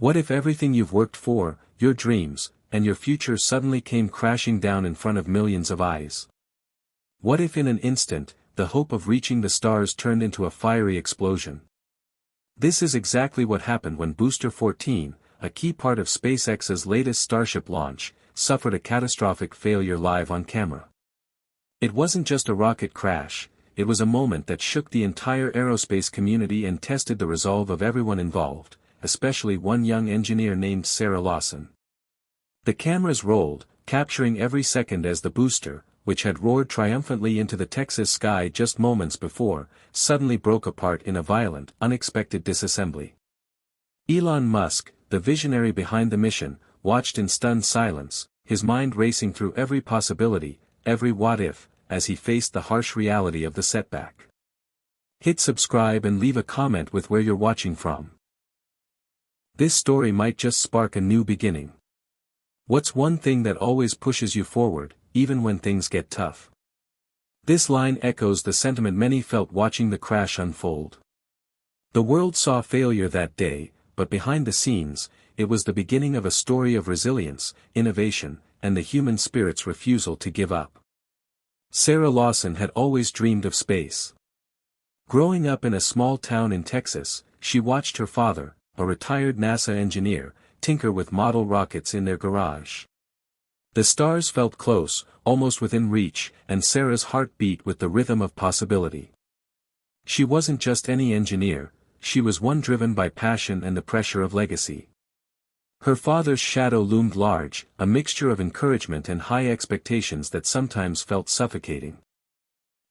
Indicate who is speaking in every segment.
Speaker 1: What if everything you've worked for, your dreams, and your future suddenly came crashing down in front of millions of eyes? What if in an instant, the hope of reaching the stars turned into a fiery explosion? This is exactly what happened when Booster 14, a key part of SpaceX's latest Starship launch, suffered a catastrophic failure live on camera. It wasn't just a rocket crash, it was a moment that shook the entire aerospace community and tested the resolve of everyone involved, especially one young engineer named Sarah Lawson. The cameras rolled, capturing every second as the booster, which had roared triumphantly into the Texas sky just moments before, suddenly broke apart in a violent, unexpected disassembly. Elon Musk, the visionary behind the mission, watched in stunned silence, his mind racing through every possibility, every what-if, as he faced the harsh reality of the setback. Hit subscribe and leave a comment with where you're watching from. This story might just spark a new beginning. What's one thing that always pushes you forward, even when things get tough? This line echoes the sentiment many felt watching the crash unfold. The world saw failure that day, but behind the scenes, it was the beginning of a story of resilience, innovation, and the human spirit's refusal to give up. Sarah Lawson had always dreamed of space. Growing up in a small town in Texas, she watched her father, a retired NASA engineer, tinker with model rockets in their garage. The stars felt close, almost within reach, and Sarah's heart beat with the rhythm of possibility. She wasn't just any engineer, she was one driven by passion and the pressure of legacy. Her father's shadow loomed large, a mixture of encouragement and high expectations that sometimes felt suffocating.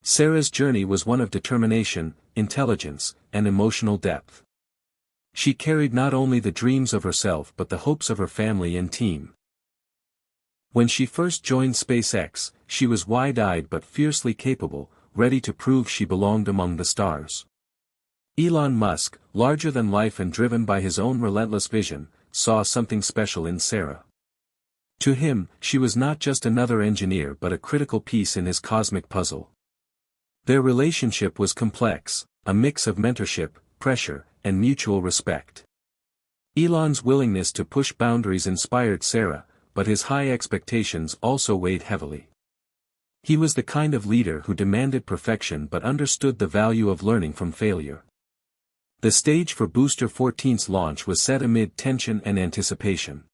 Speaker 1: Sarah's journey was one of determination, intelligence, and emotional depth. She carried not only the dreams of herself but the hopes of her family and team. When she first joined SpaceX, she was wide-eyed but fiercely capable, ready to prove she belonged among the stars. Elon Musk, larger than life and driven by his own relentless vision, saw something special in Sarah. To him, she was not just another engineer but a critical piece in his cosmic puzzle. Their relationship was complex, a mix of mentorship, pressure, and mutual respect. Elon's willingness to push boundaries inspired Sarah, but his high expectations also weighed heavily. He was the kind of leader who demanded perfection but understood the value of learning from failure. The stage for Booster 14's launch was set amid tension and anticipation.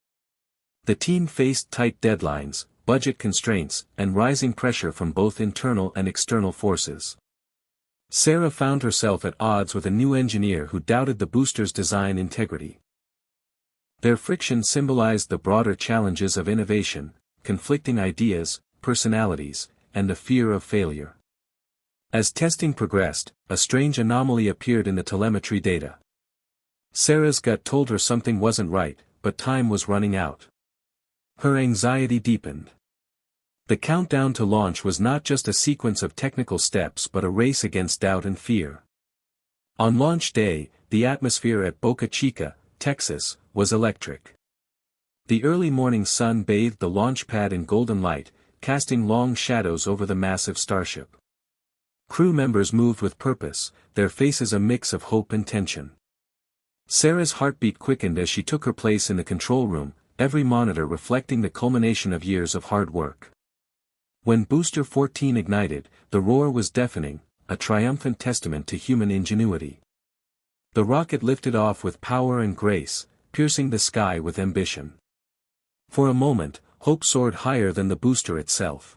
Speaker 1: The team faced tight deadlines, budget constraints, and rising pressure from both internal and external forces. Sarah found herself at odds with a new engineer who doubted the booster's design integrity. Their friction symbolized the broader challenges of innovation, conflicting ideas, personalities, and the fear of failure. As testing progressed, a strange anomaly appeared in the telemetry data. Sarah's gut told her something wasn't right, but time was running out. Her anxiety deepened. The countdown to launch was not just a sequence of technical steps but a race against doubt and fear. On launch day, the atmosphere at Boca Chica, Texas, was electric. The early morning sun bathed the launch pad in golden light, casting long shadows over the massive Starship. Crew members moved with purpose, their faces a mix of hope and tension. Sarah's heartbeat quickened as she took her place in the control room, every monitor reflecting the culmination of years of hard work. When Booster 14 ignited, the roar was deafening, a triumphant testament to human ingenuity. The rocket lifted off with power and grace, piercing the sky with ambition. For a moment, hope soared higher than the booster itself.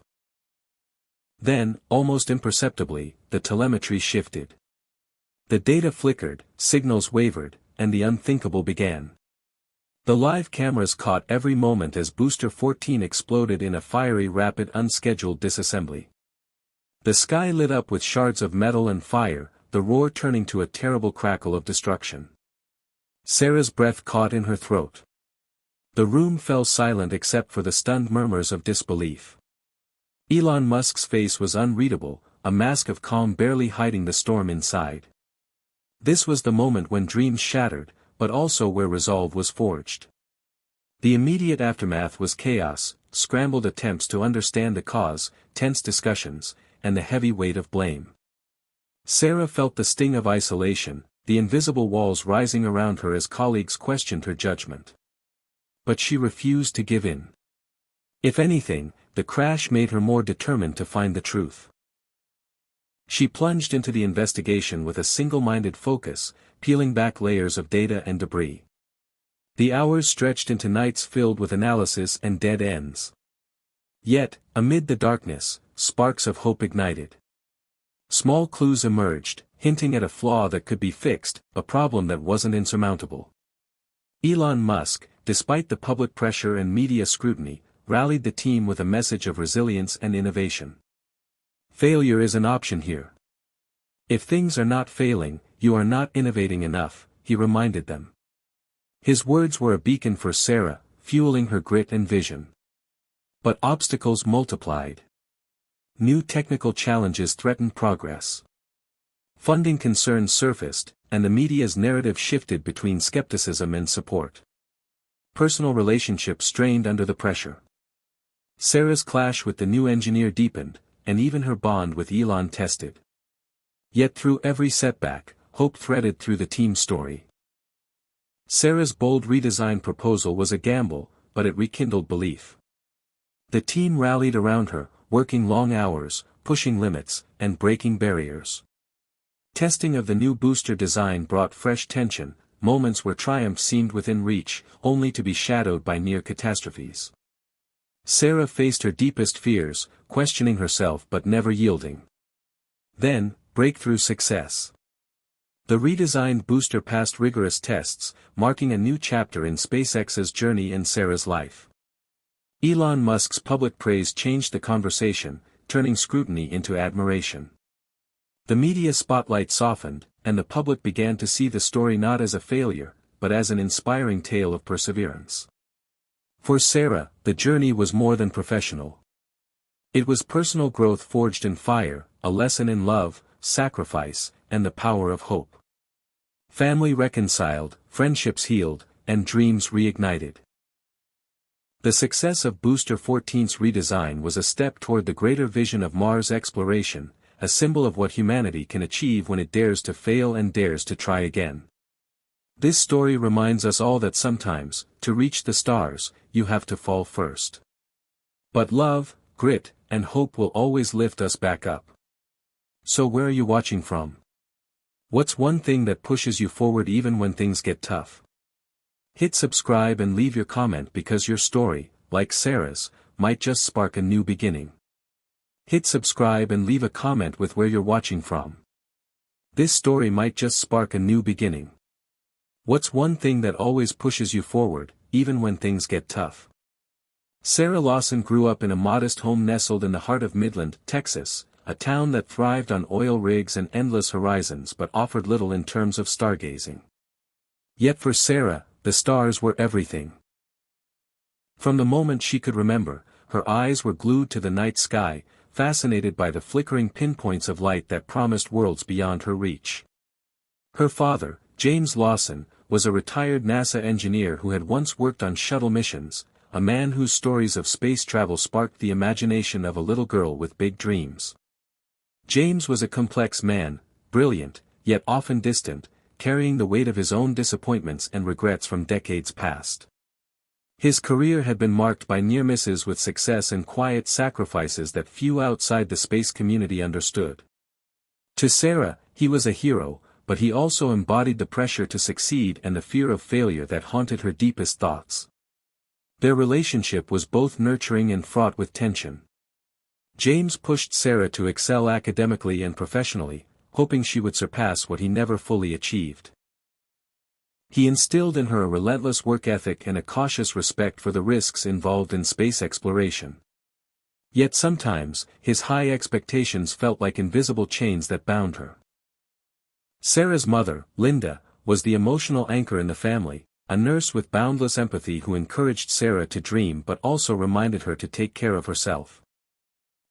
Speaker 1: Then, almost imperceptibly, the telemetry shifted. The data flickered, signals wavered, and the unthinkable began. The live cameras caught every moment as Booster 14 exploded in a fiery rapid unscheduled disassembly. The sky lit up with shards of metal and fire, the roar turning to a terrible crackle of destruction. Sarah's breath caught in her throat. The room fell silent except for the stunned murmurs of disbelief. Elon Musk's face was unreadable, a mask of calm barely hiding the storm inside. This was the moment when dreams shattered, but also where resolve was forged. The immediate aftermath was chaos, scrambled attempts to understand the cause, tense discussions, and the heavy weight of blame. Sarah felt the sting of isolation, the invisible walls rising around her as colleagues questioned her judgment. But she refused to give in. If anything, the crash made her more determined to find the truth. She plunged into the investigation with a single-minded focus, peeling back layers of data and debris. The hours stretched into nights filled with analysis and dead ends. Yet, amid the darkness, sparks of hope ignited. Small clues emerged, hinting at a flaw that could be fixed, a problem that wasn't insurmountable. Elon Musk, despite the public pressure and media scrutiny, rallied the team with a message of resilience and innovation. Failure is an option here. If things are not failing, you are not innovating enough, he reminded them. His words were a beacon for Sarah, fueling her grit and vision. But obstacles multiplied. New technical challenges threatened progress. Funding concerns surfaced, and the media's narrative shifted between skepticism and support. Personal relationships strained under the pressure. Sarah's clash with the new engineer deepened, and even her bond with Elon tested. Yet through every setback, hope threaded through the team's story. Sarah's bold redesign proposal was a gamble, but it rekindled belief. The team rallied around her, working long hours, pushing limits, and breaking barriers. Testing of the new booster design brought fresh tension, moments where triumph seemed within reach, only to be shadowed by near catastrophes. Sarah faced her deepest fears, questioning herself but never yielding. Then, breakthrough success. The redesigned booster passed rigorous tests, marking a new chapter in SpaceX's journey and Sarah's life. Elon Musk's public praise changed the conversation, turning scrutiny into admiration. The media spotlight softened, and the public began to see the story not as a failure, but as an inspiring tale of perseverance. For Sarah, the journey was more than professional. It was personal growth forged in fire, a lesson in love, sacrifice, and the power of hope. Family reconciled, friendships healed, and dreams reignited. The success of Booster 14's redesign was a step toward the greater vision of Mars exploration, a symbol of what humanity can achieve when it dares to fail and dares to try again. This story reminds us all that sometimes, to reach the stars, you have to fall first. But love, grit, and hope will always lift us back up. So where are you watching from? What's one thing that pushes you forward even when things get tough? Hit subscribe and leave your comment because your story, like Sarah's, might just spark a new beginning. Hit subscribe and leave a comment with where you're watching from. This story might just spark a new beginning. What's one thing that always pushes you forward, even when things get tough? Sarah Lawson grew up in a modest home nestled in the heart of Midland, Texas, a town that thrived on oil rigs and endless horizons but offered little in terms of stargazing. Yet for Sarah, the stars were everything. From the moment she could remember, her eyes were glued to the night sky, fascinated by the flickering pinpoints of light that promised worlds beyond her reach. Her father, James Lawson, was a retired NASA engineer who had once worked on shuttle missions, a man whose stories of space travel sparked the imagination of a little girl with big dreams. James was a complex man, brilliant, yet often distant, carrying the weight of his own disappointments and regrets from decades past. His career had been marked by near misses with success and quiet sacrifices that few outside the space community understood. To Sarah, he was a hero, but he also embodied the pressure to succeed and the fear of failure that haunted her deepest thoughts. Their relationship was both nurturing and fraught with tension. James pushed Sarah to excel academically and professionally, hoping she would surpass what he never fully achieved. He instilled in her a relentless work ethic and a cautious respect for the risks involved in space exploration. Yet sometimes, his high expectations felt like invisible chains that bound her. Sarah's mother, Linda, was the emotional anchor in the family, a nurse with boundless empathy who encouraged Sarah to dream but also reminded her to take care of herself.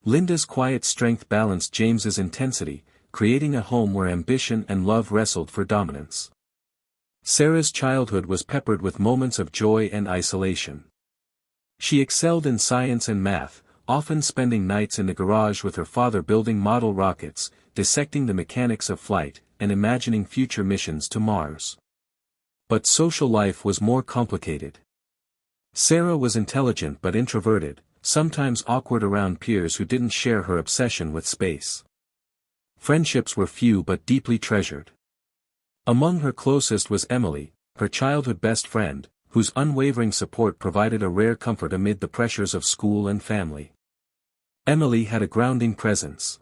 Speaker 1: Linda's quiet strength balanced James's intensity, creating a home where ambition and love wrestled for dominance. Sarah's childhood was peppered with moments of joy and isolation. She excelled in science and math, often spending nights in the garage with her father building model rockets, dissecting the mechanics of flight, and imagining future missions to Mars. But social life was more complicated. Sarah was intelligent but introverted, sometimes awkward around peers who didn't share her obsession with space. Friendships were few but deeply treasured. Among her closest was Emily, her childhood best friend, whose unwavering support provided a rare comfort amid the pressures of school and family. Emily had a grounding presence.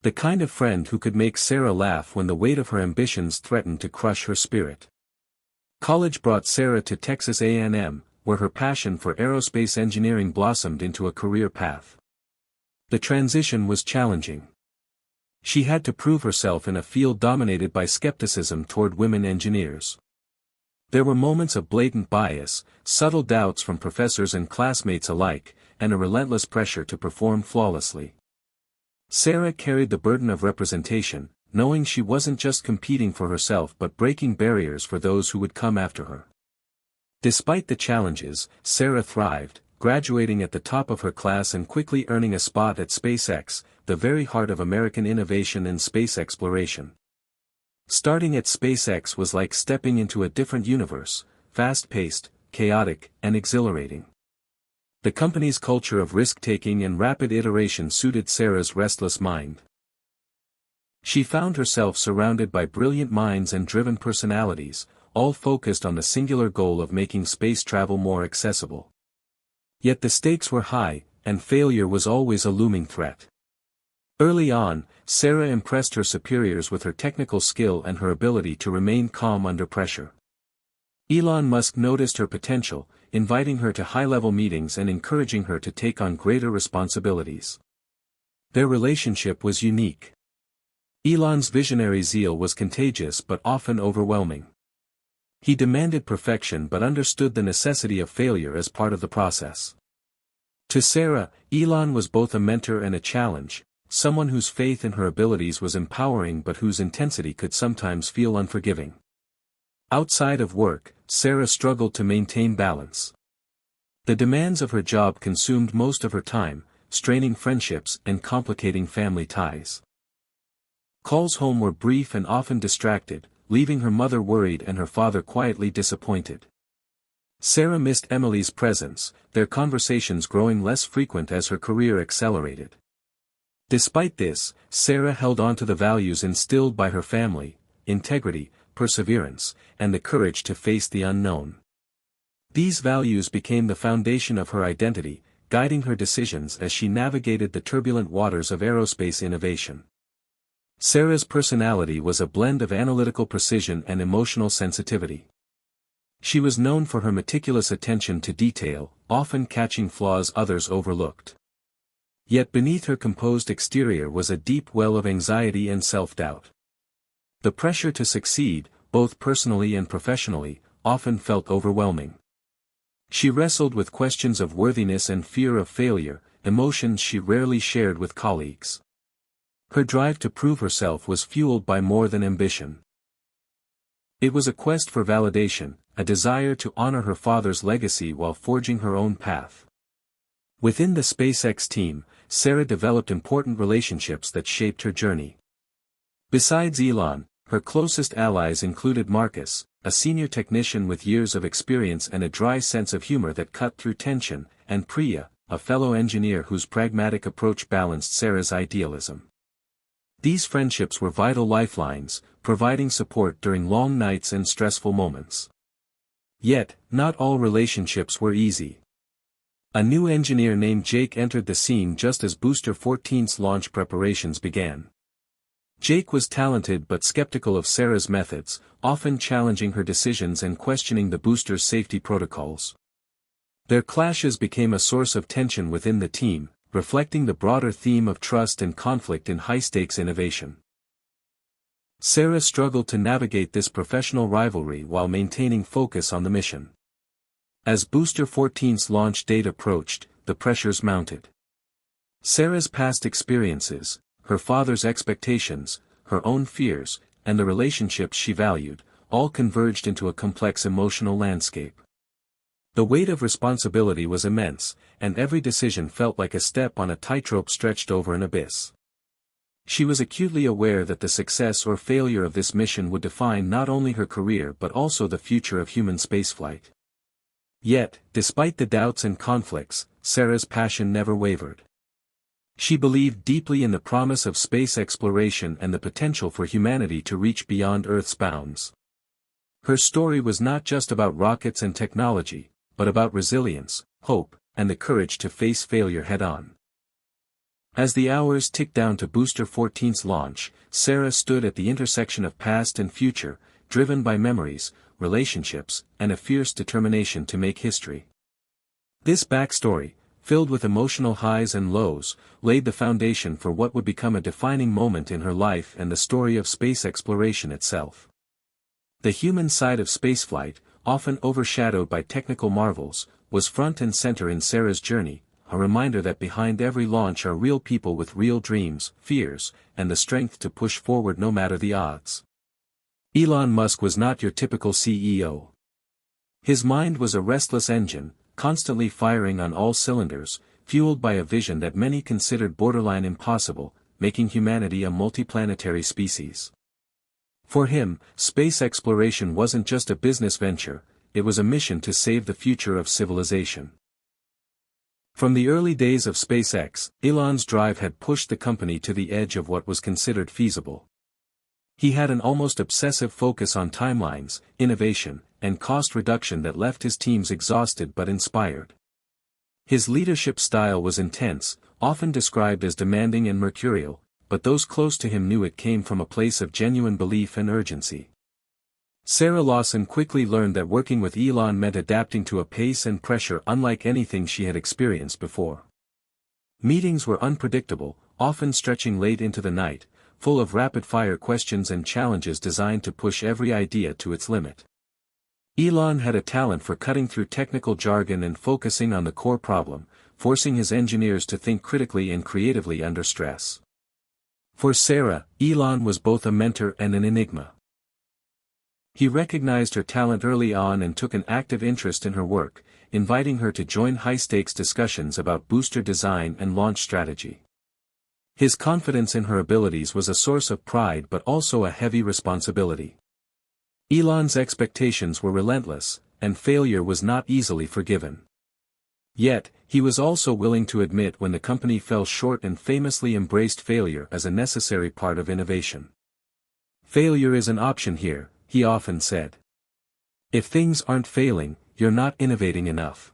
Speaker 1: The kind of friend who could make Sarah laugh when the weight of her ambitions threatened to crush her spirit. College brought Sarah to Texas A&M, where her passion for aerospace engineering blossomed into a career path. The transition was challenging. She had to prove herself in a field dominated by skepticism toward women engineers. There were moments of blatant bias, subtle doubts from professors and classmates alike, and a relentless pressure to perform flawlessly. Sarah carried the burden of representation, knowing she wasn't just competing for herself but breaking barriers for those who would come after her. Despite the challenges, Sarah thrived, graduating at the top of her class and quickly earning a spot at SpaceX, the very heart of American innovation in space exploration. Starting at SpaceX was like stepping into a different universe, fast-paced, chaotic, and exhilarating. The company's culture of risk-taking and rapid iteration suited Sarah's restless mind. She found herself surrounded by brilliant minds and driven personalities, all focused on the singular goal of making space travel more accessible. Yet the stakes were high, and failure was always a looming threat. Early on, Sarah impressed her superiors with her technical skill and her ability to remain calm under pressure. Elon Musk noticed her potential, inviting her to high-level meetings and encouraging her to take on greater responsibilities. Their relationship was unique. Elon's visionary zeal was contagious but often overwhelming. He demanded perfection but understood the necessity of failure as part of the process. To Sarah, Elon was both a mentor and a challenge, someone whose faith in her abilities was empowering but whose intensity could sometimes feel unforgiving. Outside of work, Sarah struggled to maintain balance. The demands of her job consumed most of her time, straining friendships and complicating family ties. Calls home were brief and often distracted, leaving her mother worried and her father quietly disappointed. Sarah missed Emily's presence, their conversations growing less frequent as her career accelerated. Despite this, Sarah held on to the values instilled by her family: integrity, perseverance, and the courage to face the unknown. These values became the foundation of her identity, guiding her decisions as she navigated the turbulent waters of aerospace innovation. Sarah's personality was a blend of analytical precision and emotional sensitivity. She was known for her meticulous attention to detail, often catching flaws others overlooked. Yet beneath her composed exterior was a deep well of anxiety and self-doubt. The pressure to succeed, both personally and professionally, often felt overwhelming. She wrestled with questions of worthiness and fear of failure, emotions she rarely shared with colleagues. Her drive to prove herself was fueled by more than ambition. It was a quest for validation, a desire to honor her father's legacy while forging her own path. Within the SpaceX team, Sarah developed important relationships that shaped her journey. Besides Elon, her closest allies included Marcus, a senior technician with years of experience and a dry sense of humor that cut through tension, and Priya, a fellow engineer whose pragmatic approach balanced Sarah's idealism. These friendships were vital lifelines, providing support during long nights and stressful moments. Yet, not all relationships were easy. A new engineer named Jake entered the scene just as Booster 14's launch preparations began. Jake was talented but skeptical of Sarah's methods, often challenging her decisions and questioning the booster's safety protocols. Their clashes became a source of tension within the team, reflecting the broader theme of trust and conflict in high-stakes innovation. Sarah struggled to navigate this professional rivalry while maintaining focus on the mission. As Booster 14's launch date approached, the pressures mounted. Sarah's past experiences, her father's expectations, her own fears, and the relationships she valued, all converged into a complex emotional landscape. The weight of responsibility was immense, and every decision felt like a step on a tightrope stretched over an abyss. She was acutely aware that the success or failure of this mission would define not only her career but also the future of human spaceflight. Yet, despite the doubts and conflicts, Sarah's passion never wavered. She believed deeply in the promise of space exploration and the potential for humanity to reach beyond Earth's bounds. Her story was not just about rockets and technology, but about resilience, hope, and the courage to face failure head-on. As the hours ticked down to Booster 14's launch, Sarah stood at the intersection of past and future, driven by memories, relationships, and a fierce determination to make history. This backstory, filled with emotional highs and lows, laid the foundation for what would become a defining moment in her life and the story of space exploration itself. The human side of spaceflight, often overshadowed by technical marvels, was front and center in Sarah's journey, a reminder that behind every launch are real people with real dreams, fears, and the strength to push forward no matter the odds. Elon Musk was not your typical CEO. His mind was a restless engine, constantly firing on all cylinders, fueled by a vision that many considered borderline impossible, making humanity a multiplanetary species. For him, space exploration wasn't just a business venture, it was a mission to save the future of civilization. From the early days of SpaceX, Elon's drive had pushed the company to the edge of what was considered feasible. He had an almost obsessive focus on timelines, innovation, and cost reduction that left his teams exhausted but inspired. His leadership style was intense, often described as demanding and mercurial, but those close to him knew it came from a place of genuine belief and urgency. Sarah Lawson quickly learned that working with Elon meant adapting to a pace and pressure unlike anything she had experienced before. Meetings were unpredictable, often stretching late into the night, full of rapid-fire questions and challenges designed to push every idea to its limit. Elon had a talent for cutting through technical jargon and focusing on the core problem, forcing his engineers to think critically and creatively under stress. For Sarah, Elon was both a mentor and an enigma. He recognized her talent early on and took an active interest in her work, inviting her to join high-stakes discussions about booster design and launch strategy. His confidence in her abilities was a source of pride but also a heavy responsibility. Elon's expectations were relentless, and failure was not easily forgiven. Yet, he was also willing to admit when the company fell short and famously embraced failure as a necessary part of innovation. "Failure is an option here," he often said. "If things aren't failing, you're not innovating enough."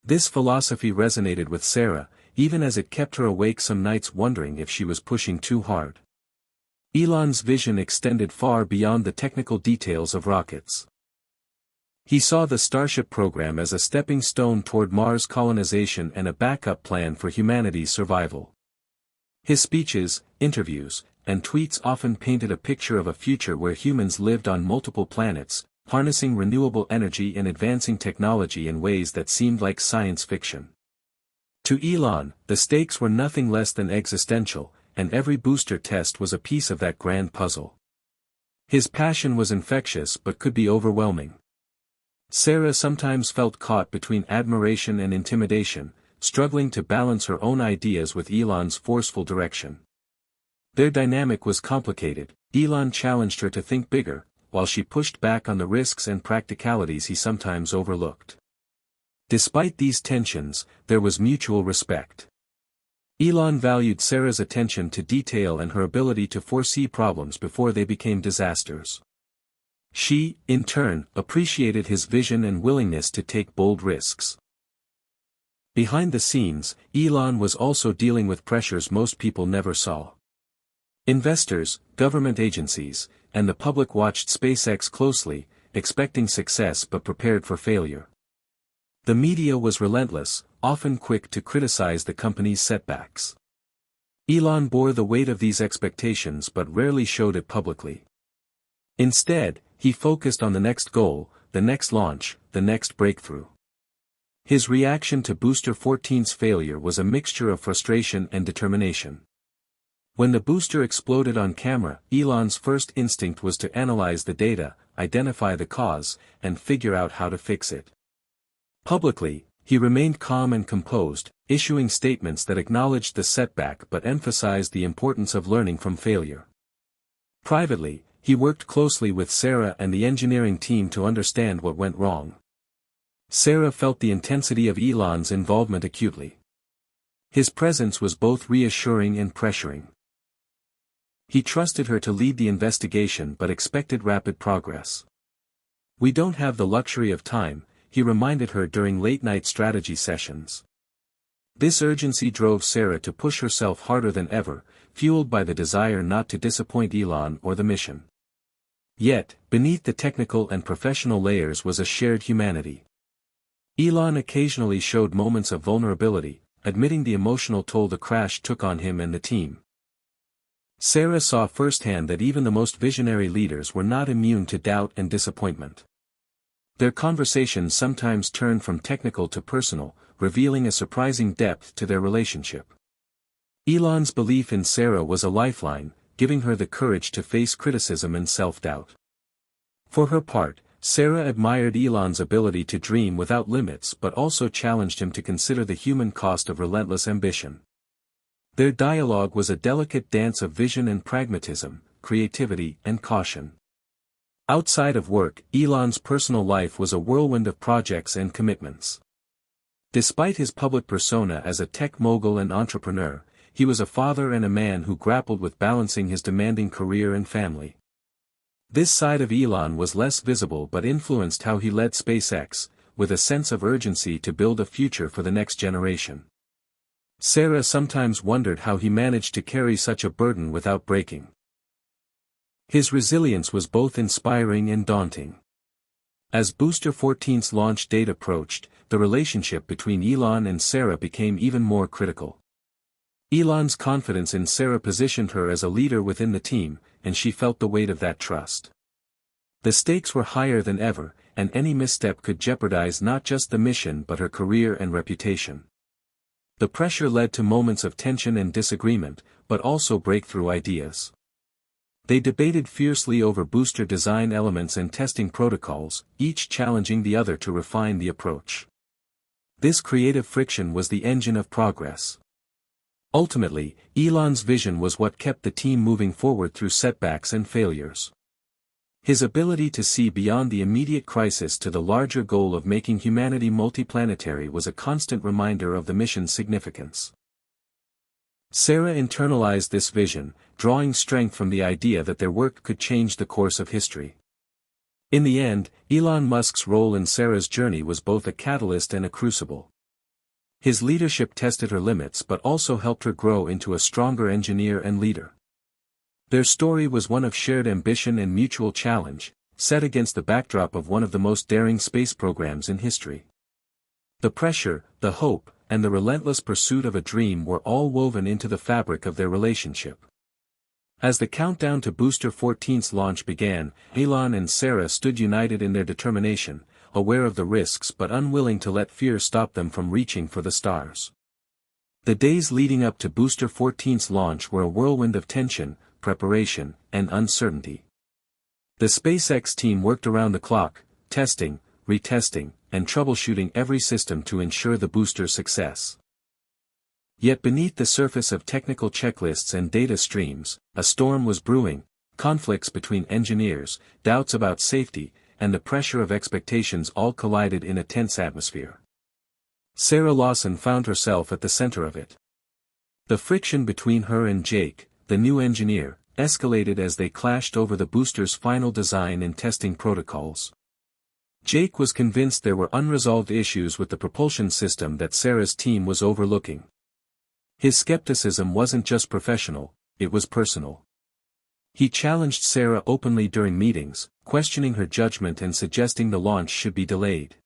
Speaker 1: This philosophy resonated with Sarah, even as it kept her awake some nights wondering if she was pushing too hard. Elon's vision extended far beyond the technical details of rockets. He saw the Starship program as a stepping stone toward Mars colonization and a backup plan for humanity's survival. His speeches, interviews, and tweets often painted a picture of a future where humans lived on multiple planets, harnessing renewable energy and advancing technology in ways that seemed like science fiction. To Elon, the stakes were nothing less than existential, and every booster test was a piece of that grand puzzle. His passion was infectious but could be overwhelming. Sarah sometimes felt caught between admiration and intimidation, struggling to balance her own ideas with Elon's forceful direction. Their dynamic was complicated. Elon challenged her to think bigger, while she pushed back on the risks and practicalities he sometimes overlooked. Despite these tensions, there was mutual respect. Elon valued Sarah's attention to detail and her ability to foresee problems before they became disasters. She, in turn, appreciated his vision and willingness to take bold risks. Behind the scenes, Elon was also dealing with pressures most people never saw. Investors, government agencies, and the public watched SpaceX closely, expecting success but prepared for failure. The media was relentless, often quick to criticize the company's setbacks. Elon bore the weight of these expectations but rarely showed it publicly. Instead, he focused on the next goal, the next launch, the next breakthrough. His reaction to Booster 14's failure was a mixture of frustration and determination. When the booster exploded on camera, Elon's first instinct was to analyze the data, identify the cause, and figure out how to fix it. Publicly, He remained calm and composed, issuing statements that acknowledged the setback but emphasized the importance of learning from failure. Privately, he worked closely with Sarah and the engineering team to understand what went wrong. Sarah felt the intensity of Elon's involvement acutely. His presence was both reassuring and pressuring. He trusted her to lead the investigation but expected rapid progress. "We don't have the luxury of time," he reminded her during late-night strategy sessions. This urgency drove Sarah to push herself harder than ever, fueled by the desire not to disappoint Elon or the mission. Yet, beneath the technical and professional layers was a shared humanity. Elon occasionally showed moments of vulnerability, admitting the emotional toll the crash took on him and the team. Sarah saw firsthand that even the most visionary leaders were not immune to doubt and disappointment. Their conversations sometimes turned from technical to personal, revealing a surprising depth to their relationship. Elon's belief in Sarah was a lifeline, giving her the courage to face criticism and self-doubt. For her part, Sarah admired Elon's ability to dream without limits but also challenged him to consider the human cost of relentless ambition. Their dialogue was a delicate dance of vision and pragmatism, creativity and caution. Outside of work, Elon's personal life was a whirlwind of projects and commitments. Despite his public persona as a tech mogul and entrepreneur, he was a father and a man who grappled with balancing his demanding career and family. This side of Elon was less visible but influenced how he led SpaceX, with a sense of urgency to build a future for the next generation. Sarah sometimes wondered how he managed to carry such a burden without breaking. His resilience was both inspiring and daunting. As Booster 14's launch date approached, the relationship between Elon and Sarah became even more critical. Elon's confidence in Sarah positioned her as a leader within the team, and she felt the weight of that trust. The stakes were higher than ever, and any misstep could jeopardize not just the mission but her career and reputation. The pressure led to moments of tension and disagreement, but also breakthrough ideas. They debated fiercely over booster design elements and testing protocols, each challenging the other to refine the approach. This creative friction was the engine of progress. Ultimately, Elon's vision was what kept the team moving forward through setbacks and failures. His ability to see beyond the immediate crisis to the larger goal of making humanity multiplanetary was a constant reminder of the mission's significance. Sarah internalized this vision, drawing strength from the idea that their work could change the course of history. In the end, Elon Musk's role in Sarah's journey was both a catalyst and a crucible. His leadership tested her limits but also helped her grow into a stronger engineer and leader. Their story was one of shared ambition and mutual challenge, set against the backdrop of one of the most daring space programs in history. The pressure, the hope, and the relentless pursuit of a dream were all woven into the fabric of their relationship. As the countdown to Booster 14's launch began, Elon and Sarah stood united in their determination, aware of the risks but unwilling to let fear stop them from reaching for the stars. The days leading up to Booster 14's launch were a whirlwind of tension, preparation, and uncertainty. The SpaceX team worked around the clock, testing, retesting, and troubleshooting every system to ensure the booster's success. Yet beneath the surface of technical checklists and data streams, a storm was brewing: conflicts between engineers, doubts about safety, and the pressure of expectations all collided in a tense atmosphere. Sarah Lawson found herself at the center of it. The friction between her and Jake, the new engineer, escalated as they clashed over the booster's final design and testing protocols. Jake was convinced there were unresolved issues with the propulsion system that Sarah's team was overlooking. His skepticism wasn't just professional, it was personal. He challenged Sarah openly during meetings, questioning her judgment and suggesting the launch should be delayed.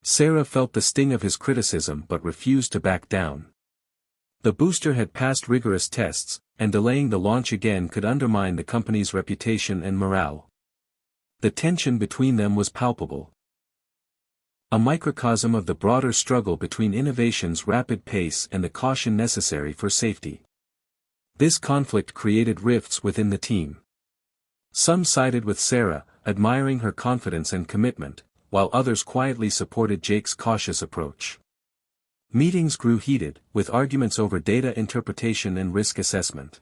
Speaker 1: Sarah felt the sting of his criticism but refused to back down. The booster had passed rigorous tests, and delaying the launch again could undermine the company's reputation and morale. The tension between them was palpable. A microcosm of the broader struggle between innovation's rapid pace and the caution necessary for safety. This conflict created rifts within the team. Some sided with Sarah, admiring her confidence and commitment, while others quietly supported Jake's cautious approach. Meetings grew heated, with arguments over data interpretation and risk assessment.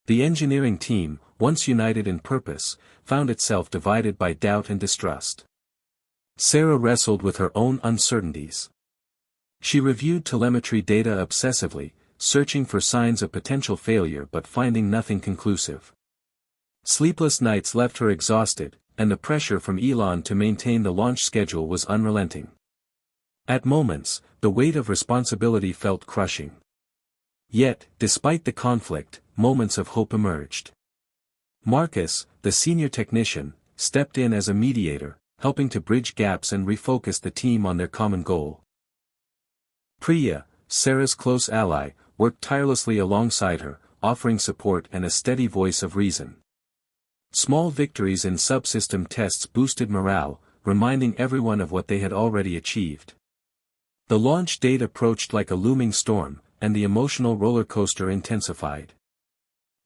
Speaker 1: The engineering team, once united in purpose, found itself divided by doubt and distrust. Sarah wrestled with her own uncertainties. She reviewed telemetry data obsessively, searching for signs of potential failure but finding nothing conclusive. Sleepless nights left her exhausted, and the pressure from Elon to maintain the launch schedule was unrelenting. At moments, the weight of responsibility felt crushing. Yet, despite the conflict, moments of hope emerged. Marcus, the senior technician, stepped in as a mediator, helping to bridge gaps and refocus the team on their common goal. Priya, Sarah's close ally, worked tirelessly alongside her, offering support and a steady voice of reason. Small victories in subsystem tests boosted morale, reminding everyone of what they had already achieved. The launch date approached like a looming storm, and the emotional roller coaster intensified.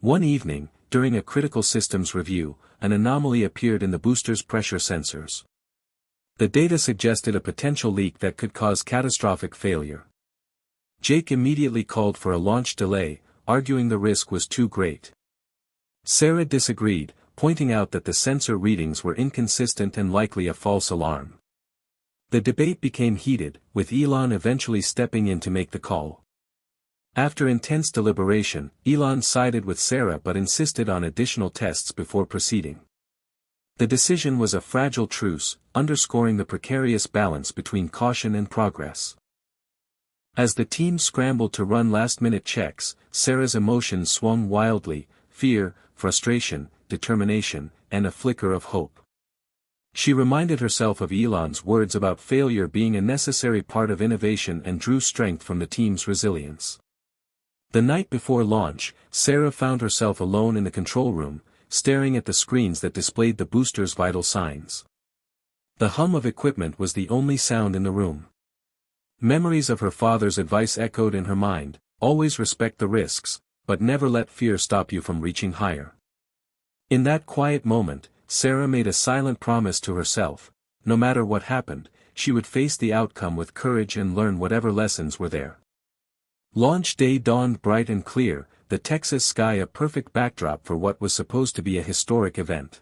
Speaker 1: One evening, during a critical systems review, an anomaly appeared in the booster's pressure sensors. The data suggested a potential leak that could cause catastrophic failure. Jake immediately called for a launch delay, arguing the risk was too great. Sarah disagreed, pointing out that the sensor readings were inconsistent and likely a false alarm. The debate became heated, with Elon eventually stepping in to make the call. After intense deliberation, Elon sided with Sarah but insisted on additional tests before proceeding. The decision was a fragile truce, underscoring the precarious balance between caution and progress. As the team scrambled to run last-minute checks, Sarah's emotions swung wildly: fear, frustration, determination, and a flicker of hope. She reminded herself of Elon's words about failure being a necessary part of innovation and drew strength from the team's resilience. The night before launch, Sarah found herself alone in the control room, staring at the screens that displayed the booster's vital signs. The hum of equipment was the only sound in the room. Memories of her father's advice echoed in her mind: always respect the risks, but never let fear stop you from reaching higher. In that quiet moment, Sarah made a silent promise to herself: no matter what happened, she would face the outcome with courage and learn whatever lessons were there. Launch day dawned bright and clear, the Texas sky a perfect backdrop for what was supposed to be a historic event.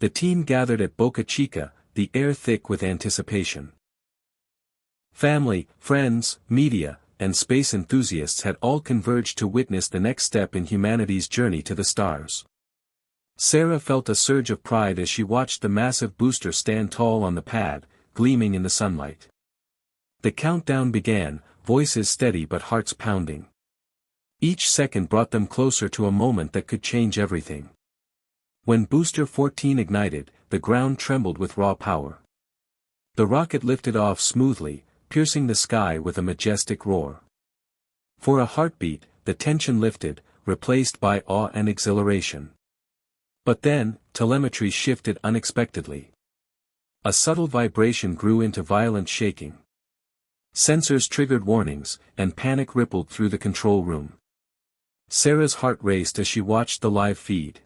Speaker 1: The team gathered at Boca Chica, the air thick with anticipation. Family, friends, media, and space enthusiasts had all converged to witness the next step in humanity's journey to the stars. Sarah felt a surge of pride as she watched the massive booster stand tall on the pad, gleaming in the sunlight. The countdown began, voices steady but hearts pounding. Each second brought them closer to a moment that could change everything. When Booster 14 ignited, the ground trembled with raw power. The rocket lifted off smoothly, piercing the sky with a majestic roar. For a heartbeat, the tension lifted, replaced by awe and exhilaration. But then, telemetry shifted unexpectedly. A subtle vibration grew into violent shaking. Sensors triggered warnings, and panic rippled through the control room. Sarah's heart raced as she watched the live feed.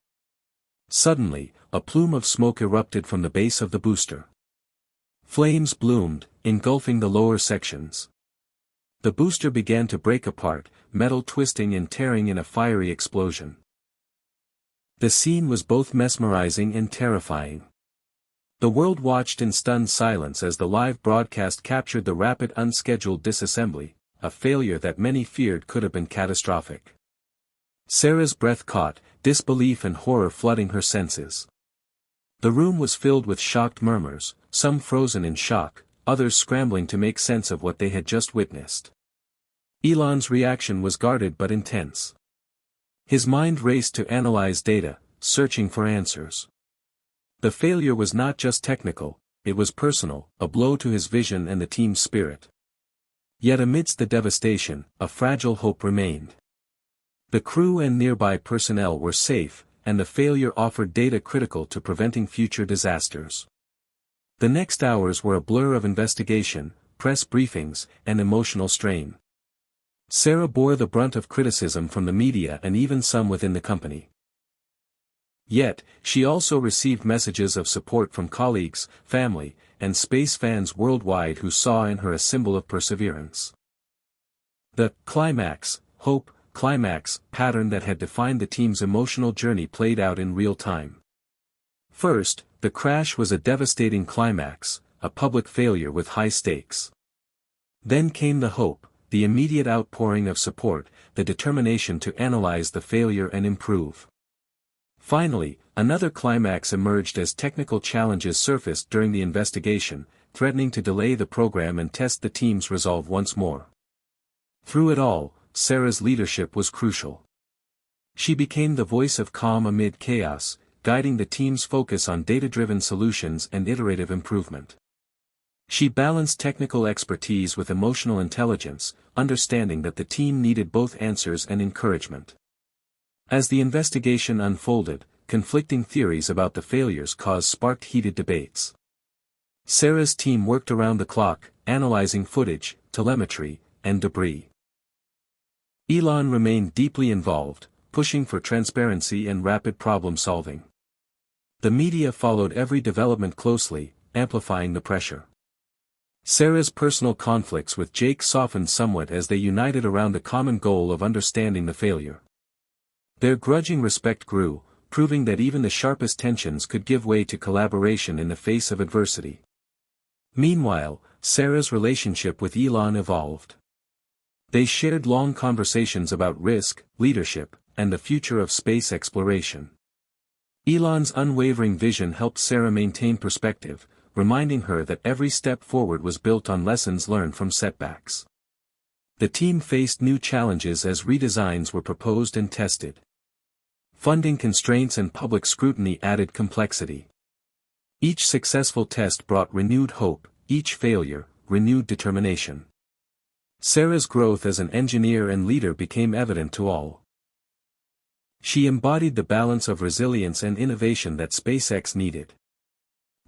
Speaker 1: Suddenly, a plume of smoke erupted from the base of the booster. Flames bloomed, engulfing the lower sections. The booster began to break apart, metal twisting and tearing in a fiery explosion. The scene was both mesmerizing and terrifying. The world watched in stunned silence as the live broadcast captured the rapid unscheduled disassembly, a failure that many feared could have been catastrophic. Sarah's breath caught, disbelief and horror flooding her senses. The room was filled with shocked murmurs, some frozen in shock, others scrambling to make sense of what they had just witnessed. Elon's reaction was guarded but intense. His mind raced to analyze data, searching for answers. The failure was not just technical, it was personal, a blow to his vision and the team's spirit. Yet amidst the devastation, a fragile hope remained. The crew and nearby personnel were safe, and the failure offered data critical to preventing future disasters. The next hours were a blur of investigation, press briefings, and emotional strain. Sarah bore the brunt of criticism from the media and even some within the company. Yet, she also received messages of support from colleagues, family, and space fans worldwide who saw in her a symbol of perseverance. The climax, hope, climax pattern that had defined the team's emotional journey played out in real time. First, the crash was a devastating climax, a public failure with high stakes. Then came the hope, the immediate outpouring of support, the determination to analyze the failure and improve. Finally, another climax emerged as technical challenges surfaced during the investigation, threatening to delay the program and test the team's resolve once more. Through it all, Sarah's leadership was crucial. She became the voice of calm amid chaos, guiding the team's focus on data-driven solutions and iterative improvement. She balanced technical expertise with emotional intelligence, understanding that the team needed both answers and encouragement. As the investigation unfolded, conflicting theories about the failures' cause sparked heated debates. Sarah's team worked around the clock, analyzing footage, telemetry, and debris. Elon remained deeply involved, pushing for transparency and rapid problem-solving. The media followed every development closely, amplifying the pressure. Sarah's personal conflicts with Jake softened somewhat as they united around the common goal of understanding the failure. Their grudging respect grew, proving that even the sharpest tensions could give way to collaboration in the face of adversity. Meanwhile, Sarah's relationship with Elon evolved. They shared long conversations about risk, leadership, and the future of space exploration. Elon's unwavering vision helped Sarah maintain perspective, reminding her that every step forward was built on lessons learned from setbacks. The team faced new challenges as redesigns were proposed and tested. Funding constraints and public scrutiny added complexity. Each successful test brought renewed hope, each failure, renewed determination. Sarah's growth as an engineer and leader became evident to all. She embodied the balance of resilience and innovation that SpaceX needed.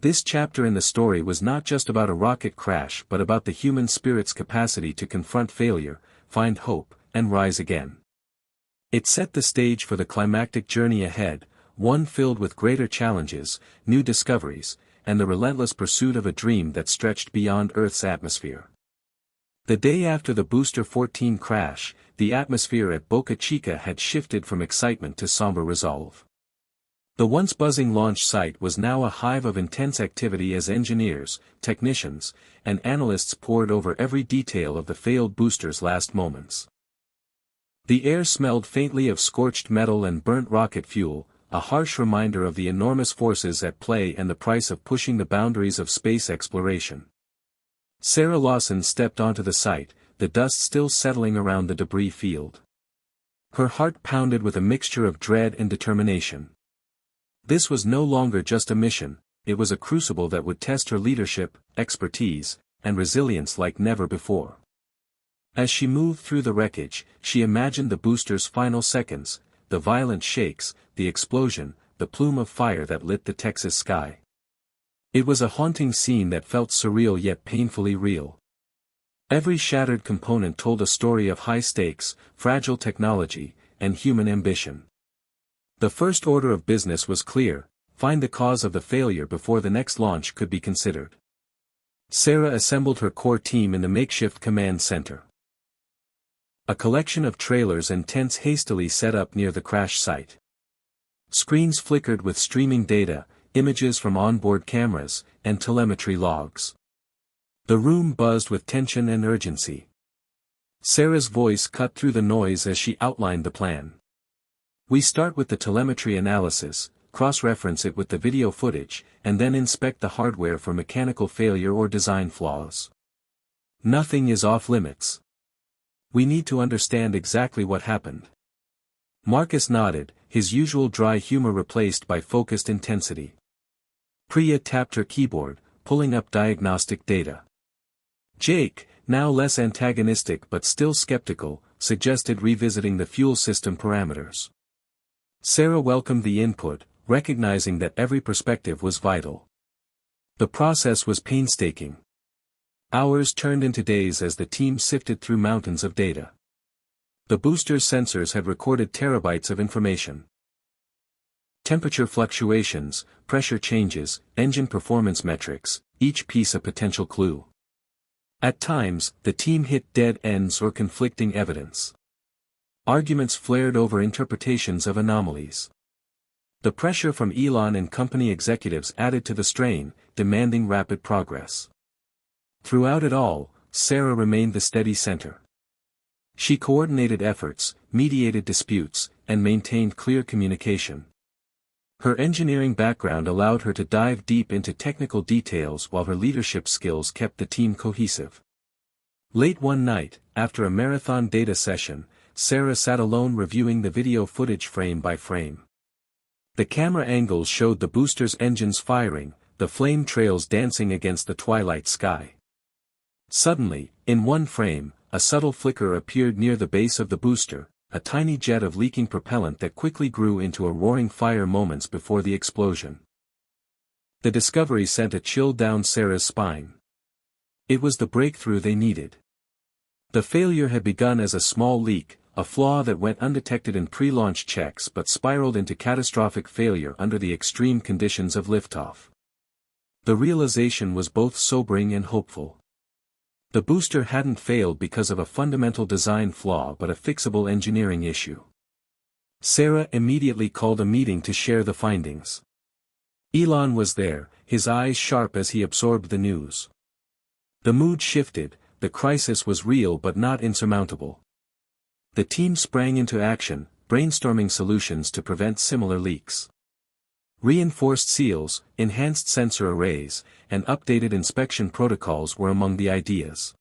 Speaker 1: This chapter in the story was not just about a rocket crash but about the human spirit's capacity to confront failure, find hope, and rise again. It set the stage for the climactic journey ahead, one filled with greater challenges, new discoveries, and the relentless pursuit of a dream that stretched beyond Earth's atmosphere. The day after the Booster 14 crash, the atmosphere at Boca Chica had shifted from excitement to somber resolve. The once buzzing launch site was now a hive of intense activity as engineers, technicians, and analysts pored over every detail of the failed booster's last moments. The air smelled faintly of scorched metal and burnt rocket fuel, a harsh reminder of the enormous forces at play and the price of pushing the boundaries of space exploration. Sarah Lawson stepped onto the site, the dust still settling around the debris field. Her heart pounded with a mixture of dread and determination. This was no longer just a mission, it was a crucible that would test her leadership, expertise, and resilience like never before. As she moved through the wreckage, she imagined the booster's final seconds, the violent shakes, the explosion, the plume of fire that lit the Texas sky. It was a haunting scene that felt surreal yet painfully real. Every shattered component told a story of high stakes, fragile technology, and human ambition. The first order of business was clear: find the cause of the failure before the next launch could be considered. Sarah assembled her core team in the makeshift command center. A collection of trailers and tents hastily set up near the crash site. Screens flickered with streaming data, images from onboard cameras, and telemetry logs. The room buzzed with tension and urgency. Sarah's voice cut through the noise as she outlined the plan. We start with the telemetry analysis, cross-reference it with the video footage, and then inspect the hardware for mechanical failure or design flaws. Nothing is off-limits. We need to understand exactly what happened. Marcus nodded, his usual dry humor replaced by focused intensity. Priya tapped her keyboard, pulling up diagnostic data. Jake, now less antagonistic but still skeptical, suggested revisiting the fuel system parameters. Sarah welcomed the input, recognizing that every perspective was vital. The process was painstaking. Hours turned into days as the team sifted through mountains of data. The booster's sensors had recorded terabytes of information. Temperature fluctuations, pressure changes, engine performance metrics, each piece a potential clue. At times, the team hit dead ends or conflicting evidence. Arguments flared over interpretations of anomalies. The pressure from Elon and company executives added to the strain, demanding rapid progress. Throughout it all, Sarah remained the steady center. She coordinated efforts, mediated disputes, and maintained clear communication. Her engineering background allowed her to dive deep into technical details while her leadership skills kept the team cohesive. Late one night, after a marathon data session, Sarah sat alone reviewing the video footage frame by frame. The camera angles showed the booster's engines firing, the flame trails dancing against the twilight sky. Suddenly, in one frame, a subtle flicker appeared near the base of the booster, a tiny jet of leaking propellant that quickly grew into a roaring fire moments before the explosion. The discovery sent a chill down Sarah's spine. It was the breakthrough they needed. The failure had begun as a small leak, a flaw that went undetected in pre-launch checks but spiraled into catastrophic failure under the extreme conditions of liftoff. The realization was both sobering and hopeful. The booster hadn't failed because of a fundamental design flaw but a fixable engineering issue. Sarah immediately called a meeting to share the findings. Elon was there, his eyes sharp as he absorbed the news. The mood shifted, the crisis was real but not insurmountable. The team sprang into action, brainstorming solutions to prevent similar leaks. Reinforced seals, enhanced sensor arrays, and updated inspection protocols were among the ideas.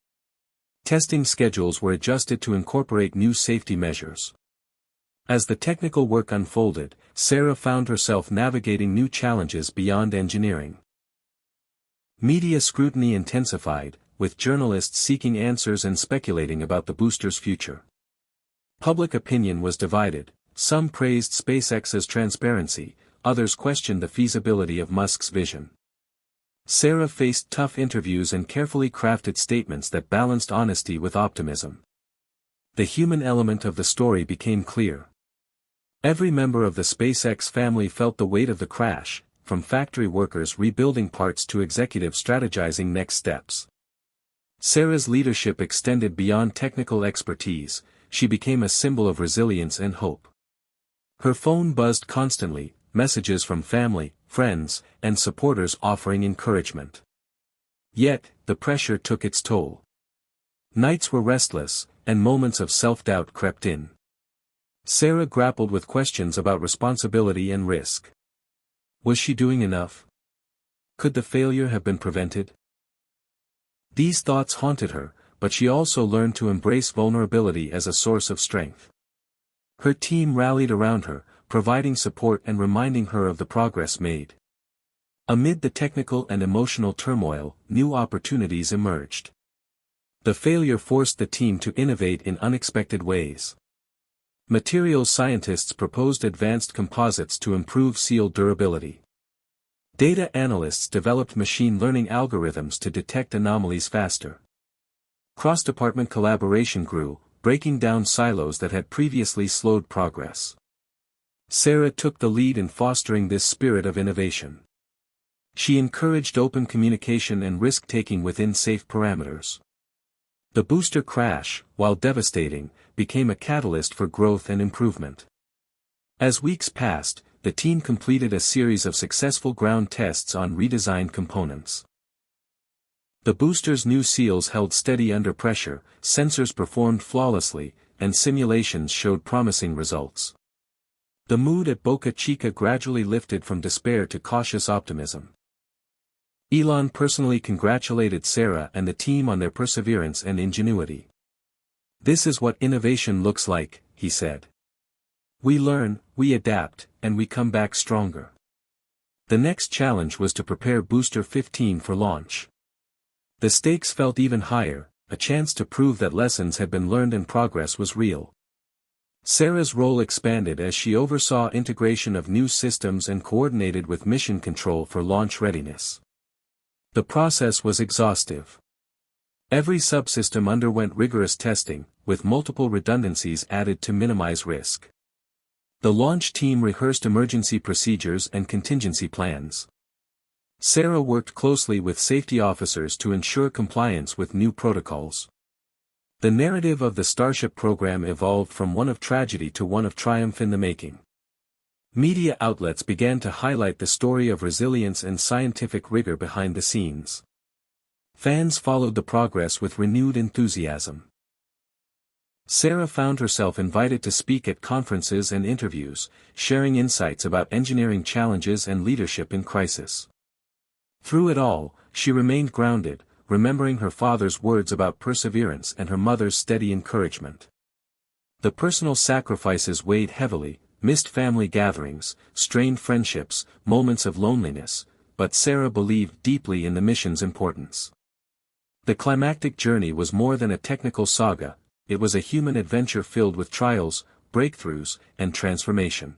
Speaker 1: Testing schedules were adjusted to incorporate new safety measures. As the technical work unfolded, Sarah found herself navigating new challenges beyond engineering. Media scrutiny intensified, with journalists seeking answers and speculating about the booster's future. Public opinion was divided, some praised SpaceX's transparency, others questioned the feasibility of Musk's vision. Sarah faced tough interviews and carefully crafted statements that balanced honesty with optimism. The human element of the story became clear. Every member of the SpaceX family felt the weight of the crash, from factory workers rebuilding parts to executives strategizing next steps. Sarah's leadership extended beyond technical expertise, she became a symbol of resilience and hope. Her phone buzzed constantly, messages from family, friends, and supporters offering encouragement. Yet, the pressure took its toll. Nights were restless, and moments of self-doubt crept in. Sarah grappled with questions about responsibility and risk. Was she doing enough? Could the failure have been prevented? These thoughts haunted her, but she also learned to embrace vulnerability as a source of strength. Her team rallied around her, providing support and reminding her of the progress made. Amid the technical and emotional turmoil, new opportunities emerged. The failure forced the team to innovate in unexpected ways. Materials scientists proposed advanced composites to improve seal durability. Data analysts developed machine learning algorithms to detect anomalies faster. Cross-department collaboration grew, breaking down silos that had previously slowed progress. Sarah took the lead in fostering this spirit of innovation. She encouraged open communication and risk-taking within safe parameters. The booster crash, while devastating, became a catalyst for growth and improvement. As weeks passed, the team completed a series of successful ground tests on redesigned components. The booster's new seals held steady under pressure, sensors performed flawlessly, and simulations showed promising results. The mood at Boca Chica gradually lifted from despair to cautious optimism. Elon personally congratulated Sarah and the team on their perseverance and ingenuity. "This is what innovation looks like," he said. "We learn, we adapt, and we come back stronger." The next challenge was to prepare Booster 15 for launch. The stakes felt even higher, a chance to prove that lessons had been learned and progress was real. Sarah's role expanded as she oversaw integration of new systems and coordinated with mission control for launch readiness. The process was exhaustive. Every subsystem underwent rigorous testing, with multiple redundancies added to minimize risk. The launch team rehearsed emergency procedures and contingency plans. Sarah worked closely with safety officers to ensure compliance with new protocols. The narrative of the Starship program evolved from one of tragedy to one of triumph in the making. Media outlets began to highlight the story of resilience and scientific rigor behind the scenes. Fans followed the progress with renewed enthusiasm. Sarah found herself invited to speak at conferences and interviews, sharing insights about engineering challenges and leadership in crisis. Through it all, she remained grounded, remembering her father's words about perseverance and her mother's steady encouragement. The personal sacrifices weighed heavily, missed family gatherings, strained friendships, moments of loneliness, but Sarah believed deeply in the mission's importance. The climactic journey was more than a technical saga, it was a human adventure filled with trials, breakthroughs, and transformation.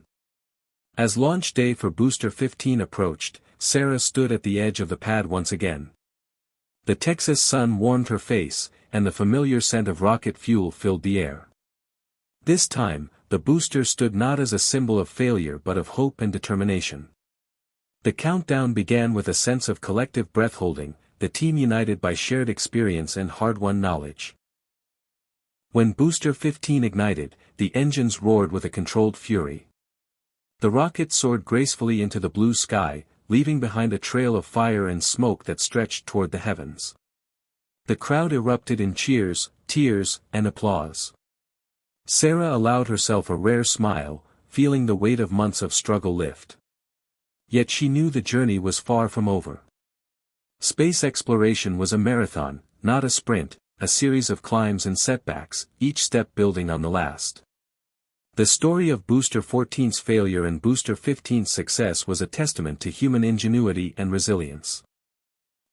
Speaker 1: As launch day for Booster 15 approached, Sarah stood at the edge of the pad once again. The Texas sun warmed her face, and the familiar scent of rocket fuel filled the air. This time, the booster stood not as a symbol of failure but of hope and determination. The countdown began with a sense of collective breath-holding, the team united by shared experience and hard-won knowledge. When Booster 15 ignited, the engines roared with a controlled fury. The rocket soared gracefully into the blue sky, leaving behind a trail of fire and smoke that stretched toward the heavens. The crowd erupted in cheers, tears, and applause. Sarah allowed herself a rare smile, feeling the weight of months of struggle lift. Yet she knew the journey was far from over. Space exploration was a marathon, not a sprint, a series of climbs and setbacks, each step building on the last. The story of Booster 14's failure and Booster 15's success was a testament to human ingenuity and resilience.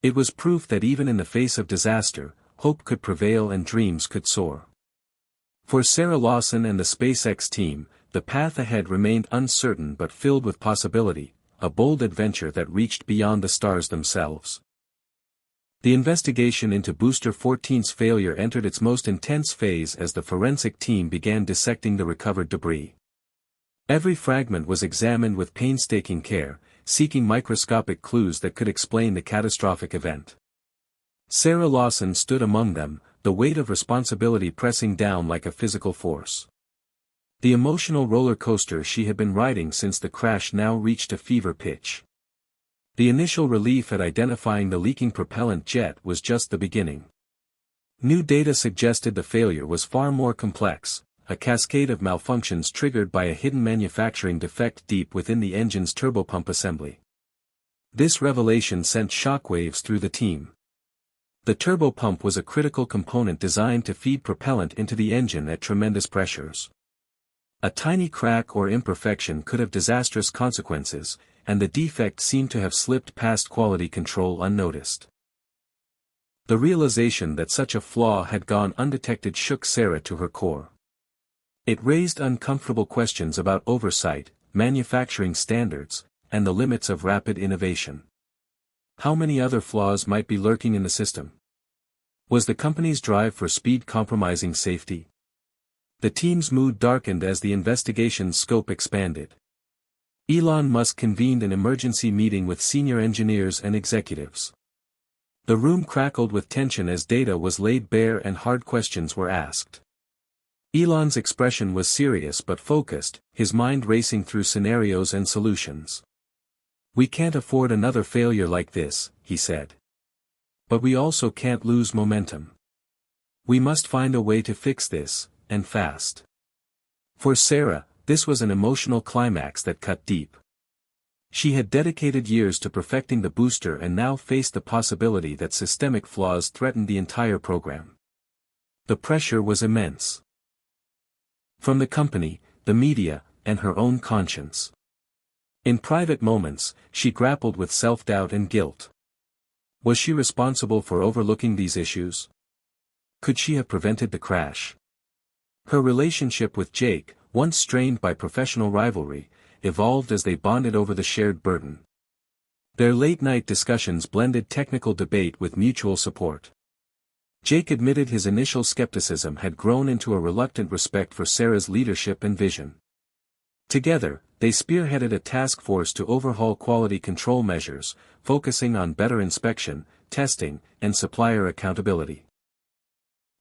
Speaker 1: It was proof that even in the face of disaster, hope could prevail and dreams could soar. For Sarah Lawson and the SpaceX team, the path ahead remained uncertain but filled with possibility, a bold adventure that reached beyond the stars themselves. The investigation into Booster 14's failure entered its most intense phase as the forensic team began dissecting the recovered debris. Every fragment was examined with painstaking care, seeking microscopic clues that could explain the catastrophic event. Sarah Lawson stood among them, the weight of responsibility pressing down like a physical force. The emotional roller coaster she had been riding since the crash now reached a fever pitch. The initial relief at identifying the leaking propellant jet was just the beginning. New data suggested the failure was far more complex, a cascade of malfunctions triggered by a hidden manufacturing defect deep within the engine's turbopump assembly. This revelation sent shockwaves through the team. The turbopump was a critical component designed to feed propellant into the engine at tremendous pressures. A tiny crack or imperfection could have disastrous consequences, and the defect seemed to have slipped past quality control unnoticed. The realization that such a flaw had gone undetected shook Sarah to her core. It raised uncomfortable questions about oversight, manufacturing standards, and the limits of rapid innovation. How many other flaws might be lurking in the system? Was the company's drive for speed compromising safety? The team's mood darkened as the investigation's scope expanded. Elon Musk convened an emergency meeting with senior engineers and executives. The room crackled with tension as data was laid bare and hard questions were asked. Elon's expression was serious but focused, his mind racing through scenarios and solutions. "We can't afford another failure like this," he said. "But we also can't lose momentum. We must find a way to fix this, and fast." For Sarah, this was an emotional climax that cut deep. She had dedicated years to perfecting the booster and now faced the possibility that systemic flaws threatened the entire program. The pressure was immense. From the company, the media, and her own conscience. In private moments, she grappled with self-doubt and guilt. Was she responsible for overlooking these issues? Could she have prevented the crash? Her relationship with Jake, once strained by professional rivalry, evolved as they bonded over the shared burden. Their late-night discussions blended technical debate with mutual support. Jake admitted his initial skepticism had grown into a reluctant respect for Sarah's leadership and vision. Together, they spearheaded a task force to overhaul quality control measures, focusing on better inspection, testing, and supplier accountability.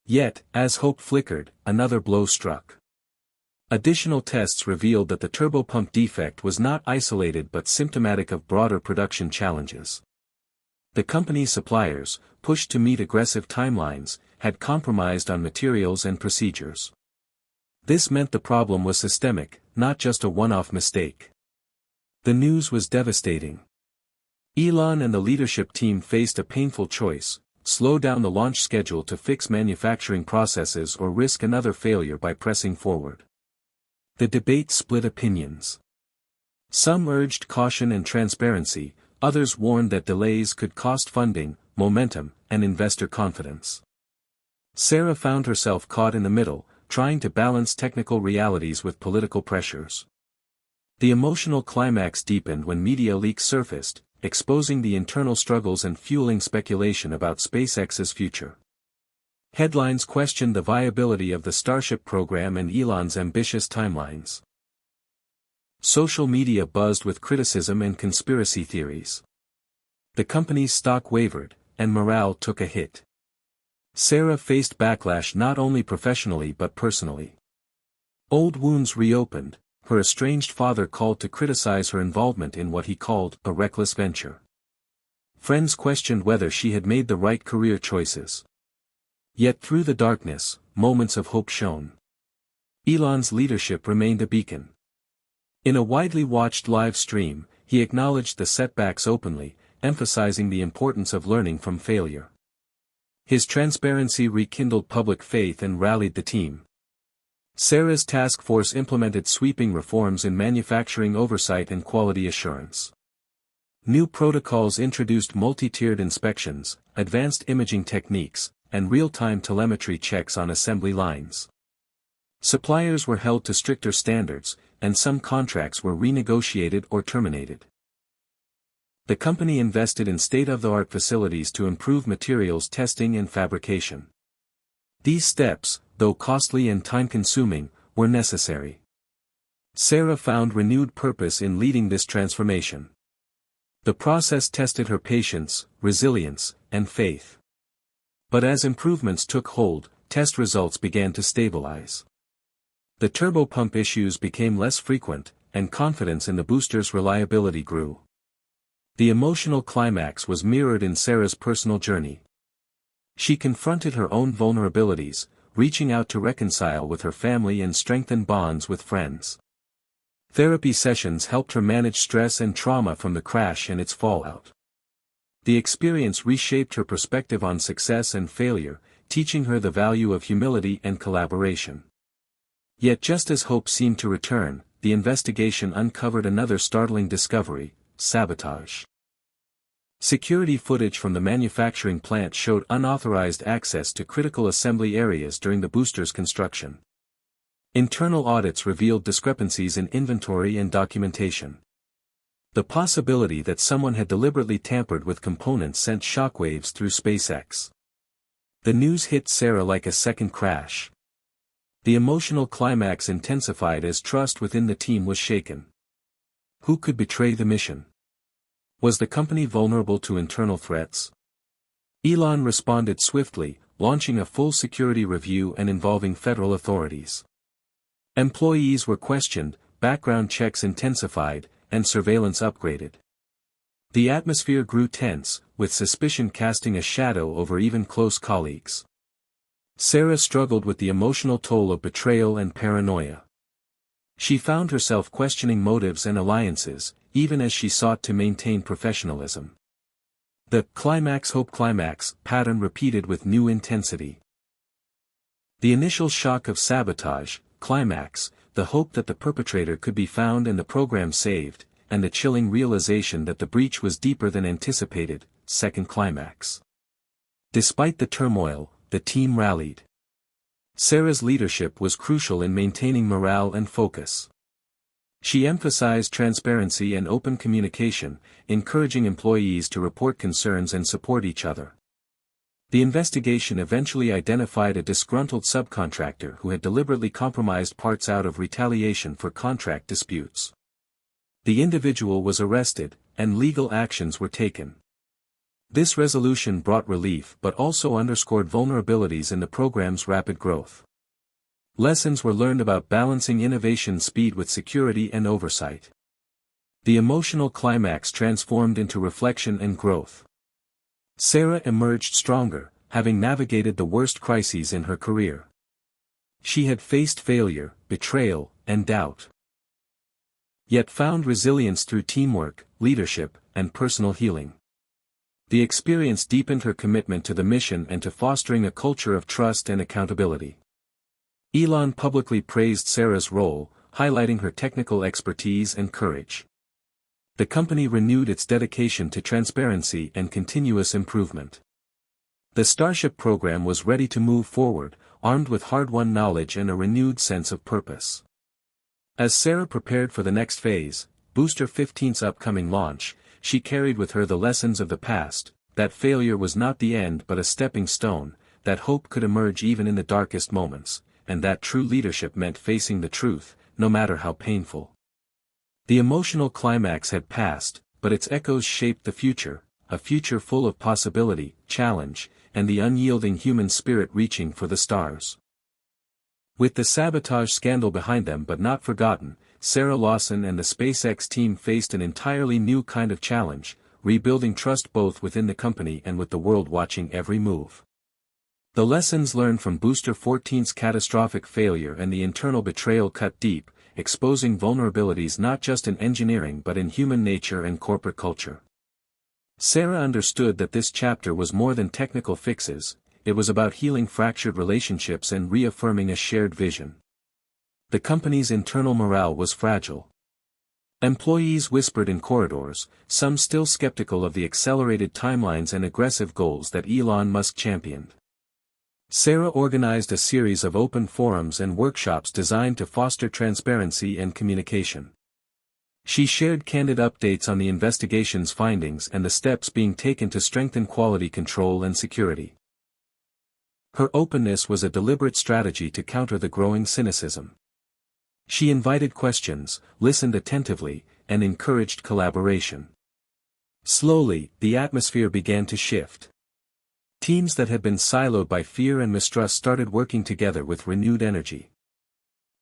Speaker 1: Yet, as hope flickered, another blow struck. Additional tests revealed that the turbopump defect was not isolated but symptomatic of broader production challenges. The company's suppliers, pushed to meet aggressive timelines, had compromised on materials and procedures. This meant the problem was systemic, not just a one-off mistake. The news was devastating. Elon and the leadership team faced a painful choice: slow down the launch schedule to fix manufacturing processes or risk another failure by pressing forward. The debate split opinions. Some urged caution and transparency, others warned that delays could cost funding, momentum, and investor confidence. Sarah found herself caught in the middle, trying to balance technical realities with political pressures. The emotional climax deepened when media leaks surfaced, exposing the internal struggles and fueling speculation about SpaceX's future. Headlines questioned the viability of the Starship program and Elon's ambitious timelines. Social media buzzed with criticism and conspiracy theories. The company's stock wavered, and morale took a hit. Sarah faced backlash not only professionally but personally. Old wounds reopened. Her estranged father called to criticize her involvement in what he called a reckless venture. Friends questioned whether she had made the right career choices. Yet through the darkness, moments of hope shone. Elon's leadership remained a beacon. In a widely watched live stream, he acknowledged the setbacks openly, emphasizing the importance of learning from failure. His transparency rekindled public faith and rallied the team. Sarah's task force implemented sweeping reforms in manufacturing oversight and quality assurance. New protocols introduced multi-tiered inspections, advanced imaging techniques, and real-time telemetry checks on assembly lines. Suppliers were held to stricter standards, and some contracts were renegotiated or terminated. The company invested in state-of-the-art facilities to improve materials testing and fabrication. These steps, though costly and time-consuming, were necessary. Sarah found renewed purpose in leading this transformation. The process tested her patience, resilience, and faith. But as improvements took hold, test results began to stabilize. The turbopump issues became less frequent, and confidence in the booster's reliability grew. The emotional climax was mirrored in Sarah's personal journey. She confronted her own vulnerabilities, reaching out to reconcile with her family and strengthen bonds with friends. Therapy sessions helped her manage stress and trauma from the crash and its fallout. The experience reshaped her perspective on success and failure, teaching her the value of humility and collaboration. Yet just as hope seemed to return, the investigation uncovered another startling discovery: sabotage. Security footage from the manufacturing plant showed unauthorized access to critical assembly areas during the booster's construction. Internal audits revealed discrepancies in inventory and documentation. The possibility that someone had deliberately tampered with components sent shockwaves through SpaceX. The news hit Sarah like a second crash. The emotional climax intensified as trust within the team was shaken. Who could betray the mission? Was the company vulnerable to internal threats? Elon responded swiftly, launching a full security review and involving federal authorities. Employees were questioned, background checks intensified, and surveillance upgraded. The atmosphere grew tense, with suspicion casting a shadow over even close colleagues. Sarah struggled with the emotional toll of betrayal and paranoia. She found herself questioning motives and alliances, even as she sought to maintain professionalism. The climax-hope climax pattern repeated with new intensity. The initial shock of sabotage, climax, the hope that the perpetrator could be found and the program saved, and the chilling realization that the breach was deeper than anticipated, second climax. Despite the turmoil, the team rallied. Sarah's leadership was crucial in maintaining morale and focus. She emphasized transparency and open communication, encouraging employees to report concerns and support each other. The investigation eventually identified a disgruntled subcontractor who had deliberately compromised parts out of retaliation for contract disputes. The individual was arrested, and legal actions were taken. This resolution brought relief but also underscored vulnerabilities in the program's rapid growth. Lessons were learned about balancing innovation speed with security and oversight. The emotional climax transformed into reflection and growth. Sarah emerged stronger, having navigated the worst crises in her career. She had faced failure, betrayal, and doubt. Yet found resilience through teamwork, leadership, and personal healing. The experience deepened her commitment to the mission and to fostering a culture of trust and accountability. Elon publicly praised Sarah's role, highlighting her technical expertise and courage. The company renewed its dedication to transparency and continuous improvement. The Starship program was ready to move forward, armed with hard-won knowledge and a renewed sense of purpose. As Sarah prepared for the next phase, Booster 15's upcoming launch, she carried with her the lessons of the past, that failure was not the end but a stepping stone, that hope could emerge even in the darkest moments, and that true leadership meant facing the truth, no matter how painful. The emotional climax had passed, but its echoes shaped the future, a future full of possibility, challenge, and the unyielding human spirit reaching for the stars. With the sabotage scandal behind them but not forgotten, Sarah Lawson and the SpaceX team faced an entirely new kind of challenge, rebuilding trust both within the company and with the world watching every move. The lessons learned from Booster 14's catastrophic failure and the internal betrayal cut deep, exposing vulnerabilities not just in engineering but in human nature and corporate culture. Sarah understood that this chapter was more than technical fixes, it was about healing fractured relationships and reaffirming a shared vision. The company's internal morale was fragile. Employees whispered in corridors, some still skeptical of the accelerated timelines and aggressive goals that Elon Musk championed. Sarah organized a series of open forums and workshops designed to foster transparency and communication. She shared candid updates on the investigation's findings and the steps being taken to strengthen quality control and security. Her openness was a deliberate strategy to counter the growing cynicism. She invited questions, listened attentively, and encouraged collaboration. Slowly, the atmosphere began to shift. Teams that had been siloed by fear and mistrust started working together with renewed energy.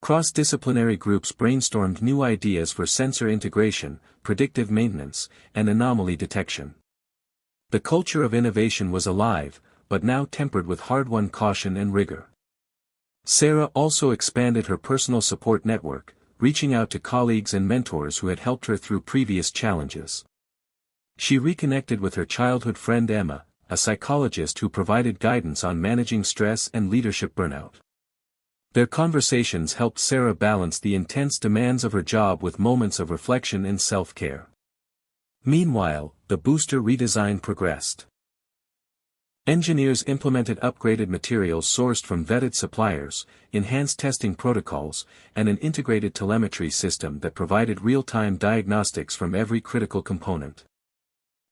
Speaker 1: Cross-disciplinary groups brainstormed new ideas for sensor integration, predictive maintenance, and anomaly detection. The culture of innovation was alive, but now tempered with hard-won caution and rigor. Sarah also expanded her personal support network, reaching out to colleagues and mentors who had helped her through previous challenges. She reconnected with her childhood friend Emma, a psychologist who provided guidance on managing stress and leadership burnout. Their conversations helped Sarah balance the intense demands of her job with moments of reflection and self-care. Meanwhile, the booster redesign progressed. Engineers implemented upgraded materials sourced from vetted suppliers, enhanced testing protocols, and an integrated telemetry system that provided real-time diagnostics from every critical component.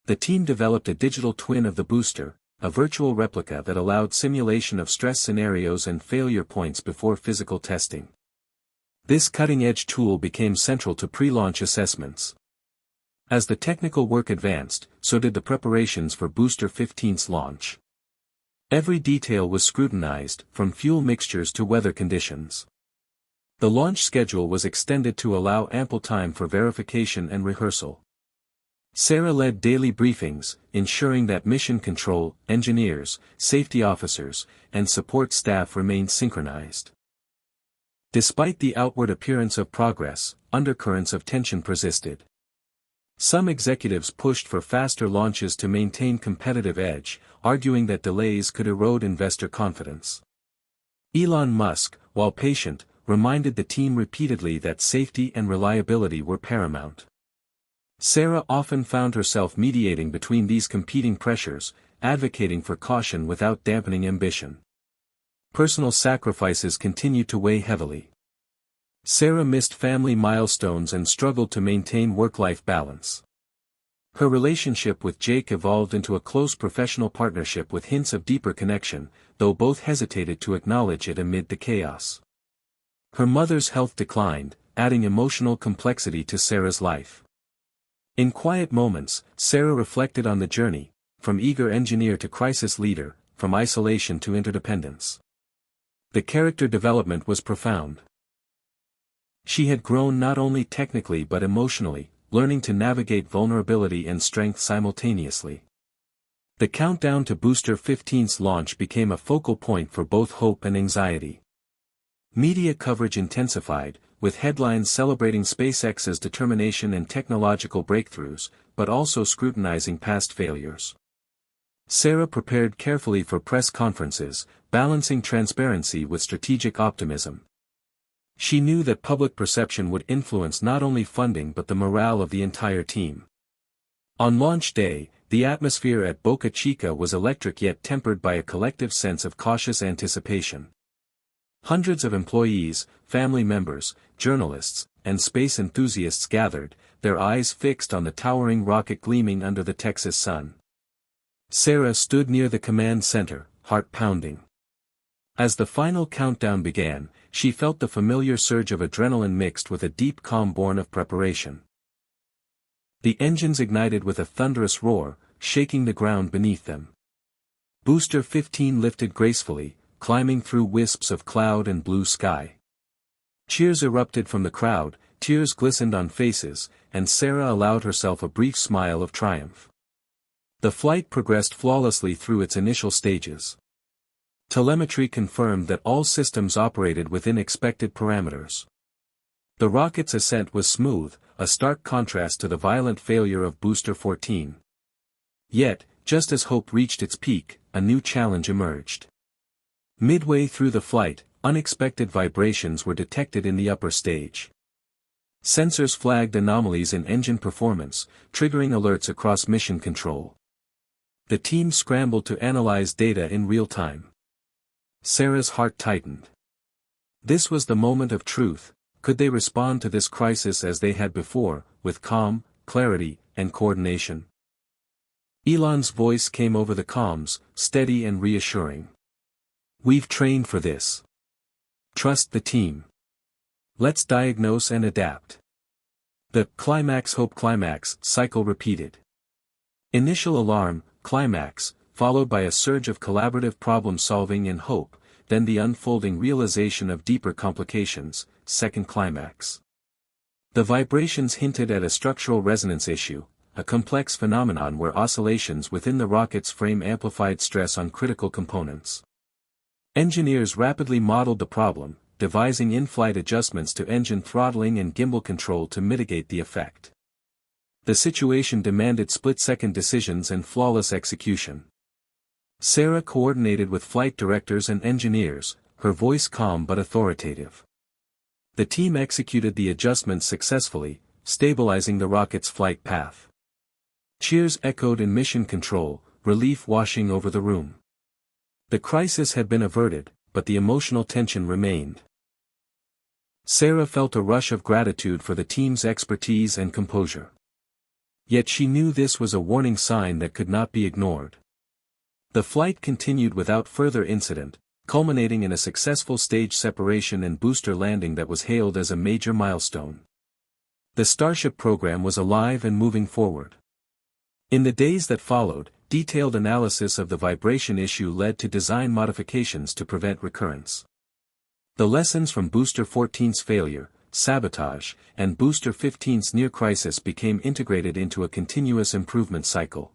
Speaker 1: The team developed a digital twin of the booster, a virtual replica that allowed simulation of stress scenarios and failure points before physical testing. This cutting-edge tool became central to pre-launch assessments. As the technical work advanced, so did the preparations for Booster 15's launch. Every detail was scrutinized, from fuel mixtures to weather conditions. The launch schedule was extended to allow ample time for verification and rehearsal. Sarah led daily briefings, ensuring that mission control, engineers, safety officers, and support staff remained synchronized. Despite the outward appearance of progress, undercurrents of tension persisted. Some executives pushed for faster launches to maintain competitive edge, arguing that delays could erode investor confidence. Elon Musk, while patient, reminded the team repeatedly that safety and reliability were paramount. Sarah often found herself mediating between these competing pressures, advocating for caution without dampening ambition. Personal sacrifices continued to weigh heavily. Sarah missed family milestones and struggled to maintain work-life balance. Her relationship with Jake evolved into a close professional partnership with hints of deeper connection, though both hesitated to acknowledge it amid the chaos. Her mother's health declined, adding emotional complexity to Sarah's life. In quiet moments, Sarah reflected on the journey, from eager engineer to crisis leader, from isolation to interdependence. The character development was profound. She had grown not only technically but emotionally, learning to navigate vulnerability and strength simultaneously. The countdown to Booster 15's launch became a focal point for both hope and anxiety. Media coverage intensified, with headlines celebrating SpaceX's determination and technological breakthroughs, but also scrutinizing past failures. Sarah prepared carefully for press conferences, balancing transparency with strategic optimism. She knew that public perception would influence not only funding but the morale of the entire team. On launch day, the atmosphere at Boca Chica was electric yet tempered by a collective sense of cautious anticipation. Hundreds of employees, family members, journalists, and space enthusiasts gathered, their eyes fixed on the towering rocket gleaming under the Texas sun. Sarah stood near the command center, heart pounding. As the final countdown began, she felt the familiar surge of adrenaline mixed with a deep calm born of preparation. The engines ignited with a thunderous roar, shaking the ground beneath them. Booster 15 lifted gracefully, climbing through wisps of cloud and blue sky. Cheers erupted from the crowd, tears glistened on faces, and Sarah allowed herself a brief smile of triumph. The flight progressed flawlessly through its initial stages. Telemetry confirmed that all systems operated within expected parameters. The rocket's ascent was smooth, a stark contrast to the violent failure of Booster 14. Yet, just as hope reached its peak, a new challenge emerged. Midway through the flight, unexpected vibrations were detected in the upper stage. Sensors flagged anomalies in engine performance, triggering alerts across mission control. The team scrambled to analyze data in real time. Sarah's heart tightened. This was the moment of truth. Could they respond to this crisis as they had before, with calm, clarity, and coordination? Elon's voice came over the comms, steady and reassuring. "We've trained for this. Trust the team. Let's diagnose and adapt." The climax-hope-climax cycle repeated. Initial alarm, climax, followed by a surge of collaborative problem-solving and hope, then the unfolding realization of deeper complications, second climax. The vibrations hinted at a structural resonance issue, a complex phenomenon where oscillations within the rocket's frame amplified stress on critical components. Engineers rapidly modeled the problem, devising in-flight adjustments to engine throttling and gimbal control to mitigate the effect. The situation demanded split-second decisions and flawless execution. Sarah coordinated with flight directors and engineers, her voice calm but authoritative. The team executed the adjustments successfully, stabilizing the rocket's flight path. Cheers echoed in mission control, relief washing over the room. The crisis had been averted, but the emotional tension remained. Sarah felt a rush of gratitude for the team's expertise and composure. Yet she knew this was a warning sign that could not be ignored. The flight continued without further incident, culminating in a successful stage separation and booster landing that was hailed as a major milestone. The Starship program was alive and moving forward. In the days that followed, detailed analysis of the vibration issue led to design modifications to prevent recurrence. The lessons from Booster 14's failure, sabotage, and Booster 15's near crisis became integrated into a continuous improvement cycle.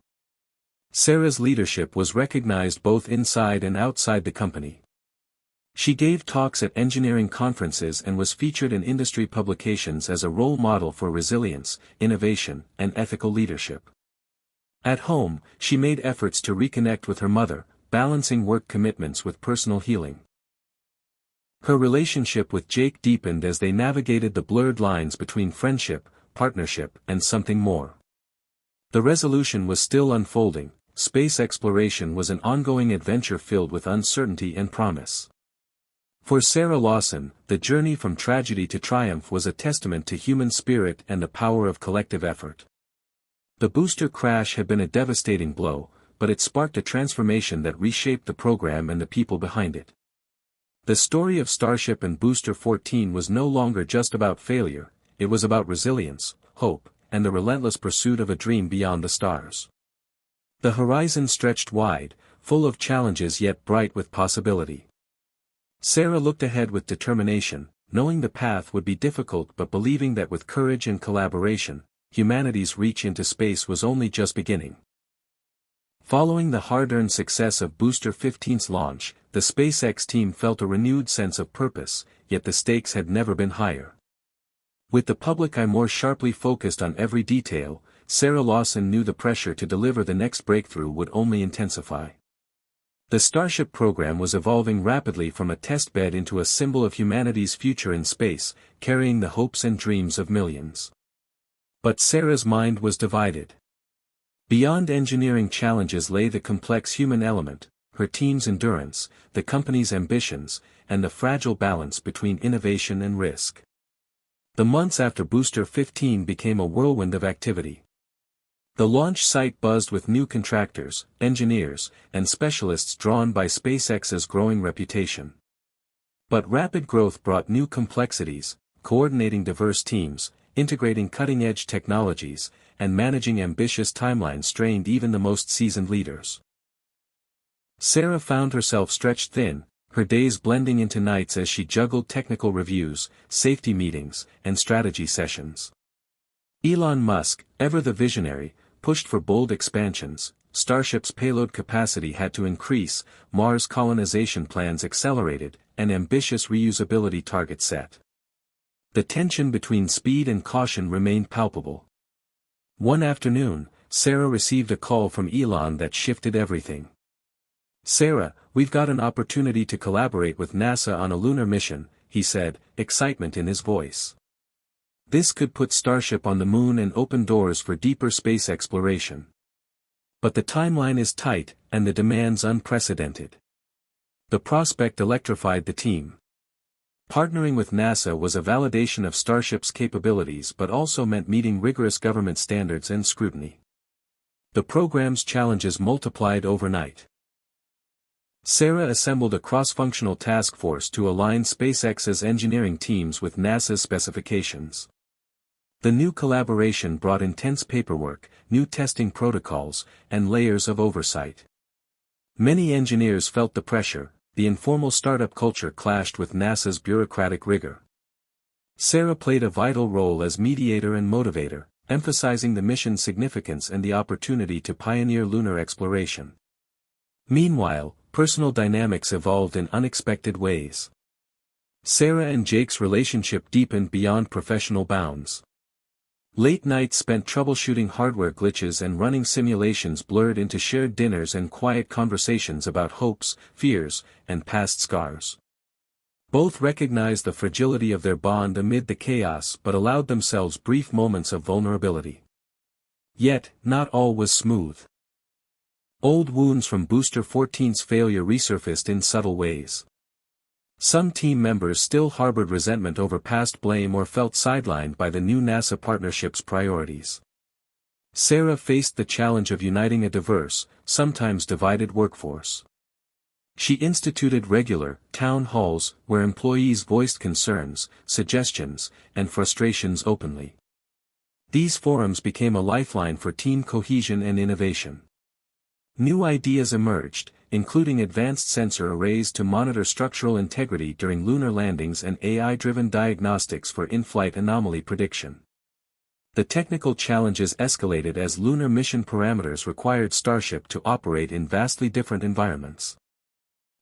Speaker 1: Sarah's leadership was recognized both inside and outside the company. She gave talks at engineering conferences and was featured in industry publications as a role model for resilience, innovation, and ethical leadership. At home, she made efforts to reconnect with her mother, balancing work commitments with personal healing. Her relationship with Jake deepened as they navigated the blurred lines between friendship, partnership, and something more. The resolution was still unfolding. Space exploration was an ongoing adventure filled with uncertainty and promise. For Sarah Lawson, the journey from tragedy to triumph was a testament to human spirit and the power of collective effort. The booster crash had been a devastating blow, but it sparked a transformation that reshaped the program and the people behind it. The story of Starship and Booster 14 was no longer just about failure, it was about resilience, hope, and the relentless pursuit of a dream beyond the stars. The horizon stretched wide, full of challenges yet bright with possibility. Sarah looked ahead with determination, knowing the path would be difficult but believing that with courage and collaboration, humanity's reach into space was only just beginning. Following the hard-earned success of Booster 15's launch, the SpaceX team felt a renewed sense of purpose, yet the stakes had never been higher. With the public eye more sharply focused on every detail, Sarah Lawson knew the pressure to deliver the next breakthrough would only intensify. The Starship program was evolving rapidly from a test bed into a symbol of humanity's future in space, carrying the hopes and dreams of millions. But Sarah's mind was divided. Beyond engineering challenges lay the complex human element, her team's endurance, the company's ambitions, and the fragile balance between innovation and risk. The months after Booster 15 became a whirlwind of activity. The launch site buzzed with new contractors, engineers, and specialists drawn by SpaceX's growing reputation. But rapid growth brought new complexities, coordinating diverse teams, integrating cutting-edge technologies, and managing ambitious timelines strained even the most seasoned leaders. Sarah found herself stretched thin, her days blending into nights as she juggled technical reviews, safety meetings, and strategy sessions. Elon Musk, ever the visionary, pushed for bold expansions. Starship's payload capacity had to increase, Mars colonization plans accelerated, and ambitious reusability targets set. The tension between speed and caution remained palpable. One afternoon, Sarah received a call from Elon that shifted everything. "Sarah, we've got an opportunity to collaborate with NASA on a lunar mission," he said, excitement in his voice. This could put Starship on the moon and open doors for deeper space exploration. But the timeline is tight, and the demands unprecedented. The prospect electrified the team. Partnering with NASA was a validation of Starship's capabilities but also meant meeting rigorous government standards and scrutiny. The program's challenges multiplied overnight. Sarah assembled a cross-functional task force to align SpaceX's engineering teams with NASA's specifications. The new collaboration brought intense paperwork, new testing protocols, and layers of oversight. Many engineers felt the pressure. The informal startup culture clashed with NASA's bureaucratic rigor. Sarah played a vital role as mediator and motivator, emphasizing the mission's significance and the opportunity to pioneer lunar exploration. Meanwhile, personal dynamics evolved in unexpected ways. Sarah and Jake's relationship deepened beyond professional bounds. Late nights spent troubleshooting hardware glitches and running simulations blurred into shared dinners and quiet conversations about hopes, fears, and past scars. Both recognized the fragility of their bond amid the chaos but allowed themselves brief moments of vulnerability. Yet, not all was smooth. Old wounds from Booster 14's failure resurfaced in subtle ways. Some team members still harbored resentment over past blame or felt sidelined by the new NASA partnership's priorities. Sarah faced the challenge of uniting a diverse, sometimes divided workforce. She instituted regular town halls where employees voiced concerns, suggestions, and frustrations openly. These forums became a lifeline for team cohesion and innovation. New ideas emerged, including advanced sensor arrays to monitor structural integrity during lunar landings and AI-driven diagnostics for in-flight anomaly prediction. The technical challenges escalated as lunar mission parameters required Starship to operate in vastly different environments.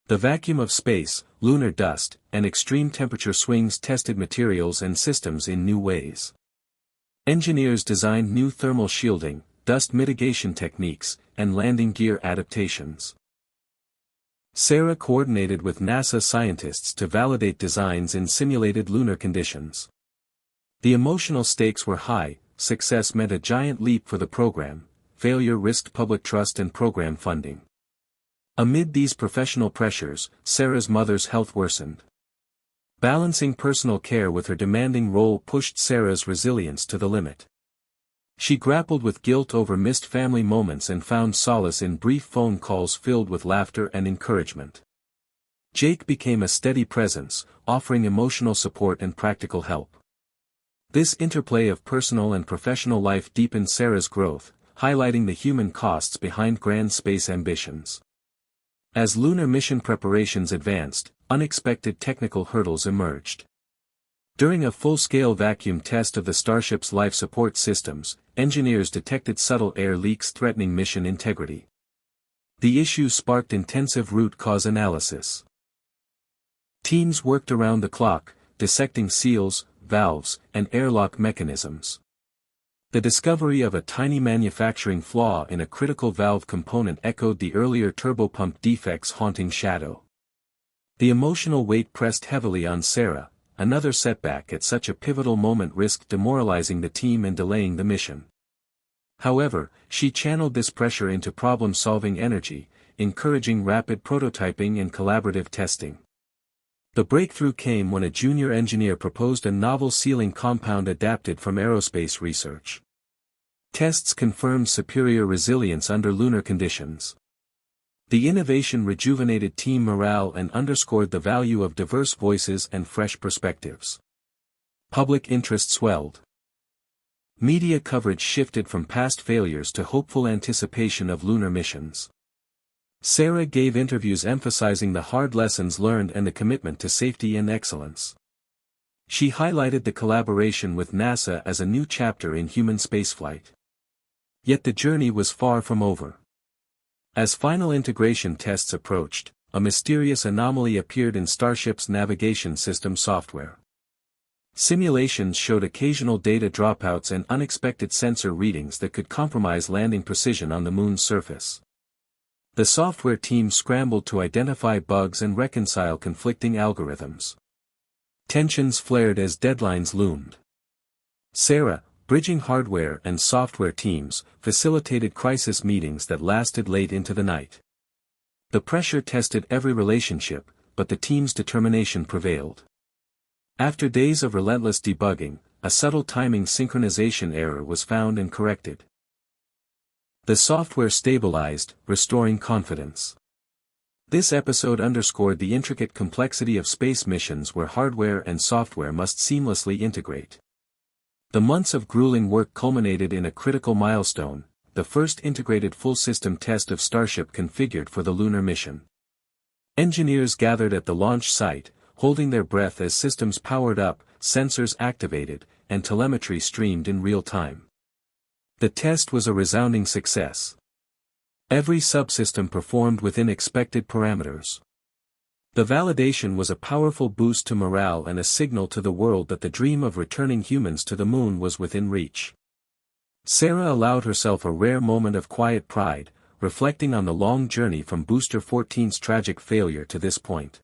Speaker 1: The vacuum of space, lunar dust, and extreme temperature swings tested materials and systems in new ways. Engineers designed new thermal shielding, dust mitigation techniques, and landing gear adaptations. Sarah coordinated with NASA scientists to validate designs in simulated lunar conditions. The emotional stakes were high, success meant a giant leap for the program, failure risked public trust and program funding. Amid these professional pressures, Sarah's mother's health worsened. Balancing personal care with her demanding role pushed Sarah's resilience to the limit. She grappled with guilt over missed family moments and found solace in brief phone calls filled with laughter and encouragement. Jake became a steady presence, offering emotional support and practical help. This interplay of personal and professional life deepened Sarah's growth, highlighting the human costs behind grand space ambitions. As lunar mission preparations advanced, unexpected technical hurdles emerged. During a full-scale vacuum test of the Starship's life support systems, engineers detected subtle air leaks threatening mission integrity. The issue sparked intensive root cause analysis. Teams worked around the clock, dissecting seals, valves, and airlock mechanisms. The discovery of a tiny manufacturing flaw in a critical valve component echoed the earlier turbopump defect's haunting shadow. The emotional weight pressed heavily on Sarah. Another setback at such a pivotal moment risked demoralizing the team and delaying the mission. However, she channeled this pressure into problem-solving energy, encouraging rapid prototyping and collaborative testing. The breakthrough came when a junior engineer proposed a novel sealing compound adapted from aerospace research. Tests confirmed superior resilience under lunar conditions. The innovation rejuvenated team morale and underscored the value of diverse voices and fresh perspectives. Public interest swelled. Media coverage shifted from past failures to hopeful anticipation of lunar missions. Sarah gave interviews emphasizing the hard lessons learned and the commitment to safety and excellence. She highlighted the collaboration with NASA as a new chapter in human spaceflight. Yet the journey was far from over. As final integration tests approached, a mysterious anomaly appeared in Starship's navigation system software. Simulations showed occasional data dropouts and unexpected sensor readings that could compromise landing precision on the Moon's surface. The software team scrambled to identify bugs and reconcile conflicting algorithms. Tensions flared as deadlines loomed. Sarah, bridging hardware and software teams, facilitated crisis meetings that lasted late into the night. The pressure tested every relationship, but the team's determination prevailed. After days of relentless debugging, a subtle timing synchronization error was found and corrected. The software stabilized, restoring confidence. This episode underscored the intricate complexity of space missions where hardware and software must seamlessly integrate. The months of grueling work culminated in a critical milestone, the first integrated full-system test of Starship configured for the lunar mission. Engineers gathered at the launch site, holding their breath as systems powered up, sensors activated, and telemetry streamed in real time. The test was a resounding success. Every subsystem performed within expected parameters. The validation was a powerful boost to morale and a signal to the world that the dream of returning humans to the Moon was within reach. Sarah allowed herself a rare moment of quiet pride, reflecting on the long journey from Booster 14's tragic failure to this point.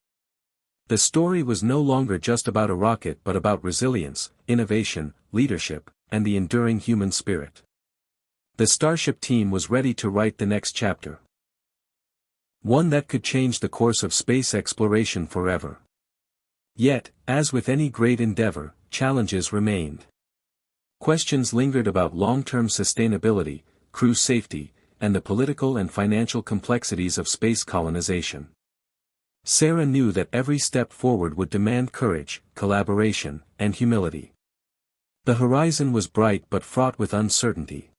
Speaker 1: The story was no longer just about a rocket but about resilience, innovation, leadership, and the enduring human spirit. The Starship team was ready to write the next chapter. One that could change the course of space exploration forever. Yet, as with any great endeavor, challenges remained. Questions lingered about long-term sustainability, crew safety, and the political and financial complexities of space colonization. Sarah knew that every step forward would demand courage, collaboration, and humility. The horizon was bright but fraught with uncertainty.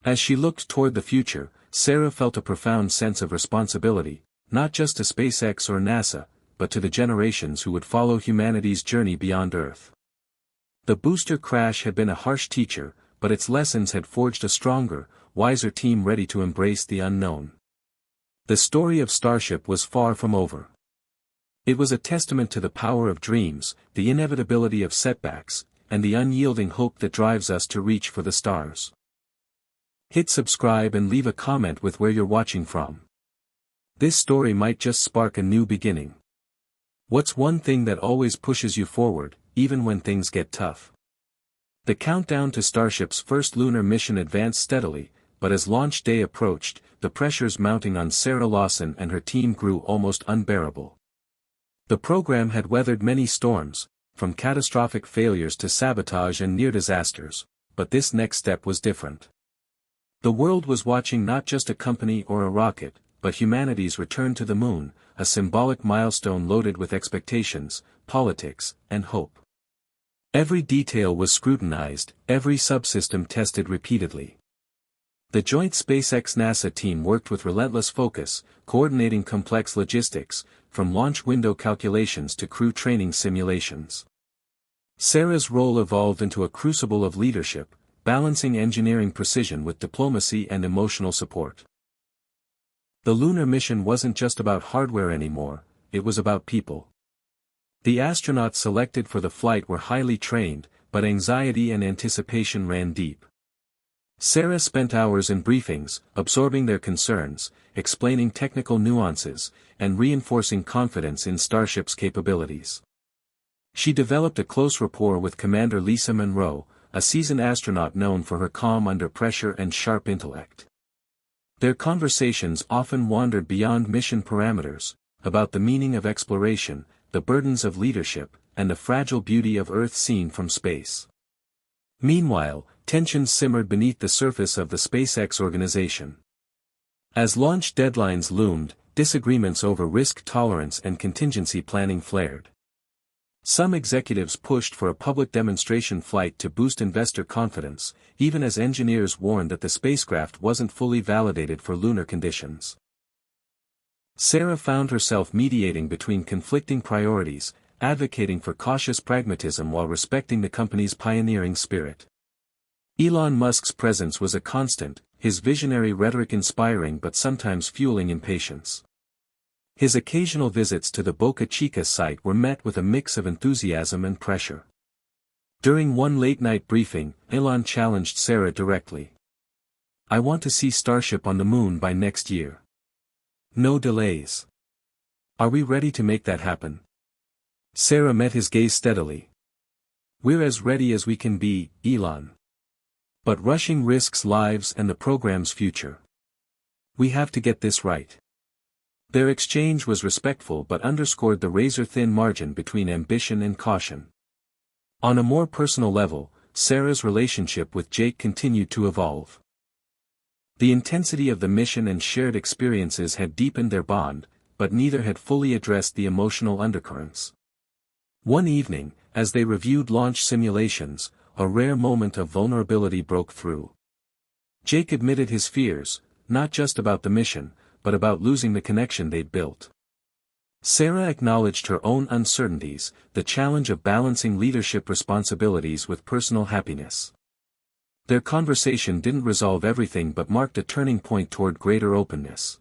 Speaker 1: As she looked toward the future, Sarah felt a profound sense of responsibility, not just to SpaceX or NASA, but to the generations who would follow humanity's journey beyond Earth. The booster crash had been a harsh teacher, but its lessons had forged a stronger, wiser team ready to embrace the unknown. The story of Starship was far from over. It was a testament to the power of dreams, the inevitability of setbacks, and the unyielding hope that drives us to reach for the stars. Hit subscribe and leave a comment with where you're watching from. This story might just spark a new beginning. What's one thing that always pushes you forward, even when things get tough? The countdown to Starship's first lunar mission advanced steadily, but as launch day approached, the pressures mounting on Sarah Lawson and her team grew almost unbearable. The program had weathered many storms, from catastrophic failures to sabotage and near disasters, but this next step was different. The world was watching not just a company or a rocket, but humanity's return to the moon, a symbolic milestone loaded with expectations, politics, and hope. Every detail was scrutinized, every subsystem tested repeatedly. The joint SpaceX-NASA team worked with relentless focus, coordinating complex logistics, from launch window calculations to crew training simulations. Sarah's role evolved into a crucible of leadership, balancing engineering precision with diplomacy and emotional support. The lunar mission wasn't just about hardware anymore, it was about people. The astronauts selected for the flight were highly trained, but anxiety and anticipation ran deep. Sarah spent hours in briefings, absorbing their concerns, explaining technical nuances, and reinforcing confidence in Starship's capabilities. She developed a close rapport with Commander Lisa Monroe, a seasoned astronaut known for her calm under pressure and sharp intellect. Their conversations often wandered beyond mission parameters, about the meaning of exploration, the burdens of leadership, and the fragile beauty of Earth seen from space. Meanwhile, tensions simmered beneath the surface of the SpaceX organization. As launch deadlines loomed, disagreements over risk tolerance and contingency planning flared. Some executives pushed for a public demonstration flight to boost investor confidence, even as engineers warned that the spacecraft wasn't fully validated for lunar conditions. Sarah found herself mediating between conflicting priorities, advocating for cautious pragmatism while respecting the company's pioneering spirit. Elon Musk's presence was a constant, his visionary rhetoric inspiring but sometimes fueling impatience. His occasional visits to the Boca Chica site were met with a mix of enthusiasm and pressure. During one late-night briefing, Elon challenged Sarah directly. "I want to see Starship on the moon by next year. No delays. Are we ready to make that happen?" Sarah met his gaze steadily. "We're as ready as we can be, Elon. But rushing risks lives and the program's future. We have to get this right." Their exchange was respectful but underscored the razor-thin margin between ambition and caution. On a more personal level, Sarah's relationship with Jake continued to evolve. The intensity of the mission and shared experiences had deepened their bond, but neither had fully addressed the emotional undercurrents. One evening, as they reviewed launch simulations, a rare moment of vulnerability broke through. Jake admitted his fears, not just about the mission, but about losing the connection they'd built. Sarah acknowledged her own uncertainties, the challenge of balancing leadership responsibilities with personal happiness. Their conversation didn't resolve everything but marked a turning point toward greater openness.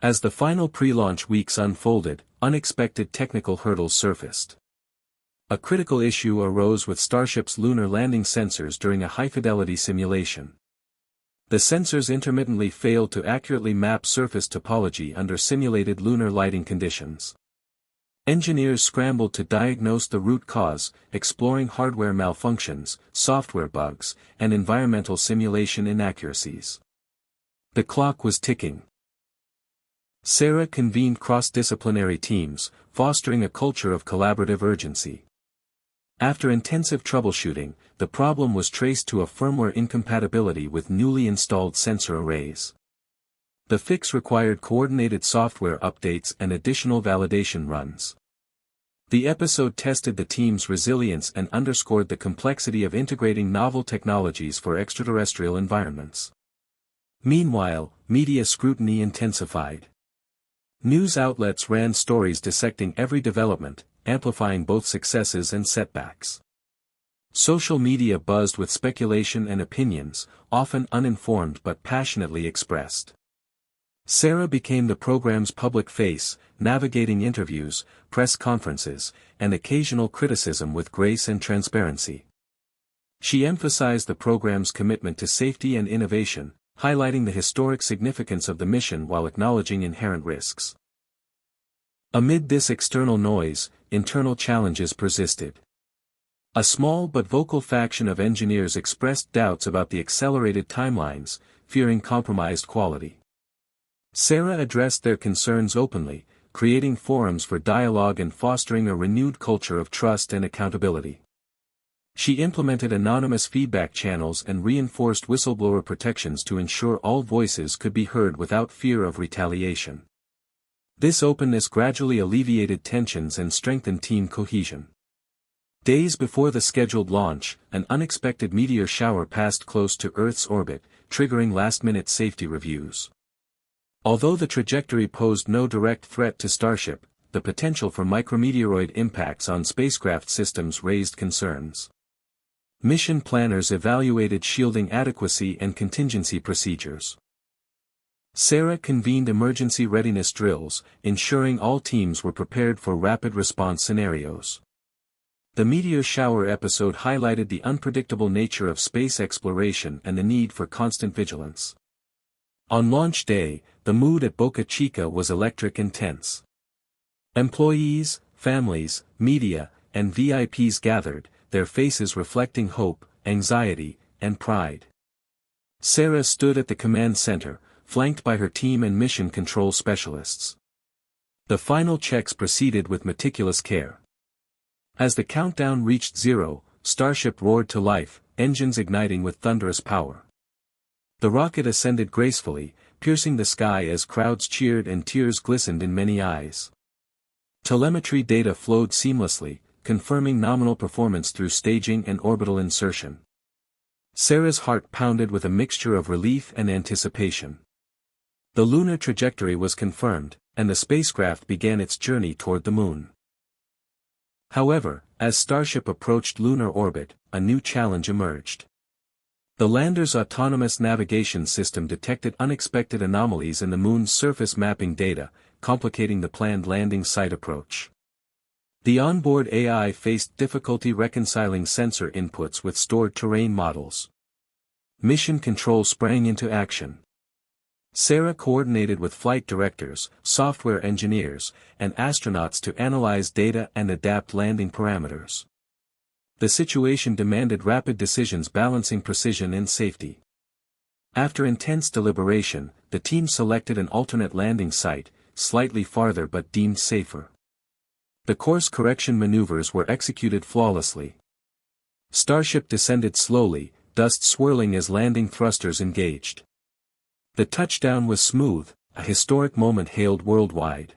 Speaker 1: As the final pre-launch weeks unfolded, unexpected technical hurdles surfaced. A critical issue arose with Starship's lunar landing sensors during a high-fidelity simulation. The sensors intermittently failed to accurately map surface topology under simulated lunar lighting conditions. Engineers scrambled to diagnose the root cause, exploring hardware malfunctions, software bugs, and environmental simulation inaccuracies. The clock was ticking. Sarah convened cross-disciplinary teams, fostering a culture of collaborative urgency. After intensive troubleshooting, the problem was traced to a firmware incompatibility with newly installed sensor arrays. The fix required coordinated software updates and additional validation runs. The episode tested the team's resilience and underscored the complexity of integrating novel technologies for extraterrestrial environments. Meanwhile, media scrutiny intensified. News outlets ran stories dissecting every development, amplifying both successes and setbacks. Social media buzzed with speculation and opinions, often uninformed but passionately expressed. Sarah became the program's public face, navigating interviews, press conferences, and occasional criticism with grace and transparency. She emphasized the program's commitment to safety and innovation, highlighting the historic significance of the mission while acknowledging inherent risks. Amid this external noise, internal challenges persisted. A small but vocal faction of engineers expressed doubts about the accelerated timelines, fearing compromised quality. Sarah addressed their concerns openly, creating forums for dialogue and fostering a renewed culture of trust and accountability. She implemented anonymous feedback channels and reinforced whistleblower protections to ensure all voices could be heard without fear of retaliation. This openness gradually alleviated tensions and strengthened team cohesion. Days before the scheduled launch, an unexpected meteor shower passed close to Earth's orbit, triggering last-minute safety reviews. Although the trajectory posed no direct threat to Starship, the potential for micrometeoroid impacts on spacecraft systems raised concerns. Mission planners evaluated shielding adequacy and contingency procedures. Sarah convened emergency readiness drills, ensuring all teams were prepared for rapid response scenarios. The meteor shower episode highlighted the unpredictable nature of space exploration and the need for constant vigilance. On launch day, the mood at Boca Chica was electric and tense. Employees, families, media, and VIPs gathered, their faces reflecting hope, anxiety, and pride. Sarah stood at the command center, flanked by her team and mission control specialists. The final checks proceeded with meticulous care. As the countdown reached 0, Starship roared to life, engines igniting with thunderous power. The rocket ascended gracefully, piercing the sky as crowds cheered and tears glistened in many eyes. Telemetry data flowed seamlessly, confirming nominal performance through staging and orbital insertion. Sarah's heart pounded with a mixture of relief and anticipation. The lunar trajectory was confirmed, and the spacecraft began its journey toward the moon. However, as Starship approached lunar orbit, a new challenge emerged. The lander's autonomous navigation system detected unexpected anomalies in the moon's surface mapping data, complicating the planned landing site approach. The onboard AI faced difficulty reconciling sensor inputs with stored terrain models. Mission control sprang into action. Sarah coordinated with flight directors, software engineers, and astronauts to analyze data and adapt landing parameters. The situation demanded rapid decisions balancing precision and safety. After intense deliberation, the team selected an alternate landing site, slightly farther but deemed safer. The course correction maneuvers were executed flawlessly. Starship descended slowly, dust swirling as landing thrusters engaged. The touchdown was smooth, a historic moment hailed worldwide.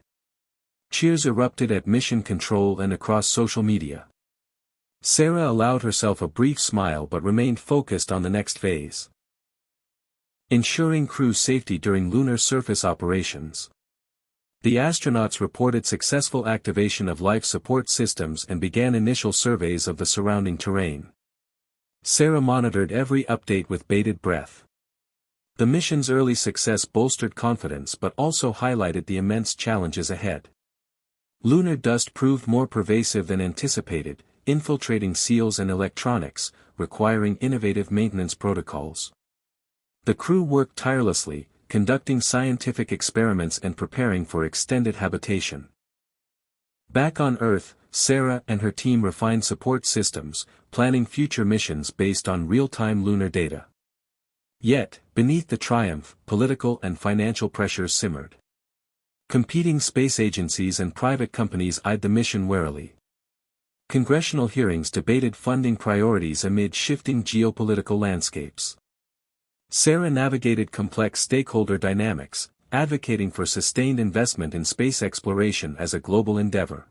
Speaker 1: Cheers erupted at mission control and across social media. Sarah allowed herself a brief smile but remained focused on the next phase. Ensuring crew safety during lunar surface operations. The astronauts reported successful activation of life support systems and began initial surveys of the surrounding terrain. Sarah monitored every update with bated breath. The mission's early success bolstered confidence but also highlighted the immense challenges ahead. Lunar dust proved more pervasive than anticipated, infiltrating seals and electronics, requiring innovative maintenance protocols. The crew worked tirelessly, conducting scientific experiments and preparing for extended habitation. Back on Earth, Sarah and her team refined support systems, planning future missions based on real-time lunar data. Yet, beneath the triumph, political and financial pressures simmered. Competing space agencies and private companies eyed the mission warily. Congressional hearings debated funding priorities amid shifting geopolitical landscapes. Sarah navigated complex stakeholder dynamics, advocating for sustained investment in space exploration as a global endeavor.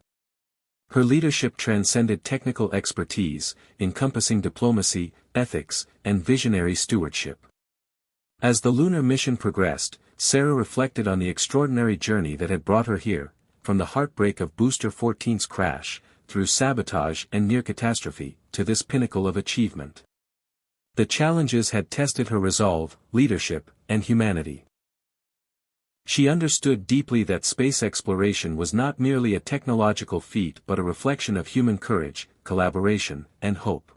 Speaker 1: Her leadership transcended technical expertise, encompassing diplomacy, ethics, and visionary stewardship. As the lunar mission progressed, Sarah reflected on the extraordinary journey that had brought her here, from the heartbreak of Booster 14's crash, through sabotage and near catastrophe, to this pinnacle of achievement. The challenges had tested her resolve, leadership, and humanity. She understood deeply that space exploration was not merely a technological feat but a reflection of human courage, collaboration, and hope.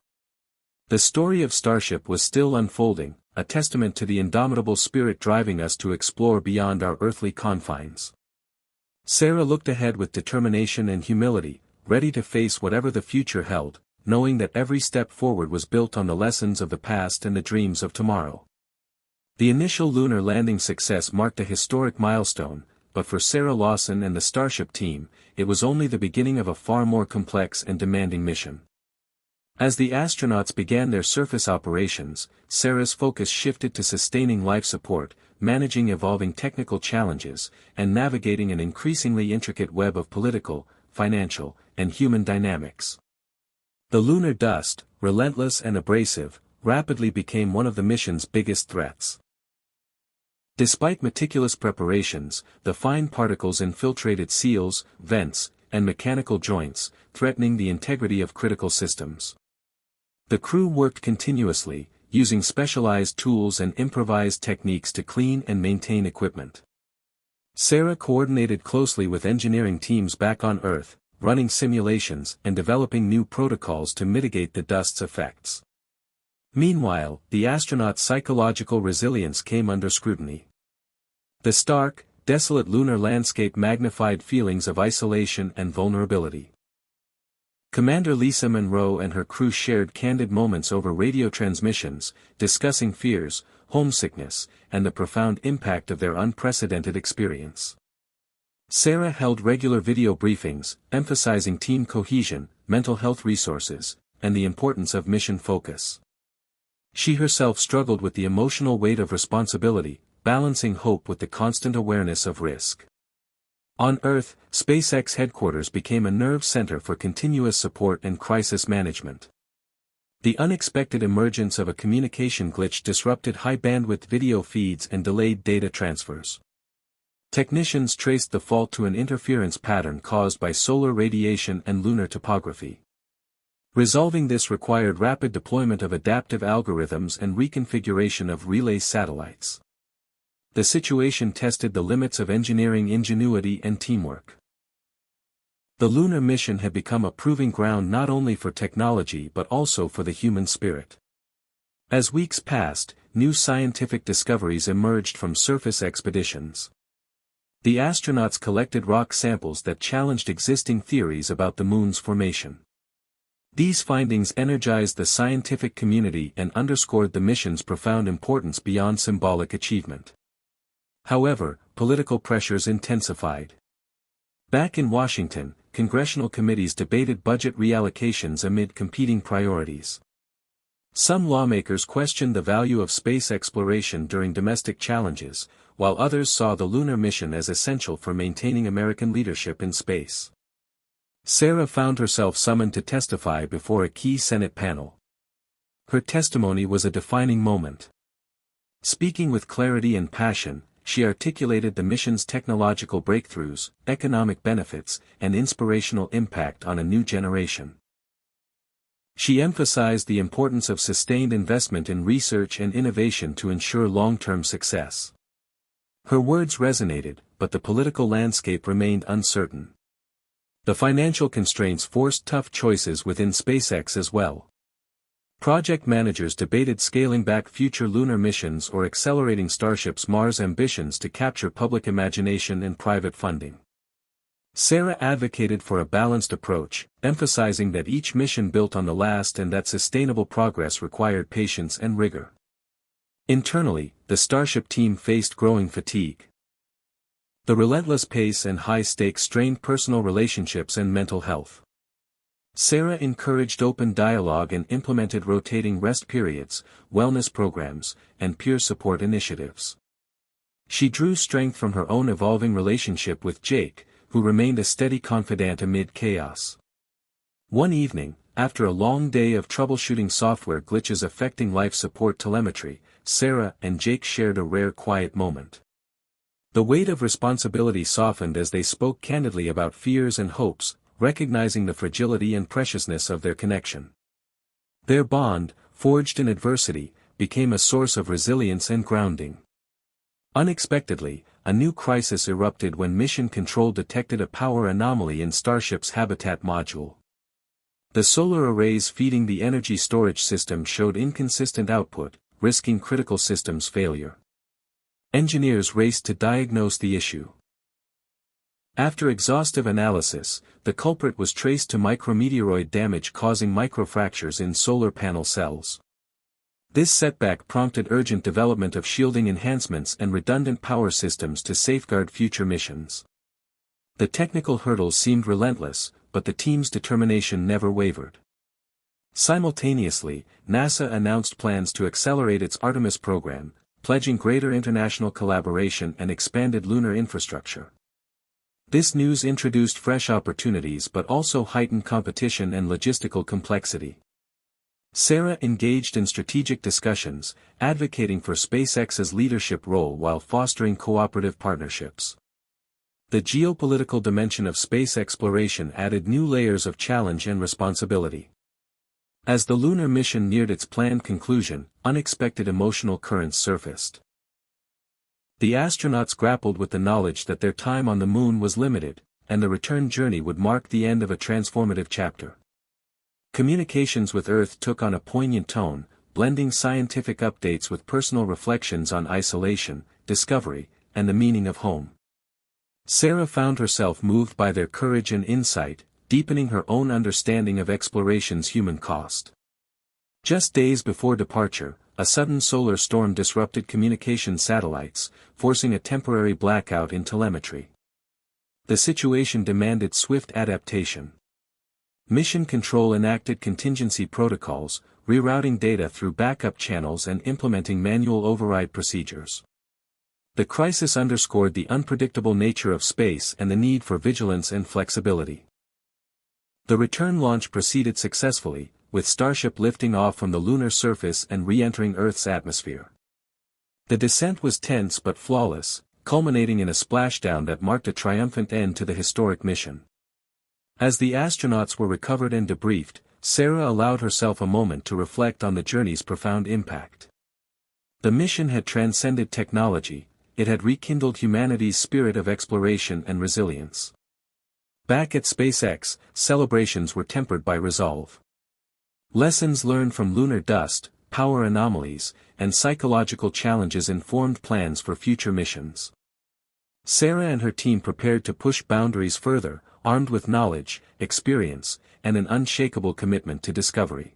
Speaker 1: The story of Starship was still unfolding, a testament to the indomitable spirit driving us to explore beyond our earthly confines. Sarah looked ahead with determination and humility, ready to face whatever the future held, knowing that every step forward was built on the lessons of the past and the dreams of tomorrow. The initial lunar landing success marked a historic milestone, but for Sarah Lawson and the Starship team, it was only the beginning of a far more complex and demanding mission. As the astronauts began their surface operations, Sarah's focus shifted to sustaining life support, managing evolving technical challenges, and navigating an increasingly intricate web of political, financial, and human dynamics. The lunar dust, relentless and abrasive, rapidly became one of the mission's biggest threats. Despite meticulous preparations, the fine particles infiltrated seals, vents, and mechanical joints, threatening the integrity of critical systems. The crew worked continuously, using specialized tools and improvised techniques to clean and maintain equipment. Sarah coordinated closely with engineering teams back on Earth, running simulations and developing new protocols to mitigate the dust's effects. Meanwhile, the astronauts' psychological resilience came under scrutiny. The stark, desolate lunar landscape magnified feelings of isolation and vulnerability. Commander Lisa Monroe and her crew shared candid moments over radio transmissions, discussing fears, homesickness, and the profound impact of their unprecedented experience. Sarah held regular video briefings, emphasizing team cohesion, mental health resources, and the importance of mission focus. She herself struggled with the emotional weight of responsibility, balancing hope with the constant awareness of risk. On Earth, SpaceX headquarters became a nerve center for continuous support and crisis management. The unexpected emergence of a communication glitch disrupted high-bandwidth video feeds and delayed data transfers. Technicians traced the fault to an interference pattern caused by solar radiation and lunar topography. Resolving this required rapid deployment of adaptive algorithms and reconfiguration of relay satellites. The situation tested the limits of engineering ingenuity and teamwork. The lunar mission had become a proving ground not only for technology but also for the human spirit. As weeks passed, new scientific discoveries emerged from surface expeditions. The astronauts collected rock samples that challenged existing theories about the moon's formation. These findings energized the scientific community and underscored the mission's profound importance beyond symbolic achievement. However, political pressures intensified. Back in Washington, congressional committees debated budget reallocations amid competing priorities. Some lawmakers questioned the value of space exploration during domestic challenges, while others saw the lunar mission as essential for maintaining American leadership in space. Sarah found herself summoned to testify before a key Senate panel. Her testimony was a defining moment. Speaking with clarity and passion, she articulated the mission's technological breakthroughs, economic benefits, and inspirational impact on a new generation. She emphasized the importance of sustained investment in research and innovation to ensure long-term success. Her words resonated, but the political landscape remained uncertain. The financial constraints forced tough choices within SpaceX as well. Project managers debated scaling back future lunar missions or accelerating Starship's Mars ambitions to capture public imagination and private funding. Sarah advocated for a balanced approach, emphasizing that each mission built on the last and that sustainable progress required patience and rigor. Internally, the Starship team faced growing fatigue. The relentless pace and high stakes strained personal relationships and mental health. Sarah encouraged open dialogue and implemented rotating rest periods, wellness programs, and peer support initiatives. She drew strength from her own evolving relationship with Jake, who remained a steady confidant amid chaos. One evening, after a long day of troubleshooting software glitches affecting life support telemetry, Sarah and Jake shared a rare quiet moment. The weight of responsibility softened as they spoke candidly about fears and hopes, recognizing the fragility and preciousness of their connection. Their bond, forged in adversity, became a source of resilience and grounding. Unexpectedly, a new crisis erupted when Mission Control detected a power anomaly in Starship's habitat module. The solar arrays feeding the energy storage system showed inconsistent output, risking critical systems failure. Engineers raced to diagnose the issue. After exhaustive analysis, the culprit was traced to micrometeoroid damage causing microfractures in solar panel cells. This setback prompted urgent development of shielding enhancements and redundant power systems to safeguard future missions. The technical hurdles seemed relentless, but the team's determination never wavered. Simultaneously, NASA announced plans to accelerate its Artemis program, pledging greater international collaboration and expanded lunar infrastructure. This news introduced fresh opportunities but also heightened competition and logistical complexity. Sarah engaged in strategic discussions, advocating for SpaceX's leadership role while fostering cooperative partnerships. The geopolitical dimension of space exploration added new layers of challenge and responsibility. As the lunar mission neared its planned conclusion, unexpected emotional currents surfaced. The astronauts grappled with the knowledge that their time on the moon was limited, and the return journey would mark the end of a transformative chapter. Communications with Earth took on a poignant tone, blending scientific updates with personal reflections on isolation, discovery, and the meaning of home. Sarah found herself moved by their courage and insight, deepening her own understanding of exploration's human cost. Just days before departure, a sudden solar storm disrupted communication satellites, forcing a temporary blackout in telemetry. The situation demanded swift adaptation. Mission Control enacted contingency protocols, rerouting data through backup channels and implementing manual override procedures. The crisis underscored the unpredictable nature of space and the need for vigilance and flexibility. The return launch proceeded successfully, with Starship lifting off from the lunar surface and re-entering Earth's atmosphere. The descent was tense but flawless, culminating in a splashdown that marked a triumphant end to the historic mission. As the astronauts were recovered and debriefed, Sarah allowed herself a moment to reflect on the journey's profound impact. The mission had transcended technology, it had rekindled humanity's spirit of exploration and resilience. Back at SpaceX, celebrations were tempered by resolve. Lessons learned from lunar dust, power anomalies, and psychological challenges informed plans for future missions. Sarah and her team prepared to push boundaries further, armed with knowledge, experience, and an unshakable commitment to discovery.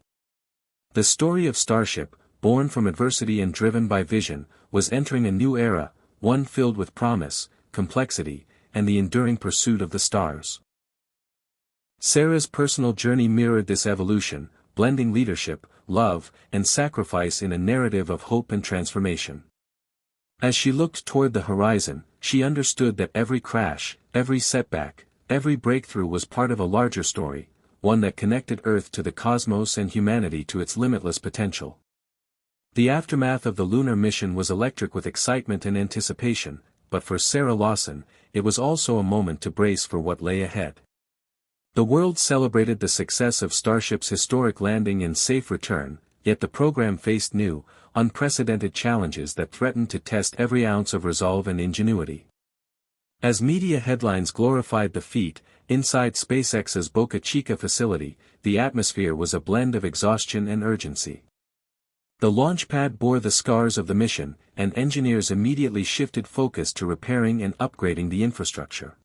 Speaker 1: The story of Starship, born from adversity and driven by vision, was entering a new era, one filled with promise, complexity, and the enduring pursuit of the stars. Sarah's personal journey mirrored this evolution, blending leadership, love, and sacrifice in a narrative of hope and transformation. As she looked toward the horizon, she understood that every crash, every setback, every breakthrough was part of a larger story, one that connected Earth to the cosmos and humanity to its limitless potential. The aftermath of the lunar mission was electric with excitement and anticipation, but for Sarah Lawson, it was also a moment to brace for what lay ahead. The world celebrated the success of Starship's historic landing and safe return, yet the program faced new, unprecedented challenges that threatened to test every ounce of resolve and ingenuity. As media headlines glorified the feat, inside SpaceX's Boca Chica facility, the atmosphere was a blend of exhaustion and urgency. The launch pad bore the scars of the mission, and engineers immediately shifted focus to repairing and upgrading the infrastructure.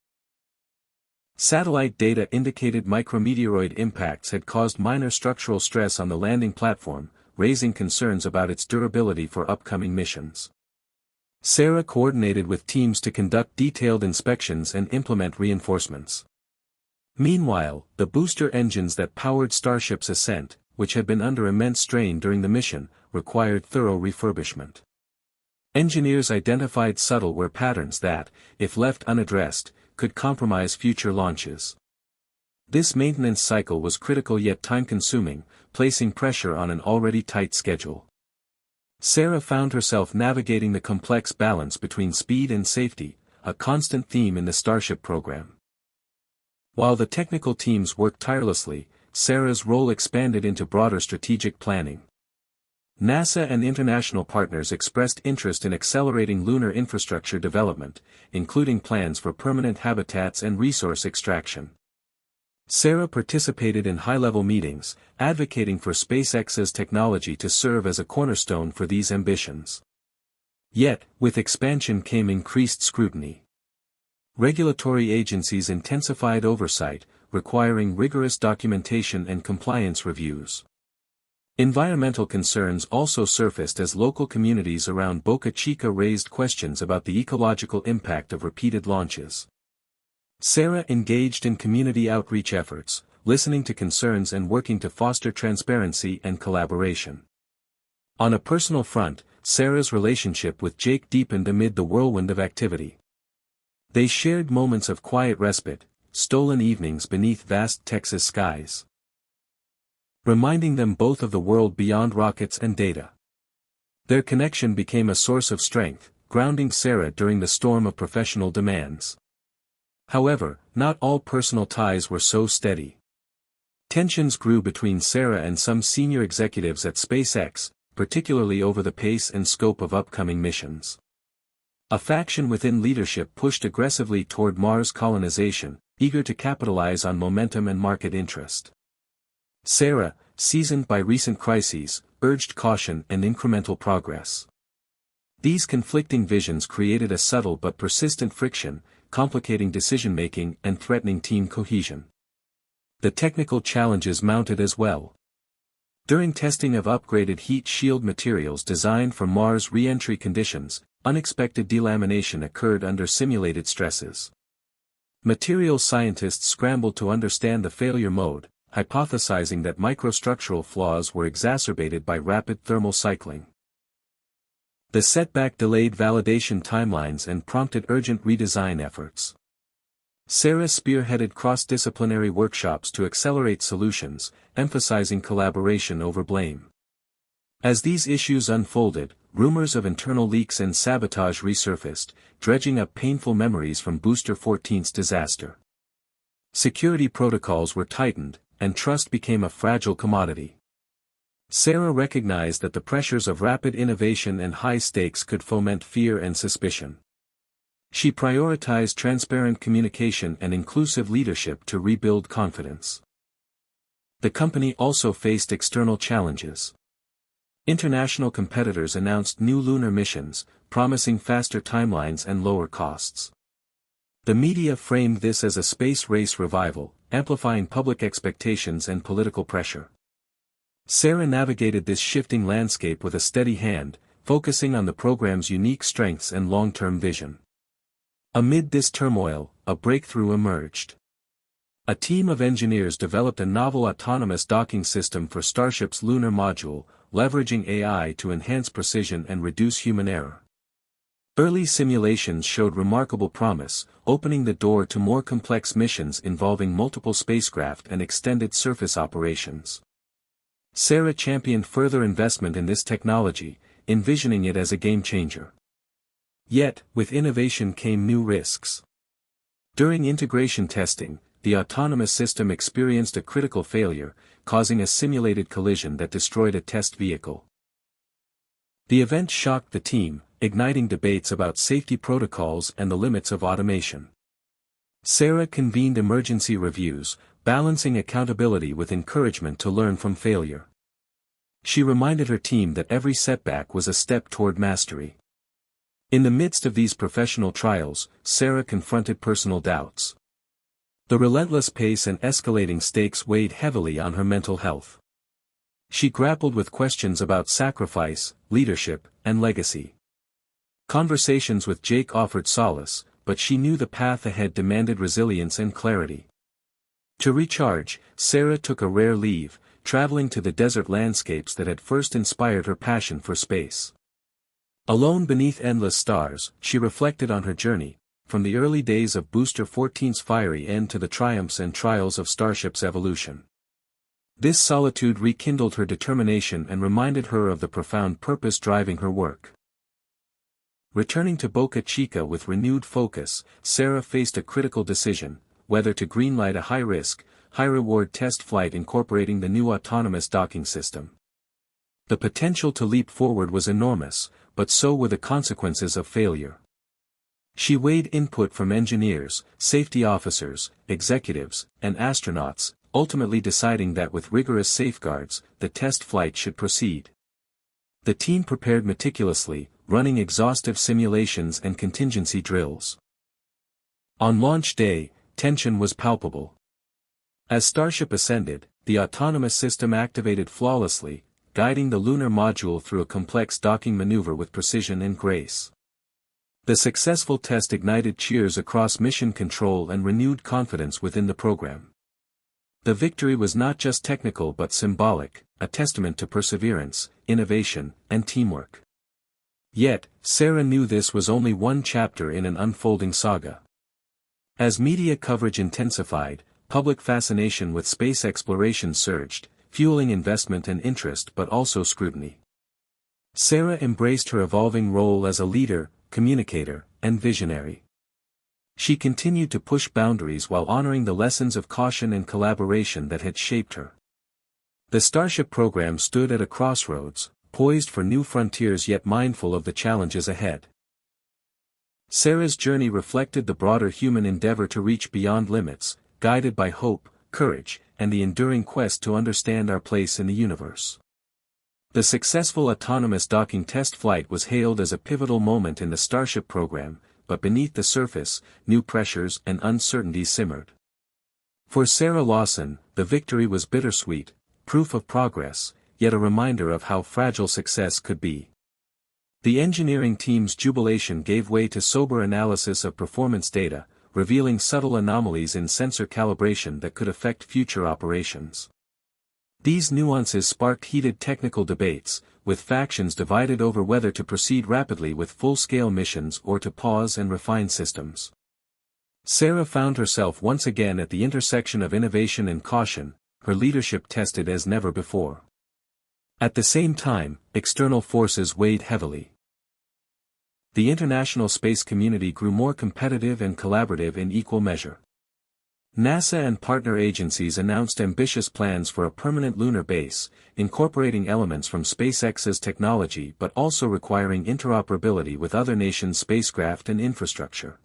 Speaker 1: Satellite data indicated micrometeoroid impacts had caused minor structural stress on the landing platform, raising concerns about its durability for upcoming missions. Sarah coordinated with teams to conduct detailed inspections and implement reinforcements. Meanwhile, the booster engines that powered Starship's ascent, which had been under immense strain during the mission, required thorough refurbishment. Engineers identified subtle wear patterns that, if left unaddressed, could compromise future launches. This maintenance cycle was critical yet time-consuming, placing pressure on an already tight schedule. Sarah found herself navigating the complex balance between speed and safety, a constant theme in the Starship program. While the technical teams worked tirelessly, Sarah's role expanded into broader strategic planning. NASA and international partners expressed interest in accelerating lunar infrastructure development, including plans for permanent habitats and resource extraction. Sarah participated in high-level meetings, advocating for SpaceX's technology to serve as a cornerstone for these ambitions. Yet, with expansion came increased scrutiny. Regulatory agencies intensified oversight, requiring rigorous documentation and compliance reviews. Environmental concerns also surfaced as local communities around Boca Chica raised questions about the ecological impact of repeated launches. Sarah engaged in community outreach efforts, listening to concerns and working to foster transparency and collaboration. On a personal front, Sarah's relationship with Jake deepened amid the whirlwind of activity. They shared moments of quiet respite, stolen evenings beneath vast Texas skies, reminding them both of the world beyond rockets and data. Their connection became a source of strength, grounding Sarah during the storm of professional demands. However, not all personal ties were so steady. Tensions grew between Sarah and some senior executives at SpaceX, particularly over the pace and scope of upcoming missions. A faction within leadership pushed aggressively toward Mars colonization, eager to capitalize on momentum and market interest. Sarah, seasoned by recent crises, urged caution and incremental progress. These conflicting visions created a subtle but persistent friction, complicating decision-making and threatening team cohesion. The technical challenges mounted as well. During testing of upgraded heat shield materials designed for Mars re-entry conditions, unexpected delamination occurred under simulated stresses. Materials scientists scrambled to understand the failure mode, hypothesizing that microstructural flaws were exacerbated by rapid thermal cycling. The setback delayed validation timelines and prompted urgent redesign efforts. Sarah spearheaded cross-disciplinary workshops to accelerate solutions, emphasizing collaboration over blame. As these issues unfolded, rumors of internal leaks and sabotage resurfaced, dredging up painful memories from Booster 14's disaster. Security protocols were tightened, and trust became a fragile commodity. Sarah recognized that the pressures of rapid innovation and high stakes could foment fear and suspicion. She prioritized transparent communication and inclusive leadership to rebuild confidence. The company also faced external challenges. International competitors announced new lunar missions, promising faster timelines and lower costs. The media framed this as a space race revival, amplifying public expectations and political pressure. Sarah navigated this shifting landscape with a steady hand, focusing on the program's unique strengths and long-term vision. Amid this turmoil, a breakthrough emerged. A team of engineers developed a novel autonomous docking system for Starship's lunar module, leveraging AI to enhance precision and reduce human error. Early simulations showed remarkable promise, opening the door to more complex missions involving multiple spacecraft and extended surface operations. Sarah championed further investment in this technology, envisioning it as a game-changer. Yet, with innovation came new risks. During integration testing, the autonomous system experienced a critical failure, causing a simulated collision that destroyed a test vehicle. The event shocked the team, igniting debates about safety protocols and the limits of automation. Sarah convened emergency reviews, balancing accountability with encouragement to learn from failure. She reminded her team that every setback was a step toward mastery. In the midst of these professional trials, Sarah confronted personal doubts. The relentless pace and escalating stakes weighed heavily on her mental health. She grappled with questions about sacrifice, leadership, and legacy. Conversations with Jake offered solace, but she knew the path ahead demanded resilience and clarity. To recharge, Sarah took a rare leave, traveling to the desert landscapes that had first inspired her passion for space. Alone beneath endless stars, she reflected on her journey, from the early days of Booster 14's fiery end to the triumphs and trials of Starship's evolution. This solitude rekindled her determination and reminded her of the profound purpose driving her work. Returning to Boca Chica with renewed focus, Sarah faced a critical decision, whether to greenlight a high-risk, high-reward test flight incorporating the new autonomous docking system. The potential to leap forward was enormous, but so were the consequences of failure. She weighed input from engineers, safety officers, executives, and astronauts, ultimately deciding that with rigorous safeguards, the test flight should proceed. The team prepared meticulously, running exhaustive simulations and contingency drills. On launch day, tension was palpable. As Starship ascended, the autonomous system activated flawlessly, guiding the lunar module through a complex docking maneuver with precision and grace. The successful test ignited cheers across mission control and renewed confidence within the program. The victory was not just technical but symbolic, a testament to perseverance, innovation, and teamwork. Yet, Sarah knew this was only one chapter in an unfolding saga. As media coverage intensified, public fascination with space exploration surged, fueling investment and interest but also scrutiny. Sarah embraced her evolving role as a leader, communicator, and visionary. She continued to push boundaries while honoring the lessons of caution and collaboration that had shaped her. The Starship program stood at a crossroads, poised for new frontiers yet mindful of the challenges ahead. Sarah's journey reflected the broader human endeavor to reach beyond limits, guided by hope, courage, and the enduring quest to understand our place in the universe. The successful autonomous docking test flight was hailed as a pivotal moment in the Starship program, but beneath the surface, new pressures and uncertainties simmered. For Sarah Lawson, the victory was bittersweet, proof of progress, yet a reminder of how fragile success could be. The engineering team's jubilation gave way to sober analysis of performance data, revealing subtle anomalies in sensor calibration that could affect future operations. These nuances sparked heated technical debates, with factions divided over whether to proceed rapidly with full-scale missions or to pause and refine systems. Sarah found herself once again at the intersection of innovation and caution, her leadership tested as never before. At the same time, external forces weighed heavily. The international space community grew more competitive and collaborative in equal measure. NASA and partner agencies announced ambitious plans for a permanent lunar base, incorporating elements from SpaceX's technology but also requiring interoperability with other nations' spacecraft and infrastructure.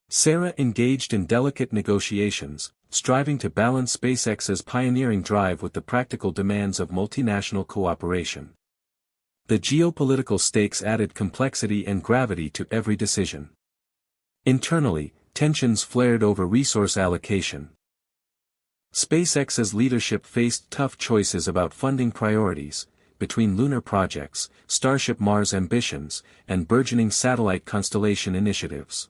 Speaker 1: Sarah engaged in delicate negotiations, striving to balance SpaceX's pioneering drive with the practical demands of multinational cooperation. The geopolitical stakes added complexity and gravity to every decision. Internally, tensions flared over resource allocation. SpaceX's leadership faced tough choices about funding priorities, between lunar projects, Starship Mars ambitions, and burgeoning satellite constellation initiatives.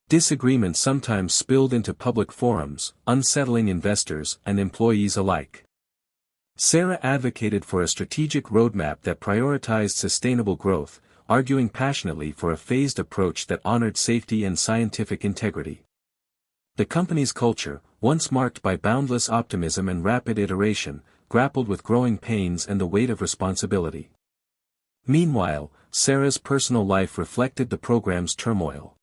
Speaker 1: Disagreements sometimes spilled into public forums, unsettling investors and employees alike. Sarah advocated for a strategic roadmap that prioritized sustainable growth, arguing passionately for a phased approach that honored safety and scientific integrity. The company's culture, once marked by boundless optimism and rapid iteration, grappled with growing pains and the weight of responsibility. Meanwhile, Sarah's personal life reflected the program's turmoil.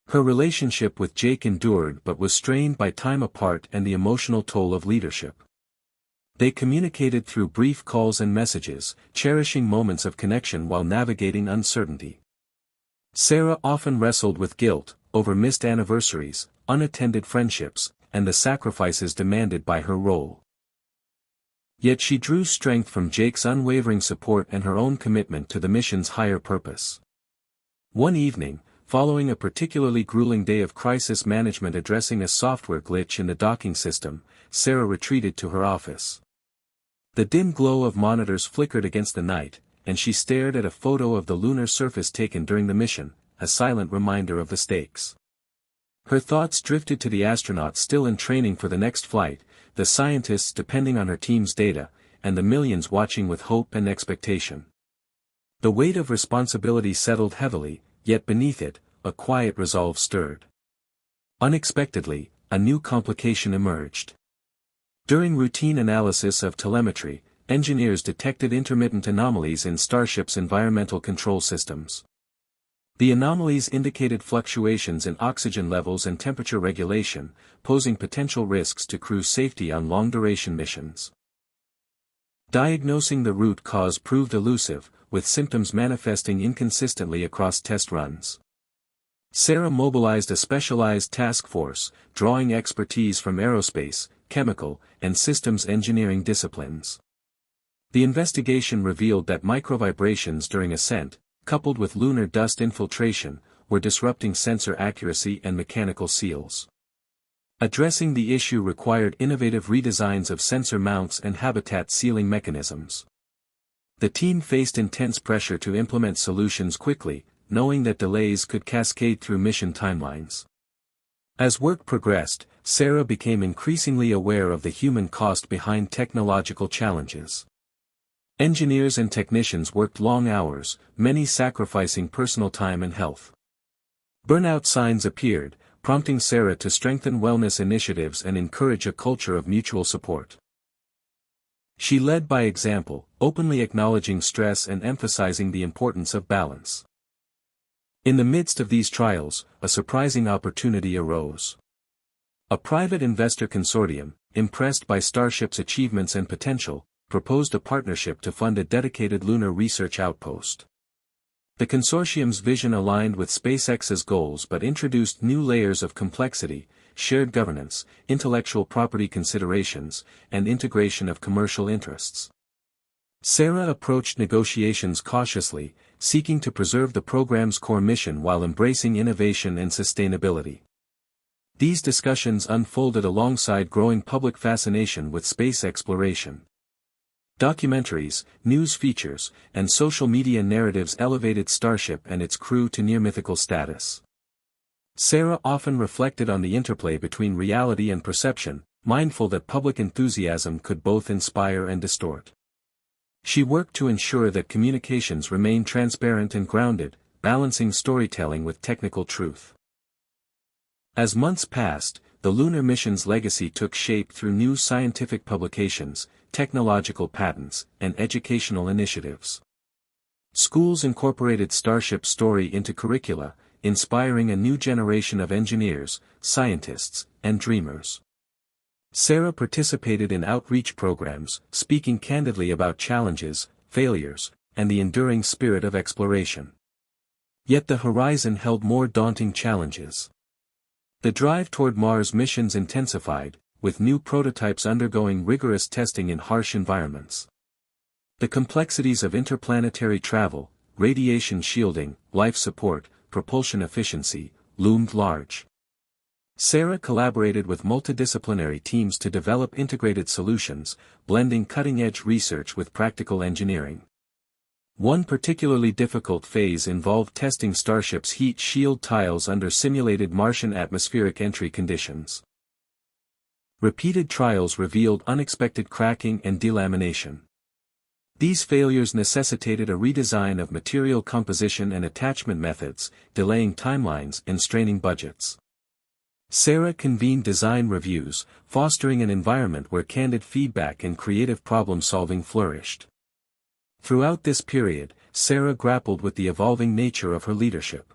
Speaker 1: Her relationship with Jake endured but was strained by time apart and the emotional toll of leadership. They communicated through brief calls and messages, cherishing moments of connection while navigating uncertainty. Sarah often wrestled with guilt, over missed anniversaries, unattended friendships, and the sacrifices demanded by her role. Yet she drew strength from Jake's unwavering support and her own commitment to the mission's higher purpose. One evening, following a particularly grueling day of crisis management addressing a software glitch in the docking system, Sarah retreated to her office. The dim glow of monitors flickered against the night, and she stared at a photo of the lunar surface taken during the mission, a silent reminder of the stakes. Her thoughts drifted to the astronauts still in training for the next flight, the scientists depending on her team's data, and the millions watching with hope and expectation. The weight of responsibility settled heavily, yet beneath it, a quiet resolve stirred. Unexpectedly, a new complication emerged. During routine analysis of telemetry, engineers detected intermittent anomalies in Starship's environmental control systems. The anomalies indicated fluctuations in oxygen levels and temperature regulation, posing potential risks to crew safety on long-duration missions. Diagnosing the root cause proved elusive, with symptoms manifesting inconsistently across test runs. Sarah mobilized a specialized task force, drawing expertise from aerospace, chemical, and systems engineering disciplines. The investigation revealed that microvibrations during ascent, coupled with lunar dust infiltration, were disrupting sensor accuracy and mechanical seals. Addressing the issue required innovative redesigns of sensor mounts and habitat sealing mechanisms. The team faced intense pressure to implement solutions quickly, knowing that delays could cascade through mission timelines. As work progressed, Sarah became increasingly aware of the human cost behind technological challenges. Engineers and technicians worked long hours, many sacrificing personal time and health. Burnout signs appeared, prompting Sarah to strengthen wellness initiatives and encourage a culture of mutual support. She led by example, openly acknowledging stress and emphasizing the importance of balance. In the midst of these trials, a surprising opportunity arose. A private investor consortium, impressed by Starship's achievements and potential, proposed a partnership to fund a dedicated lunar research outpost. The consortium's vision aligned with SpaceX's goals but introduced new layers of complexity, shared governance, intellectual property considerations, and integration of commercial interests. Sarah approached negotiations cautiously, seeking to preserve the program's core mission while embracing innovation and sustainability. These discussions unfolded alongside growing public fascination with space exploration. Documentaries, news features, and social media narratives elevated Starship and its crew to near-mythical status. Sarah often reflected on the interplay between reality and perception, mindful that public enthusiasm could both inspire and distort. She worked to ensure that communications remained transparent and grounded, balancing storytelling with technical truth. As months passed, the lunar mission's legacy took shape through new scientific publications, technological patents, and educational initiatives. Schools incorporated Starship's story into curricula, inspiring a new generation of engineers, scientists, and dreamers. Sarah participated in outreach programs, speaking candidly about challenges, failures, and the enduring spirit of exploration. Yet the horizon held more daunting challenges. The drive toward Mars missions intensified, with new prototypes undergoing rigorous testing in harsh environments. The complexities of interplanetary travel, radiation shielding, life support, propulsion efficiency, loomed large. Sarah collaborated with multidisciplinary teams to develop integrated solutions, blending cutting-edge research with practical engineering. One particularly difficult phase involved testing Starship's heat shield tiles under simulated Martian atmospheric entry conditions. Repeated trials revealed unexpected cracking and delamination. These failures necessitated a redesign of material composition and attachment methods, delaying timelines and straining budgets. Sarah convened design reviews, fostering an environment where candid feedback and creative problem-solving flourished. Throughout this period, Sarah grappled with the evolving nature of her leadership.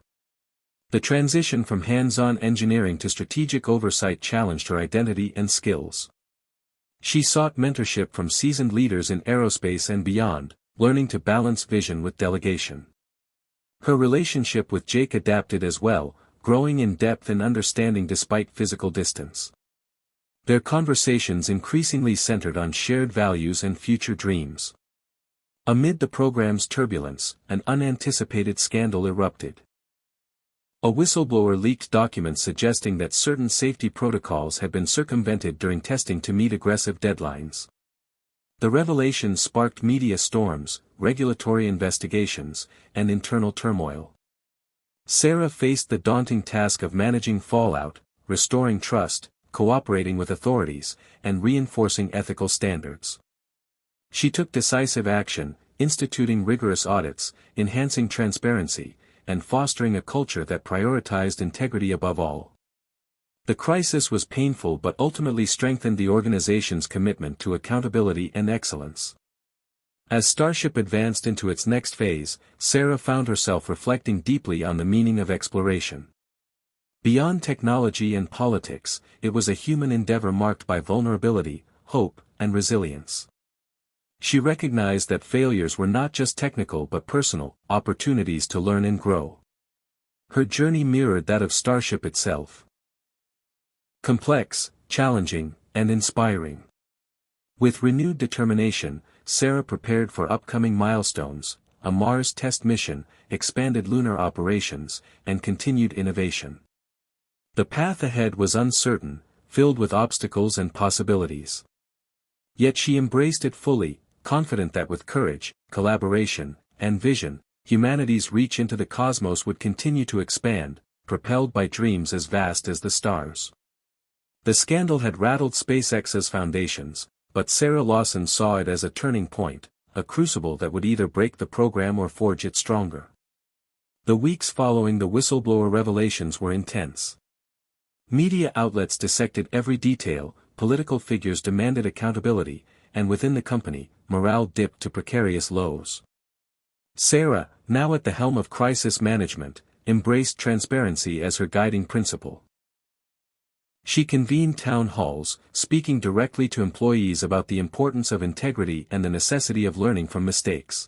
Speaker 1: The transition from hands-on engineering to strategic oversight challenged her identity and skills. She sought mentorship from seasoned leaders in aerospace and beyond, learning to balance vision with delegation. Her relationship with Jake adapted as well, growing in depth and understanding despite physical distance. Their conversations increasingly centered on shared values and future dreams. Amid the program's turbulence, an unanticipated scandal erupted. A whistleblower leaked documents suggesting that certain safety protocols had been circumvented during testing to meet aggressive deadlines. The revelation sparked media storms, regulatory investigations, and internal turmoil. Sarah faced the daunting task of managing fallout, restoring trust, cooperating with authorities, and reinforcing ethical standards. She took decisive action, instituting rigorous audits, enhancing transparency, and fostering a culture that prioritized integrity above all. The crisis was painful but ultimately strengthened the organization's commitment to accountability and excellence. As Starship advanced into its next phase, Sarah found herself reflecting deeply on the meaning of exploration. Beyond technology and politics, it was a human endeavor marked by vulnerability, hope, and resilience. She recognized that failures were not just technical but personal, opportunities to learn and grow. Her journey mirrored that of Starship itself. Complex, challenging, and inspiring. With renewed determination, Sarah prepared for upcoming milestones, a Mars test mission, expanded lunar operations, and continued innovation. The path ahead was uncertain, filled with obstacles and possibilities. Yet she embraced it fully, confident that with courage, collaboration, and vision, humanity's reach into the cosmos would continue to expand, propelled by dreams as vast as the stars. The scandal had rattled SpaceX's foundations, but Sarah Lawson saw it as a turning point, a crucible that would either break the program or forge it stronger. The weeks following the whistleblower revelations were intense. Media outlets dissected every detail, political figures demanded accountability, and within the company, morale dipped to precarious lows. Sarah, now at the helm of crisis management, embraced transparency as her guiding principle. She convened town halls, speaking directly to employees about the importance of integrity and the necessity of learning from mistakes.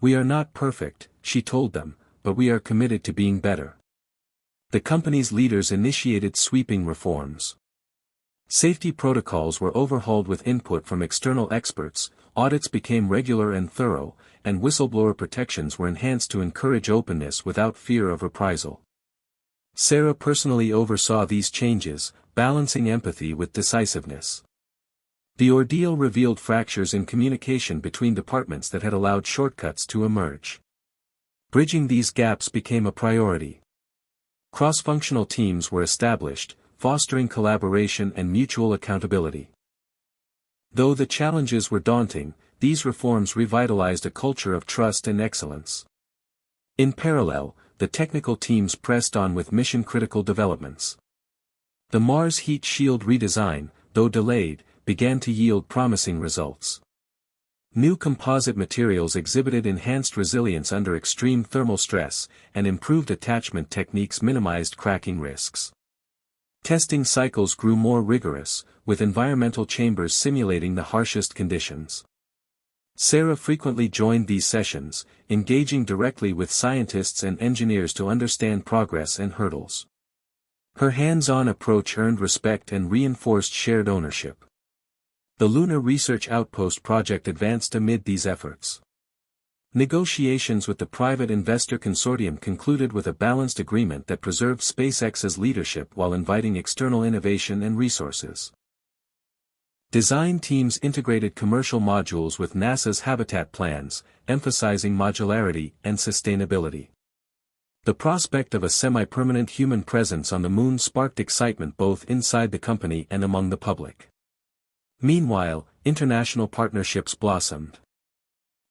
Speaker 1: "We are not perfect," she told them, "but we are committed to being better." The company's leaders initiated sweeping reforms. Safety protocols were overhauled with input from external experts, audits became regular and thorough, and whistleblower protections were enhanced to encourage openness without fear of reprisal. Sarah personally oversaw these changes, balancing empathy with decisiveness. The ordeal revealed fractures in communication between departments that had allowed shortcuts to emerge. Bridging these gaps became a priority. Cross-functional teams were established, fostering collaboration and mutual accountability. Though the challenges were daunting, these reforms revitalized a culture of trust and excellence. In parallel, the technical teams pressed on with mission-critical developments. The Mars heat shield redesign, though delayed, began to yield promising results. New composite materials exhibited enhanced resilience under extreme thermal stress, and improved attachment techniques minimized cracking risks. Testing cycles grew more rigorous, with environmental chambers simulating the harshest conditions. Sarah frequently joined these sessions, engaging directly with scientists and engineers to understand progress and hurdles. Her hands-on approach earned respect and reinforced shared ownership. The Lunar Research Outpost project advanced amid these efforts. Negotiations with the private investor consortium concluded with a balanced agreement that preserved SpaceX's leadership while inviting external innovation and resources. Design teams integrated commercial modules with NASA's habitat plans, emphasizing modularity and sustainability. The prospect of a semi-permanent human presence on the Moon sparked excitement both inside the company and among the public. Meanwhile, international partnerships blossomed.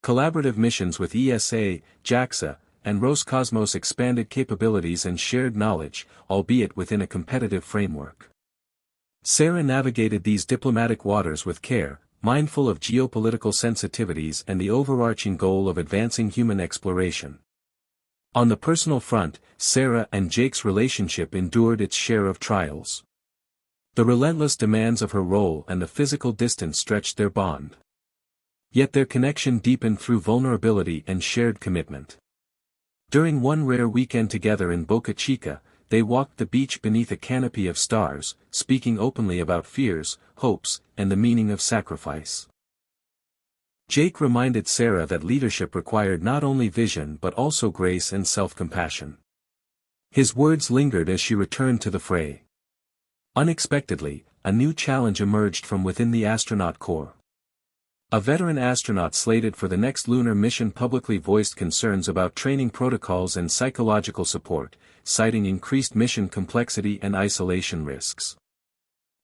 Speaker 1: Collaborative missions with ESA, JAXA, and Roscosmos expanded capabilities and shared knowledge, albeit within a competitive framework. Sarah navigated these diplomatic waters with care, mindful of geopolitical sensitivities and the overarching goal of advancing human exploration. On the personal front, Sarah and Jake's relationship endured its share of trials. The relentless demands of her role and the physical distance stretched their bond. Yet their connection deepened through vulnerability and shared commitment. During one rare weekend together in Boca Chica, they walked the beach beneath a canopy of stars, speaking openly about fears, hopes, and the meaning of sacrifice. Jake reminded Sarah that leadership required not only vision but also grace and self-compassion. His words lingered as she returned to the fray. Unexpectedly, a new challenge emerged from within the astronaut corps. A veteran astronaut slated for the next lunar mission publicly voiced concerns about training protocols and psychological support, citing increased mission complexity and isolation risks.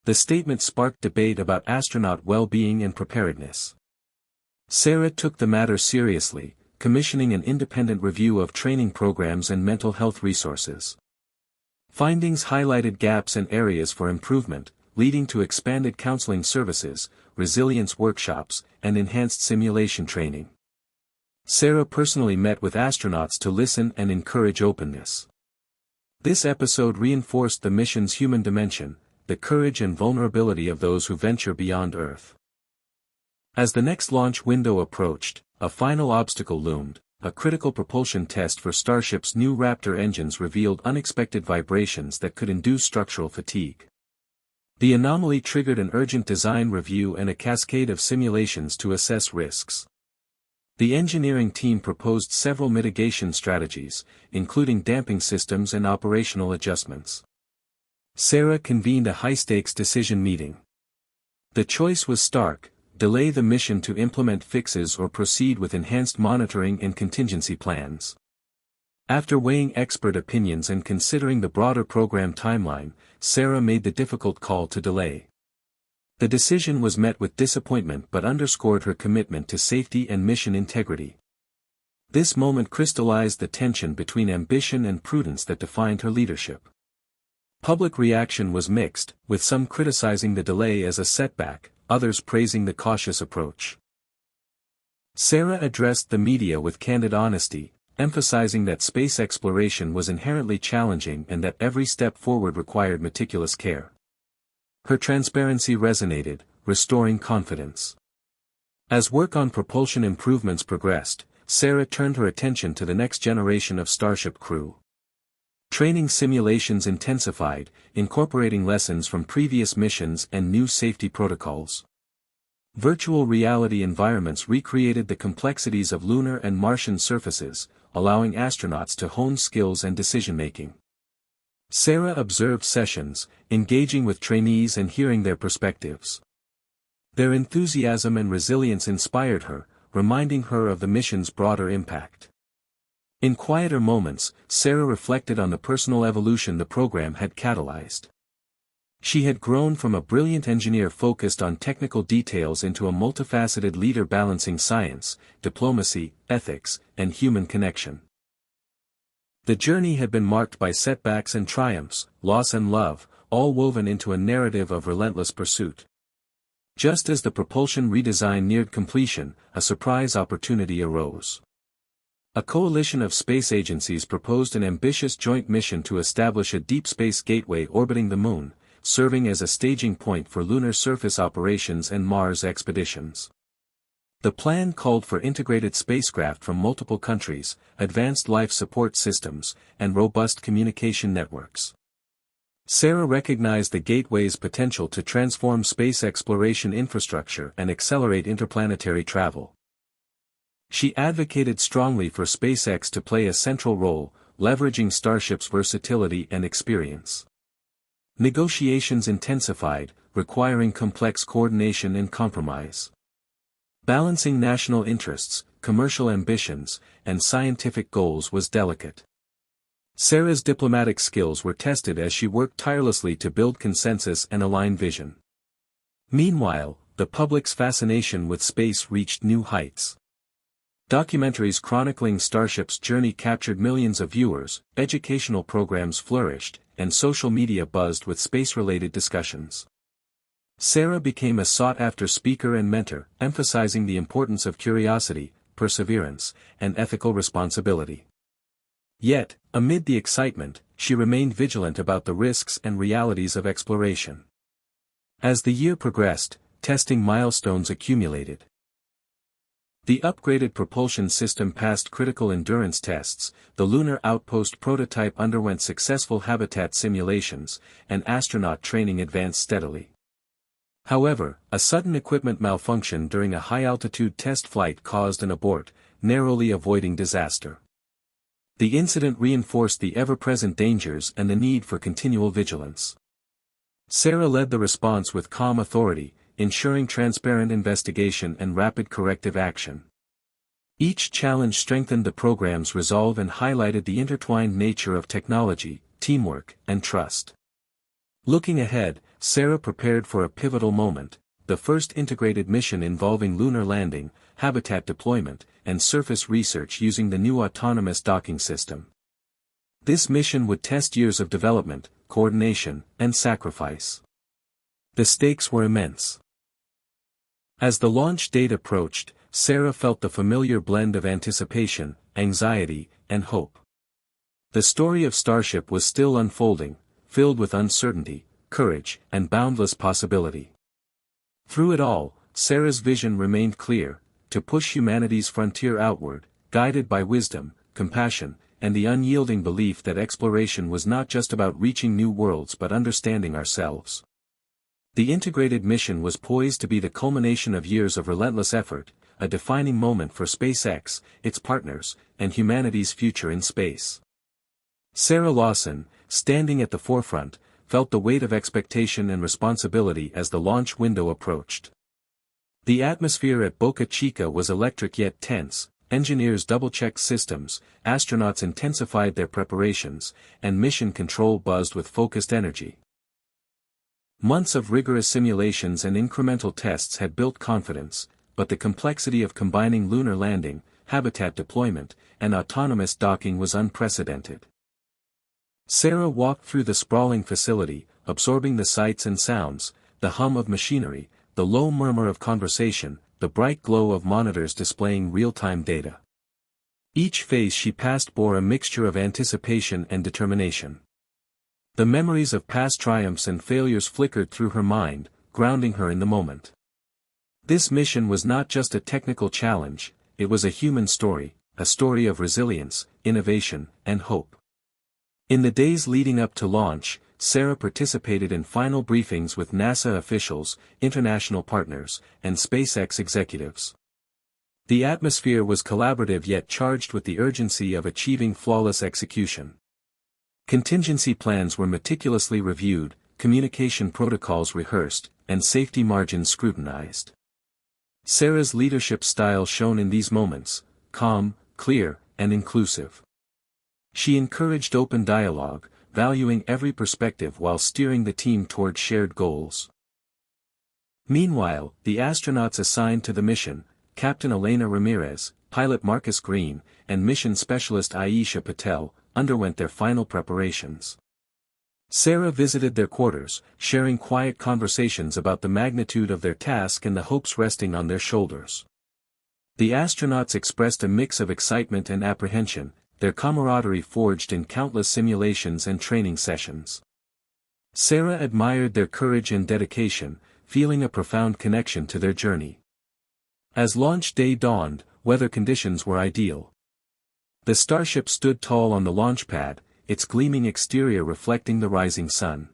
Speaker 1: The statement sparked debate about astronaut well-being and preparedness. Sarah took the matter seriously, commissioning an independent review of training programs and mental health resources. Findings highlighted gaps and areas for improvement, leading to expanded counseling services, resilience workshops, and enhanced simulation training. Sarah personally met with astronauts to listen and encourage openness. This episode reinforced the mission's human dimension, the courage and vulnerability of those who venture beyond Earth. As the next launch window approached, a final obstacle loomed. A critical propulsion test for Starship's new Raptor engines revealed unexpected vibrations that could induce structural fatigue. The anomaly triggered an urgent design review and a cascade of simulations to assess risks. The engineering team proposed several mitigation strategies, including damping systems and operational adjustments. Sarah convened a high-stakes decision meeting. The choice was stark: delay the mission to implement fixes or proceed with enhanced monitoring and contingency plans. After weighing expert opinions and considering the broader program timeline, Sarah made the difficult call to delay. The decision was met with disappointment but underscored her commitment to safety and mission integrity. This moment crystallized the tension between ambition and prudence that defined her leadership. Public reaction was mixed, with some criticizing the delay as a setback, others praising the cautious approach. Sarah addressed the media with candid honesty, emphasizing that space exploration was inherently challenging and that every step forward required meticulous care. Her transparency resonated, restoring confidence. As work on propulsion improvements progressed, Sarah turned her attention to the next generation of Starship crew. Training simulations intensified, incorporating lessons from previous missions and new safety protocols. Virtual reality environments recreated the complexities of lunar and Martian surfaces, allowing astronauts to hone skills and decision-making. Sarah observed sessions, engaging with trainees and hearing their perspectives. Their enthusiasm and resilience inspired her, reminding her of the mission's broader impact. In quieter moments, Sarah reflected on the personal evolution the program had catalyzed. She had grown from a brilliant engineer focused on technical details into a multifaceted leader balancing science, diplomacy, ethics, and human connection. The journey had been marked by setbacks and triumphs, loss and love, all woven into a narrative of relentless pursuit. Just as the propulsion redesign neared completion, a surprise opportunity arose. A coalition of space agencies proposed an ambitious joint mission to establish a deep space gateway orbiting the Moon, serving as a staging point for lunar surface operations and Mars expeditions. The plan called for integrated spacecraft from multiple countries, advanced life support systems, and robust communication networks. Sarah recognized the gateway's potential to transform space exploration infrastructure and accelerate interplanetary travel. She advocated strongly for SpaceX to play a central role, leveraging Starship's versatility and experience. Negotiations intensified, requiring complex coordination and compromise. Balancing national interests, commercial ambitions, and scientific goals was delicate. Sarah's diplomatic skills were tested as she worked tirelessly to build consensus and align vision. Meanwhile, the public's fascination with space reached new heights. Documentaries chronicling Starship's journey captured millions of viewers, educational programs flourished, and social media buzzed with space-related discussions. Sarah became a sought-after speaker and mentor, emphasizing the importance of curiosity, perseverance, and ethical responsibility. Yet, amid the excitement, she remained vigilant about the risks and realities of exploration. As the year progressed, testing milestones accumulated. The upgraded propulsion system passed critical endurance tests, the lunar outpost prototype underwent successful habitat simulations, and astronaut training advanced steadily. However, a sudden equipment malfunction during a high-altitude test flight caused an abort, narrowly avoiding disaster. The incident reinforced the ever-present dangers and the need for continual vigilance. Sarah led the response with calm authority, ensuring transparent investigation and rapid corrective action. Each challenge strengthened the program's resolve and highlighted the intertwined nature of technology, teamwork, and trust. Looking ahead, Sarah prepared for a pivotal moment, the first integrated mission involving lunar landing, habitat deployment, and surface research using the new autonomous docking system. This mission would test years of development, coordination, and sacrifice. The stakes were immense. As the launch date approached, Sarah felt the familiar blend of anticipation, anxiety, and hope. The story of Starship was still unfolding, filled with uncertainty, courage, and boundless possibility. Through it all, Sarah's vision remained clear, to push humanity's frontier outward, guided by wisdom, compassion, and the unyielding belief that exploration was not just about reaching new worlds but understanding ourselves. The integrated mission was poised to be the culmination of years of relentless effort, a defining moment for SpaceX, its partners, and humanity's future in space. Sarah Lawson, standing at the forefront, felt the weight of expectation and responsibility as the launch window approached. The atmosphere at Boca Chica was electric yet tense, engineers double-checked systems, astronauts intensified their preparations, and mission control buzzed with focused energy. Months of rigorous simulations and incremental tests had built confidence, but the complexity of combining lunar landing, habitat deployment, and autonomous docking was unprecedented. Sarah walked through the sprawling facility, absorbing the sights and sounds, the hum of machinery, the low murmur of conversation, the bright glow of monitors displaying real-time data. Each phase she passed bore a mixture of anticipation and determination. The memories of past triumphs and failures flickered through her mind, grounding her in the moment. This mission was not just a technical challenge, it was a human story, a story of resilience, innovation, and hope. In the days leading up to launch, Sarah participated in final briefings with NASA officials, international partners, and SpaceX executives. The atmosphere was collaborative yet charged with the urgency of achieving flawless execution. Contingency plans were meticulously reviewed, communication protocols rehearsed, and safety margins scrutinized. Sarah's leadership style shone in these moments, calm, clear, and inclusive. She encouraged open dialogue, valuing every perspective while steering the team toward shared goals. Meanwhile, the astronauts assigned to the mission, Captain Elena Ramirez, pilot Marcus Green, and mission specialist Aisha Patel, underwent their final preparations. Sarah visited their quarters, sharing quiet conversations about the magnitude of their task and the hopes resting on their shoulders. The astronauts expressed a mix of excitement and apprehension, their camaraderie forged in countless simulations and training sessions. Sarah admired their courage and dedication, feeling a profound connection to their journey. As launch day dawned, weather conditions were ideal. The Starship stood tall on the launch pad, its gleaming exterior reflecting the rising sun.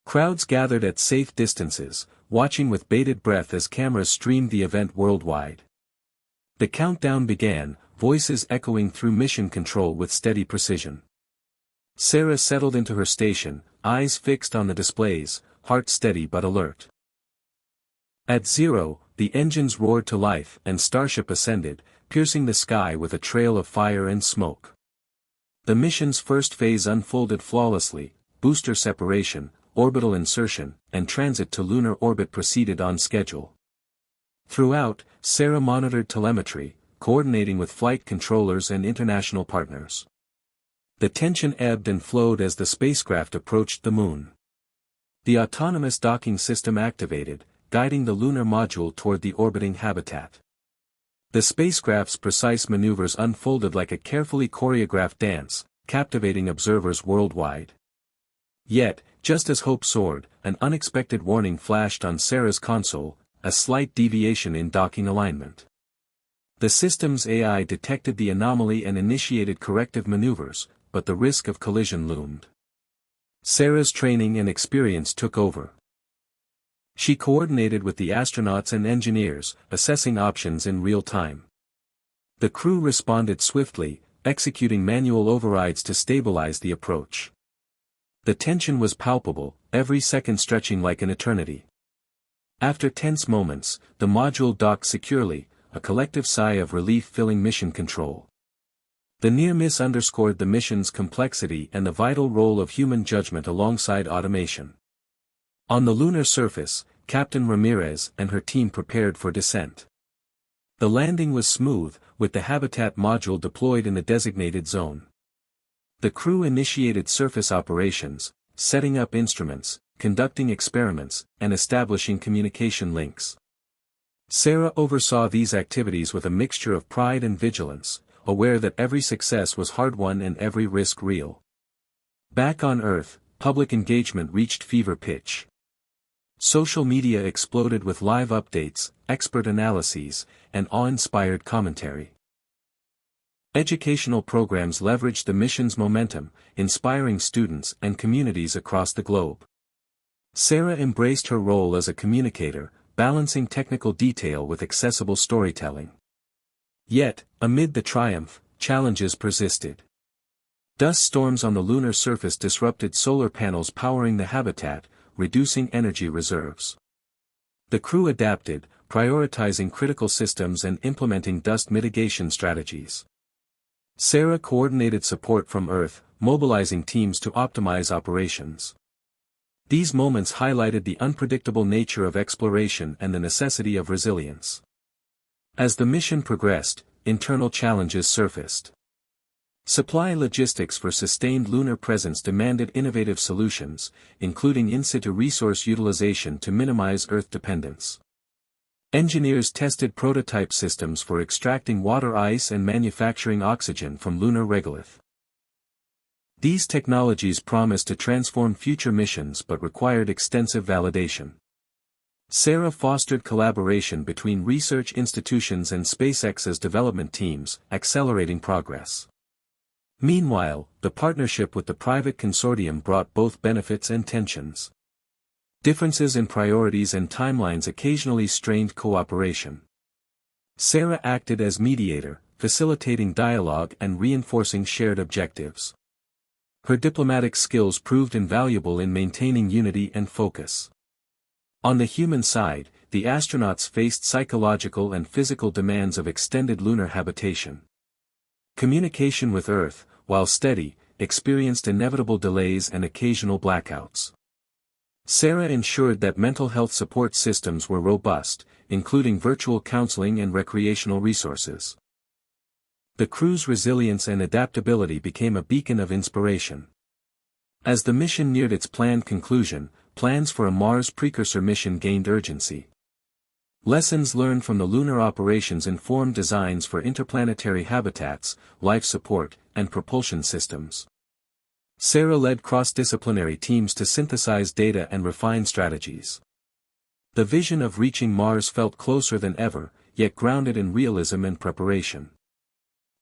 Speaker 1: Crowds gathered at safe distances, watching with bated breath as cameras streamed the event worldwide. The countdown began, voices echoing through mission control with steady precision. Sarah settled into her station, eyes fixed on the displays, heart steady but alert. At 0, the engines roared to life and Starship ascended, piercing the sky with a trail of fire and smoke. The mission's first phase unfolded flawlessly, booster separation, orbital insertion, and transit to lunar orbit proceeded on schedule. Throughout, Sarah monitored telemetry, coordinating with flight controllers and international partners. The tension ebbed and flowed as the spacecraft approached the Moon. The autonomous docking system activated, guiding the lunar module toward the orbiting habitat. The spacecraft's precise maneuvers unfolded like a carefully choreographed dance, captivating observers worldwide. Yet, just as hope soared, an unexpected warning flashed on Sarah's console, a slight deviation in docking alignment. The system's AI detected the anomaly and initiated corrective maneuvers, but the risk of collision loomed. Sarah's training and experience took over. She coordinated with the astronauts and engineers, assessing options in real time. The crew responded swiftly, executing manual overrides to stabilize the approach. The tension was palpable, every second stretching like an eternity. After tense moments, the module docked securely, a collective sigh of relief filling mission control. The near miss underscored the mission's complexity and the vital role of human judgment alongside automation. On the lunar surface, Captain Ramirez and her team prepared for descent. The landing was smooth, with the habitat module deployed in the designated zone. The crew initiated surface operations, setting up instruments, conducting experiments, and establishing communication links. Sarah oversaw these activities with a mixture of pride and vigilance, aware that every success was hard-won and every risk real. Back on Earth, public engagement reached fever pitch. Social media exploded with live updates, expert analyses, and awe-inspired commentary. Educational programs leveraged the mission's momentum, inspiring students and communities across the globe. Sarah embraced her role as a communicator, balancing technical detail with accessible storytelling. Yet, amid the triumph, challenges persisted. Dust storms on the lunar surface disrupted solar panels powering the habitat, reducing energy reserves. The crew adapted, prioritizing critical systems and implementing dust mitigation strategies. Sarah coordinated support from Earth, mobilizing teams to optimize operations. These moments highlighted the unpredictable nature of exploration and the necessity of resilience. As the mission progressed, internal challenges surfaced. Supply logistics for sustained lunar presence demanded innovative solutions, including in-situ resource utilization to minimize Earth dependence. Engineers tested prototype systems for extracting water ice and manufacturing oxygen from lunar regolith. These technologies promised to transform future missions but required extensive validation. Sarah fostered collaboration between research institutions and SpaceX's development teams, accelerating progress. Meanwhile, the partnership with the private consortium brought both benefits and tensions. Differences in priorities and timelines occasionally strained cooperation. Sarah acted as mediator, facilitating dialogue and reinforcing shared objectives. Her diplomatic skills proved invaluable in maintaining unity and focus. On the human side, the astronauts faced psychological and physical demands of extended lunar habitation. Communication with Earth, while steady, experienced inevitable delays and occasional blackouts. Sarah ensured that mental health support systems were robust, including virtual counseling and recreational resources. The crew's resilience and adaptability became a beacon of inspiration. As the mission neared its planned conclusion, plans for a Mars precursor mission gained urgency. Lessons learned from the lunar operations informed designs for interplanetary habitats, life support, and propulsion systems. Sarah led cross-disciplinary teams to synthesize data and refine strategies. The vision of reaching Mars felt closer than ever, yet grounded in realism and preparation.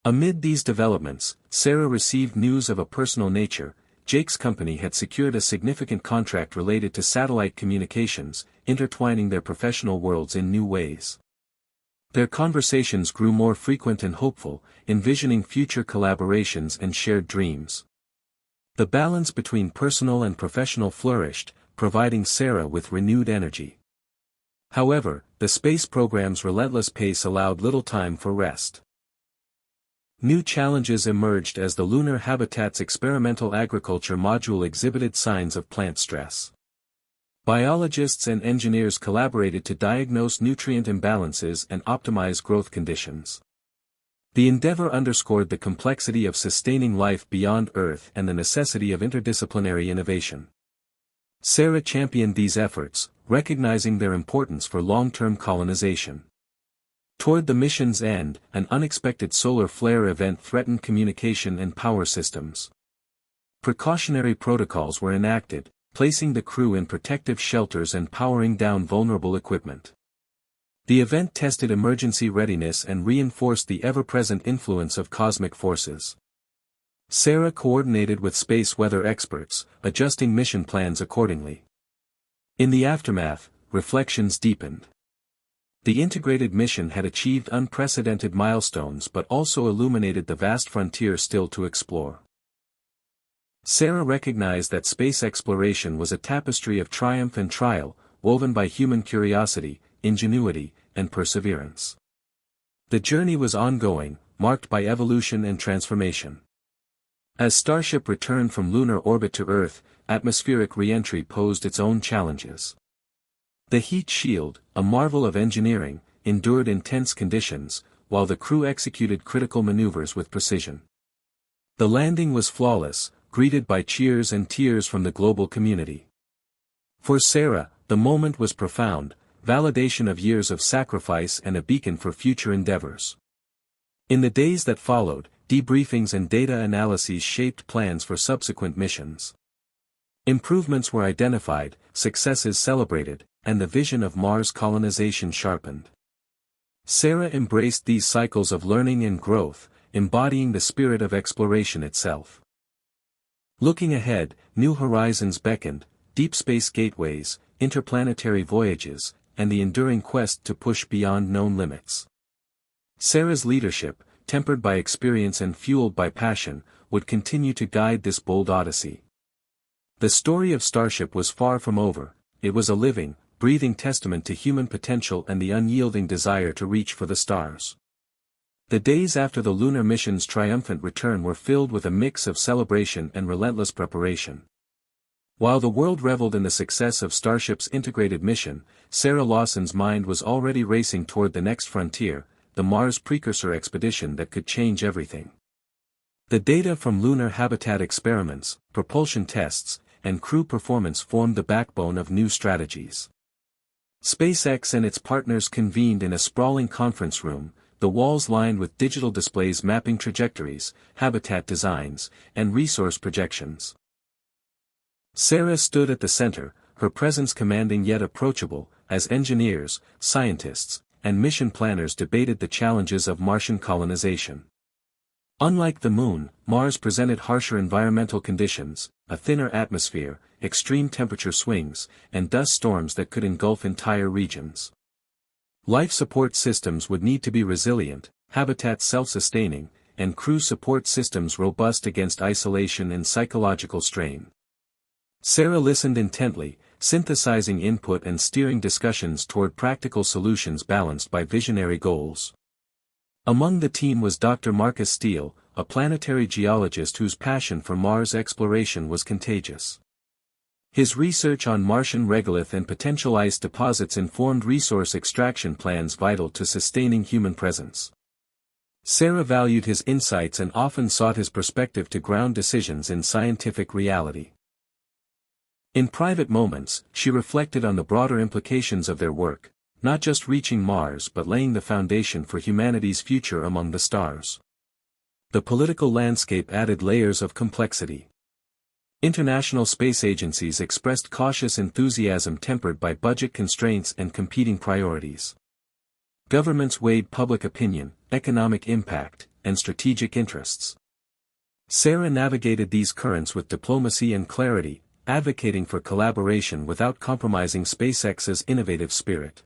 Speaker 1: Amid these developments, Sarah received news of a personal nature. Jake's company had secured a significant contract related to satellite communications, intertwining their professional worlds in new ways. Their conversations grew more frequent and hopeful, envisioning future collaborations and shared dreams. The balance between personal and professional flourished, providing Sarah with renewed energy. However, the space program's relentless pace allowed little time for rest. New challenges emerged as the Lunar Habitat's experimental agriculture module exhibited signs of plant stress. Biologists and engineers collaborated to diagnose nutrient imbalances and optimize growth conditions. The endeavor underscored the complexity of sustaining life beyond Earth and the necessity of interdisciplinary innovation. Sarah championed these efforts, recognizing their importance for long-term colonization. Toward the mission's end, an unexpected solar flare event threatened communication and power systems. Precautionary protocols were enacted, placing the crew in protective shelters and powering down vulnerable equipment. The event tested emergency readiness and reinforced the ever-present influence of cosmic forces. Sarah coordinated with space weather experts, adjusting mission plans accordingly. In the aftermath, reflections deepened. The integrated mission had achieved unprecedented milestones but also illuminated the vast frontier still to explore. Sarah recognized that space exploration was a tapestry of triumph and trial, woven by human curiosity, ingenuity, and perseverance. The journey was ongoing, marked by evolution and transformation. As Starship returned from lunar orbit to Earth, atmospheric re-entry posed its own challenges. The heat shield, a marvel of engineering, endured intense conditions, while the crew executed critical maneuvers with precision. The landing was flawless, greeted by cheers and tears from the global community. For Sarah, the moment was profound, validation of years of sacrifice and a beacon for future endeavors. In the days that followed, debriefings and data analyses shaped plans for subsequent missions. Improvements were identified, successes celebrated, and the vision of Mars colonization sharpened. Sarah embraced these cycles of learning and growth, embodying the spirit of exploration itself. Looking ahead, new horizons beckoned, deep space gateways, interplanetary voyages, and the enduring quest to push beyond known limits. Sarah's leadership, tempered by experience and fueled by passion, would continue to guide this bold odyssey. The story of Starship was far from over. It was a living, breathing testament to human potential and the unyielding desire to reach for the stars. The days after the lunar mission's triumphant return were filled with a mix of celebration and relentless preparation. While the world reveled in the success of Starship's integrated mission, Sarah Lawson's mind was already racing toward the next frontier, the Mars precursor expedition that could change everything. The data from lunar habitat experiments, propulsion tests, and crew performance formed the backbone of new strategies. SpaceX and its partners convened in a sprawling conference room, the walls lined with digital displays mapping trajectories, habitat designs, and resource projections. Sarah stood at the center, her presence commanding yet approachable, as engineers, scientists, and mission planners debated the challenges of Martian colonization. Unlike the Moon, Mars presented harsher environmental conditions, a thinner atmosphere, extreme temperature swings, and dust storms that could engulf entire regions. Life support systems would need to be resilient, habitats self-sustaining, and crew support systems robust against isolation and psychological strain. Sarah listened intently, synthesizing input and steering discussions toward practical solutions balanced by visionary goals. Among the team was Dr. MacusStories, a planetary geologist whose passion for Mars exploration was contagious. His research on Martian regolith and potential ice deposits informed resource extraction plans vital to sustaining human presence. Sarah valued his insights and often sought his perspective to ground decisions in scientific reality. In private moments, she reflected on the broader implications of their work, not just reaching Mars but laying the foundation for humanity's future among the stars. The political landscape added layers of complexity. International space agencies expressed cautious enthusiasm tempered by budget constraints and competing priorities. Governments weighed public opinion, economic impact, and strategic interests. Sarah navigated these currents with diplomacy and clarity, advocating for collaboration without compromising SpaceX's innovative spirit.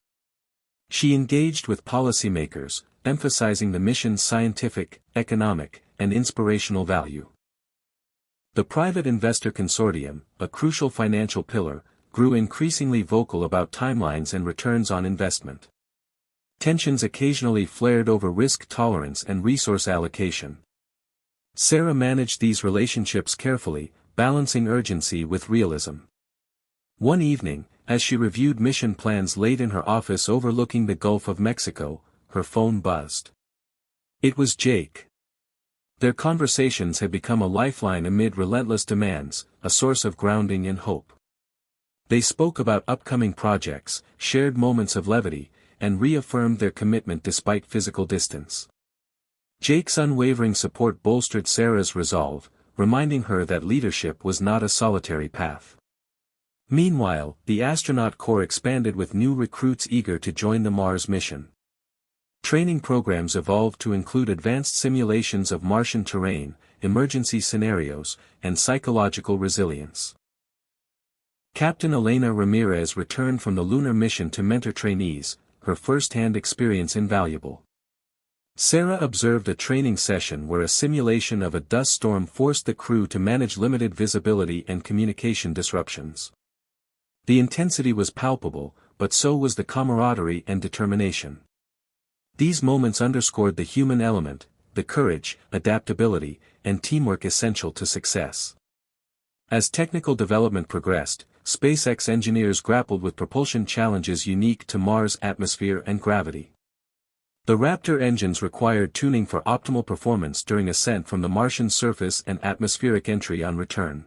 Speaker 1: She engaged with policymakers, emphasizing the mission's scientific, economic, and inspirational value. The private investor consortium, a crucial financial pillar, grew increasingly vocal about timelines and returns on investment. Tensions occasionally flared over risk tolerance and resource allocation. Sarah managed these relationships carefully, balancing urgency with realism. One evening, as she reviewed mission plans late in her office overlooking the Gulf of Mexico, her phone buzzed. It was Jake. Their conversations had become a lifeline amid relentless demands, a source of grounding and hope. They spoke about upcoming projects, shared moments of levity, and reaffirmed their commitment despite physical distance. Jake's unwavering support bolstered Sarah's resolve, reminding her that leadership was not a solitary path. Meanwhile, the astronaut corps expanded with new recruits eager to join the Mars mission. Training programs evolved to include advanced simulations of Martian terrain, emergency scenarios, and psychological resilience. Captain Elena Ramirez returned from the lunar mission to mentor trainees, her first-hand experience invaluable. Sarah observed a training session where a simulation of a dust storm forced the crew to manage limited visibility and communication disruptions. The intensity was palpable, but so was the camaraderie and determination. These moments underscored the human element, the courage, adaptability, and teamwork essential to success. As technical development progressed, SpaceX engineers grappled with propulsion challenges unique to Mars' atmosphere and gravity. The Raptor engines required tuning for optimal performance during ascent from the Martian surface and atmospheric entry on return.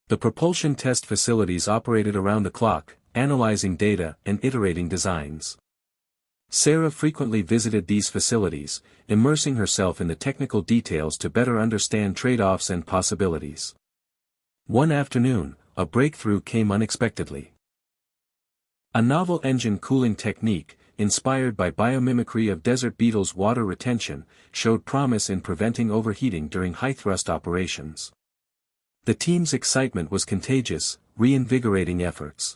Speaker 1: The propulsion test facilities operated around the clock, analyzing data and iterating designs. Sarah frequently visited these facilities, immersing herself in the technical details to better understand trade-offs and possibilities. One afternoon, a breakthrough came unexpectedly. A novel engine cooling technique, inspired by biomimicry of desert beetles' water retention, showed promise in preventing overheating during high-thrust operations. The team's excitement was contagious, reinvigorating efforts.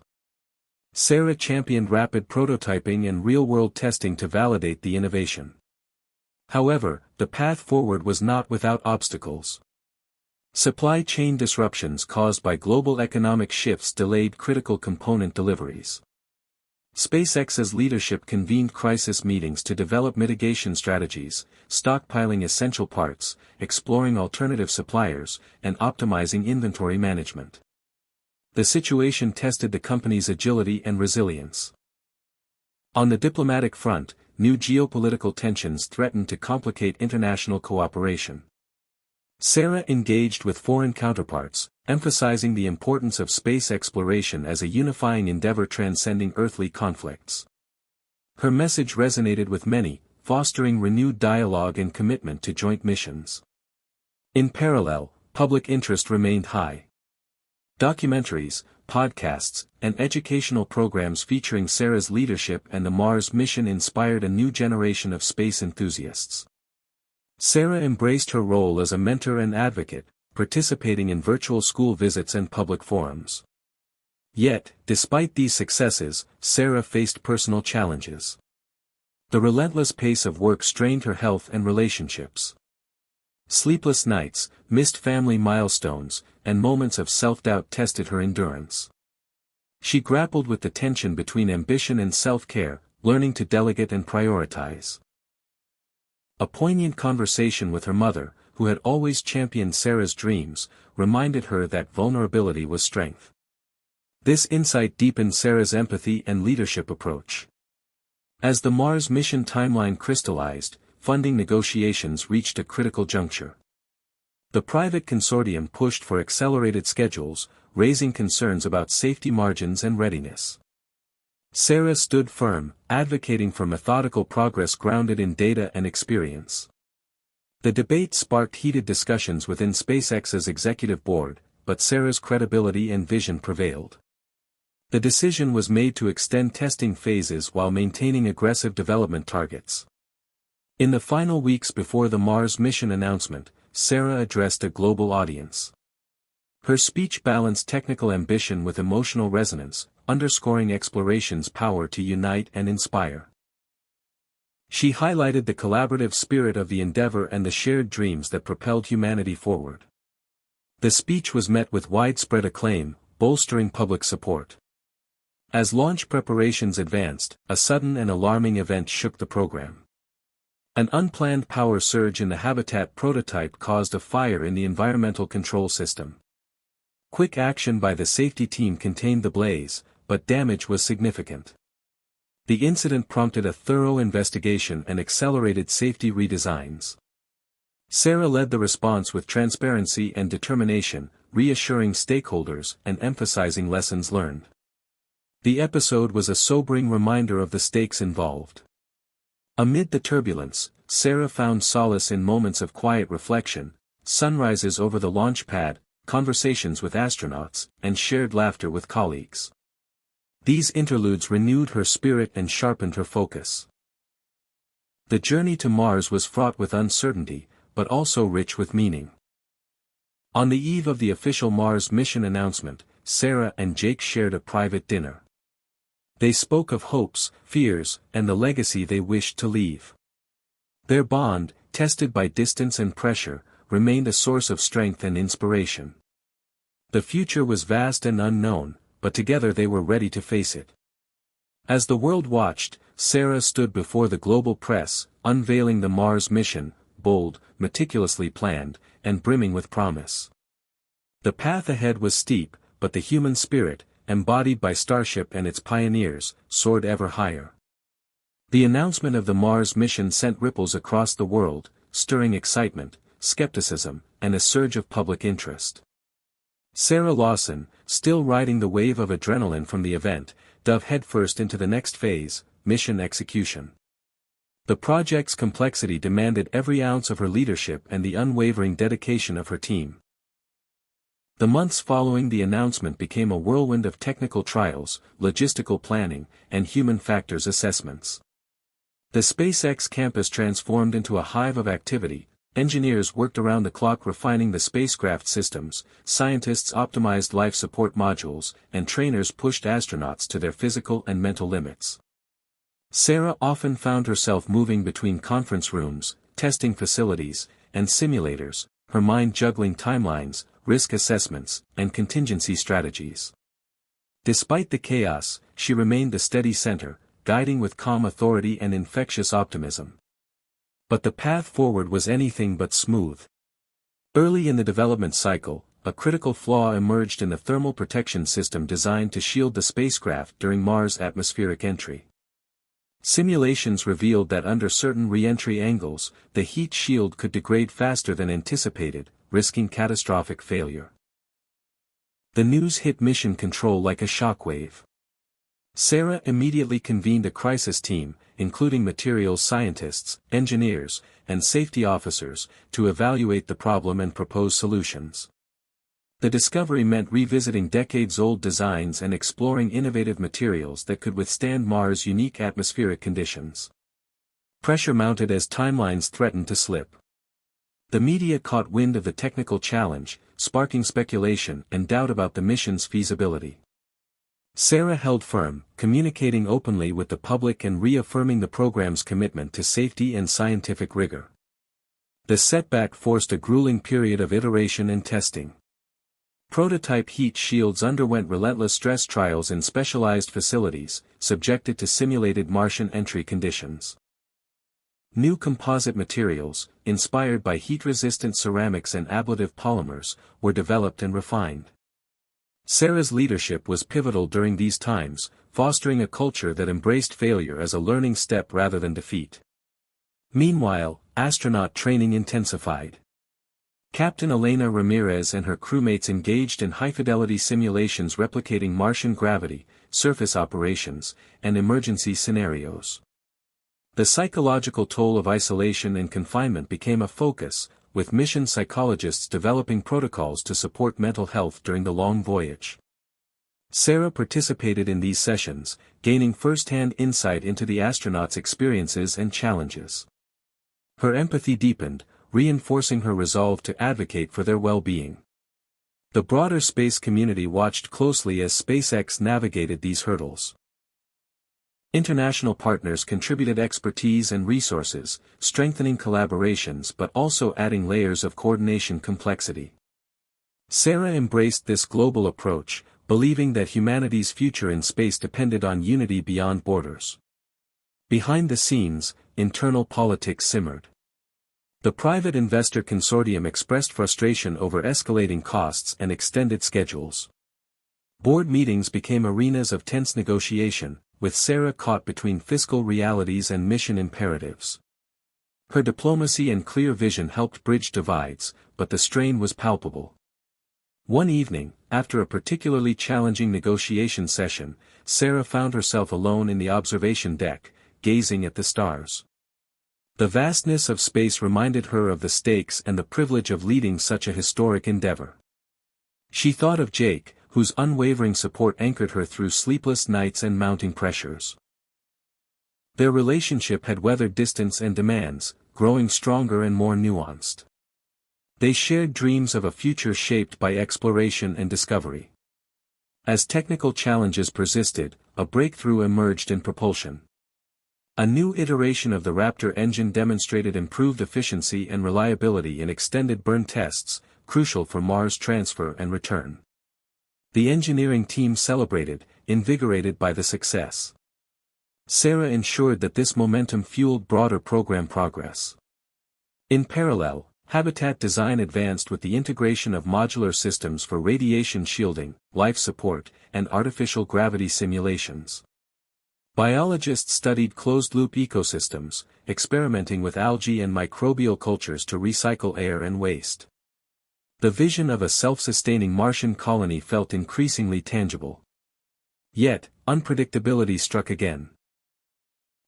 Speaker 1: Sarah championed rapid prototyping and real-world testing to validate the innovation. However, the path forward was not without obstacles. Supply chain disruptions caused by global economic shifts delayed critical component deliveries. SpaceX's leadership convened crisis meetings to develop mitigation strategies, stockpiling essential parts, exploring alternative suppliers, and optimizing inventory management. The situation tested the company's agility and resilience. On the diplomatic front, new geopolitical tensions threatened to complicate international cooperation. Sarah engaged with foreign counterparts, emphasizing the importance of space exploration as a unifying endeavor transcending earthly conflicts. Her message resonated with many, fostering renewed dialogue and commitment to joint missions. In parallel, public interest remained high. Documentaries, podcasts, and educational programs featuring Sarah's leadership and the Mars mission inspired a new generation of space enthusiasts. Sarah embraced her role as a mentor and advocate, participating in virtual school visits and public forums. Yet, despite these successes, Sarah faced personal challenges. The relentless pace of work strained her health and relationships. Sleepless nights, missed family milestones, and moments of self-doubt tested her endurance. She grappled with the tension between ambition and self-care, learning to delegate and prioritize. A poignant conversation with her mother, who had always championed Sarah's dreams, reminded her that vulnerability was strength. This insight deepened Sarah's empathy and leadership approach. As the Mars mission timeline crystallized, funding negotiations reached a critical juncture. The private consortium pushed for accelerated schedules, raising concerns about safety margins and readiness. Sarah stood firm, advocating for methodical progress grounded in data and experience. The debate sparked heated discussions within SpaceX's executive board, but Sarah's credibility and vision prevailed. The decision was made to extend testing phases while maintaining aggressive development targets. In the final weeks before the Mars mission announcement, Sarah addressed a global audience. Her speech balanced technical ambition with emotional resonance, underscoring exploration's power to unite and inspire. She highlighted the collaborative spirit of the endeavor and the shared dreams that propelled humanity forward. The speech was met with widespread acclaim, bolstering public support. As launch preparations advanced, a sudden and alarming event shook the program. An unplanned power surge in the Habitat prototype caused a fire in the environmental control system. Quick action by the safety team contained the blaze, but damage was significant. The incident prompted a thorough investigation and accelerated safety redesigns. Sarah led the response with transparency and determination, reassuring stakeholders and emphasizing lessons learned. The episode was a sobering reminder of the stakes involved. Amid the turbulence, Sarah found solace in moments of quiet reflection, sunrises over the launch pad, conversations with astronauts, and shared laughter with colleagues. These interludes renewed her spirit and sharpened her focus. The journey to Mars was fraught with uncertainty, but also rich with meaning. On the eve of the official Mars mission announcement, Sarah and Jake shared a private dinner. They spoke of hopes, fears, and the legacy they wished to leave. Their bond, tested by distance and pressure, remained a source of strength and inspiration. The future was vast and unknown, but together they were ready to face it. As the world watched, Sarah stood before the global press, unveiling the Mars mission, bold, meticulously planned, and brimming with promise. The path ahead was steep, but the human spirit, embodied by Starship and its pioneers, soared ever higher. The announcement of the Mars mission sent ripples across the world, stirring excitement, skepticism, and a surge of public interest. Sarah Lawson, still riding the wave of adrenaline from the event, dove headfirst into the next phase, mission execution. The project's complexity demanded every ounce of her leadership and the unwavering dedication of her team. The months following the announcement became a whirlwind of technical trials, logistical planning, and human factors assessments. The SpaceX campus transformed into a hive of activity. Engineers worked around the clock refining the spacecraft systems, scientists optimized life support modules, and trainers pushed astronauts to their physical and mental limits. Sarah often found herself moving between conference rooms, testing facilities, and simulators, her mind juggling timelines, risk assessments, and contingency strategies. Despite the chaos, she remained the steady center, guiding with calm authority and infectious optimism. But the path forward was anything but smooth. Early in the development cycle, a critical flaw emerged in the thermal protection system designed to shield the spacecraft during Mars' atmospheric entry. Simulations revealed that under certain re-entry angles, the heat shield could degrade faster than anticipated, risking catastrophic failure. The news hit mission control like a shockwave. Sarah immediately convened a crisis team, including materials scientists, engineers, and safety officers, to evaluate the problem and propose solutions. The discovery meant revisiting decades-old designs and exploring innovative materials that could withstand Mars' unique atmospheric conditions. Pressure mounted as timelines threatened to slip. The media caught wind of the technical challenge, sparking speculation and doubt about the mission's feasibility. Sarah held firm, communicating openly with the public and reaffirming the program's commitment to safety and scientific rigor. The setback forced a grueling period of iteration and testing. Prototype heat shields underwent relentless stress trials in specialized facilities, subjected to simulated Martian entry conditions. New composite materials, inspired by heat-resistant ceramics and ablative polymers, were developed and refined. Sarah's leadership was pivotal during these times, fostering a culture that embraced failure as a learning step rather than defeat. Meanwhile, astronaut training intensified. Captain Elena Ramirez and her crewmates engaged in high-fidelity simulations replicating Martian gravity, surface operations, and emergency scenarios. The psychological toll of isolation and confinement became a focus, with mission psychologists developing protocols to support mental health during the long voyage. Sarah participated in these sessions, gaining first-hand insight into the astronauts' experiences and challenges. Her empathy deepened, reinforcing her resolve to advocate for their well-being. The broader space community watched closely as SpaceX navigated these hurdles. International partners contributed expertise and resources, strengthening collaborations but also adding layers of coordination complexity. Sarah embraced this global approach, believing that humanity's future in space depended on unity beyond borders. Behind the scenes, internal politics simmered. The private investor consortium expressed frustration over escalating costs and extended schedules. Board meetings became arenas of tense negotiation, with Sarah caught between fiscal realities and mission imperatives. Her diplomacy and clear vision helped bridge divides, but the strain was palpable. One evening, after a particularly challenging negotiation session, Sarah found herself alone in the observation deck, gazing at the stars. The vastness of space reminded her of the stakes and the privilege of leading such a historic endeavor. She thought of Jake, whose unwavering support anchored her through sleepless nights and mounting pressures. Their relationship had weathered distance and demands, growing stronger and more nuanced. They shared dreams of a future shaped by exploration and discovery. As technical challenges persisted, a breakthrough emerged in propulsion. A new iteration of the Raptor engine demonstrated improved efficiency and reliability in extended burn tests, crucial for Mars transfer and return. The engineering team celebrated, invigorated by the success. Sarah ensured that this momentum fueled broader program progress. In parallel, habitat design advanced with the integration of modular systems for radiation shielding, life support, and artificial gravity simulations. Biologists studied closed-loop ecosystems, experimenting with algae and microbial cultures to recycle air and waste. The vision of a self-sustaining Martian colony felt increasingly tangible. Yet, unpredictability struck again.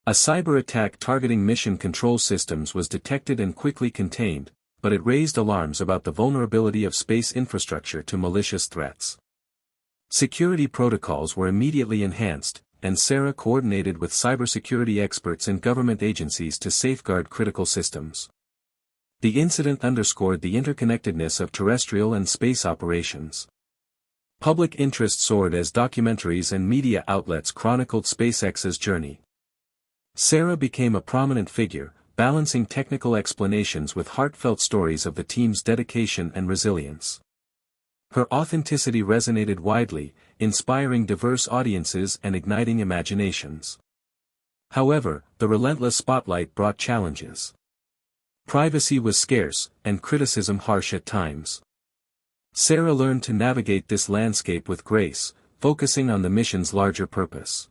Speaker 1: A cyber attack targeting mission control systems was detected and quickly contained, but it raised alarms about the vulnerability of space infrastructure to malicious threats. Security protocols were immediately enhanced, and Sarah coordinated with cybersecurity experts and government agencies to safeguard critical systems. The incident underscored the interconnectedness of terrestrial and space operations. Public interest soared as documentaries and media outlets chronicled SpaceX's journey. Sarah became a prominent figure, balancing technical explanations with heartfelt stories of the team's dedication and resilience. Her authenticity resonated widely, inspiring diverse audiences and igniting imaginations. However, the relentless spotlight brought challenges. Privacy was scarce, and criticism harsh at times. Sarah learned to navigate this landscape with grace, focusing on the mission's larger purpose.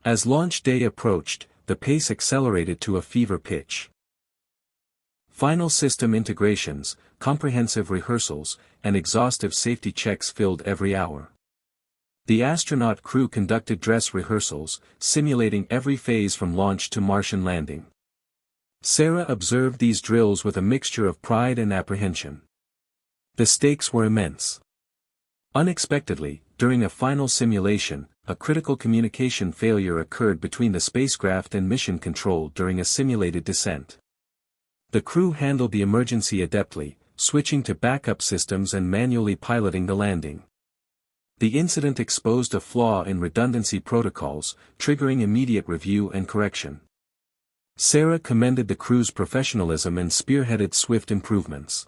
Speaker 1: As launch day approached, the pace accelerated to a fever pitch. Final system integrations, comprehensive rehearsals, and exhaustive safety checks filled every hour. The astronaut crew conducted dress rehearsals, simulating every phase from launch to Martian landing. Sarah observed these drills with a mixture of pride and apprehension. The stakes were immense. Unexpectedly, during a final simulation, a critical communication failure occurred between the spacecraft and mission control during a simulated descent. The crew handled the emergency adeptly, switching to backup systems and manually piloting the landing. The incident exposed a flaw in redundancy protocols, triggering immediate review and correction. Sarah commended the crew's professionalism and spearheaded swift improvements.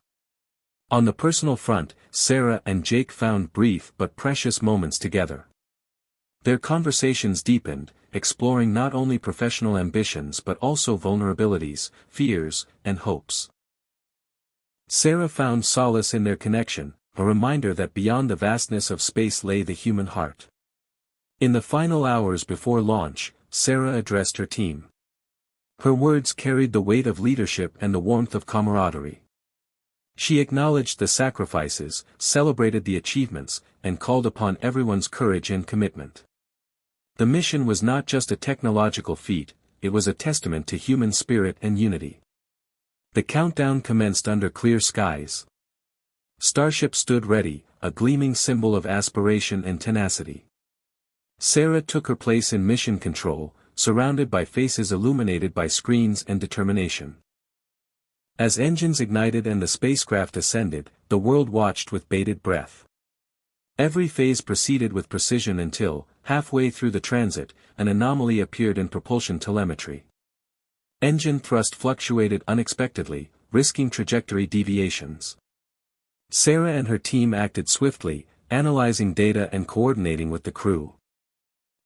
Speaker 1: On the personal front, Sarah and Jake found brief but precious moments together. Their conversations deepened, exploring not only professional ambitions but also vulnerabilities, fears, and hopes. Sarah found solace in their connection, a reminder that beyond the vastness of space lay the human heart. In the final hours before launch, Sarah addressed her team. Her words carried the weight of leadership and the warmth of camaraderie. She acknowledged the sacrifices, celebrated the achievements, and called upon everyone's courage and commitment. The mission was not just a technological feat, it was a testament to human spirit and unity. The countdown commenced under clear skies. Starship stood ready, a gleaming symbol of aspiration and tenacity. Sarah took her place in mission control, surrounded by faces illuminated by screens and determination. As engines ignited and the spacecraft ascended, the world watched with bated breath. Every phase proceeded with precision until, halfway through the transit, an anomaly appeared in propulsion telemetry. Engine thrust fluctuated unexpectedly, risking trajectory deviations. Sarah and her team acted swiftly, analyzing data and coordinating with the crew.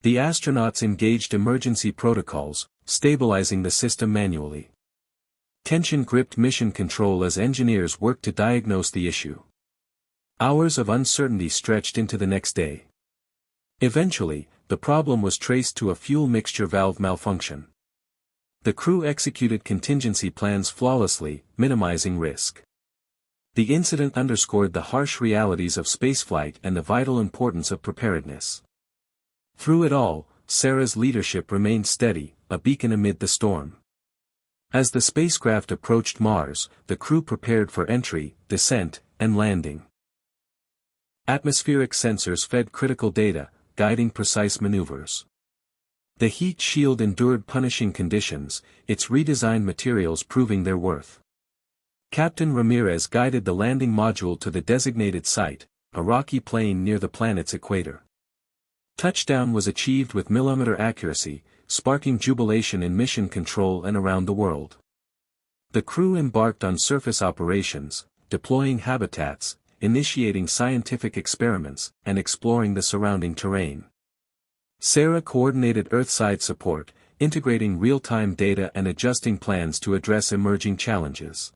Speaker 1: The astronauts engaged emergency protocols, stabilizing the system manually. Tension gripped mission control as engineers worked to diagnose the issue. Hours of uncertainty stretched into the next day. Eventually, the problem was traced to a fuel mixture valve malfunction. The crew executed contingency plans flawlessly, minimizing risk. The incident underscored the harsh realities of spaceflight and the vital importance of preparedness. Through it all, Sarah's leadership remained steady, a beacon amid the storm. As the spacecraft approached Mars, the crew prepared for entry, descent, and landing. Atmospheric sensors fed critical data, guiding precise maneuvers. The heat shield endured punishing conditions, its redesigned materials proving their worth. Captain Ramirez guided the landing module to the designated site, a rocky plain near the planet's equator. Touchdown was achieved with millimeter accuracy, sparking jubilation in mission control and around the world. The crew embarked on surface operations, deploying habitats, initiating scientific experiments, and exploring the surrounding terrain. Sarah coordinated Earthside support, integrating real-time data and adjusting plans to address emerging challenges.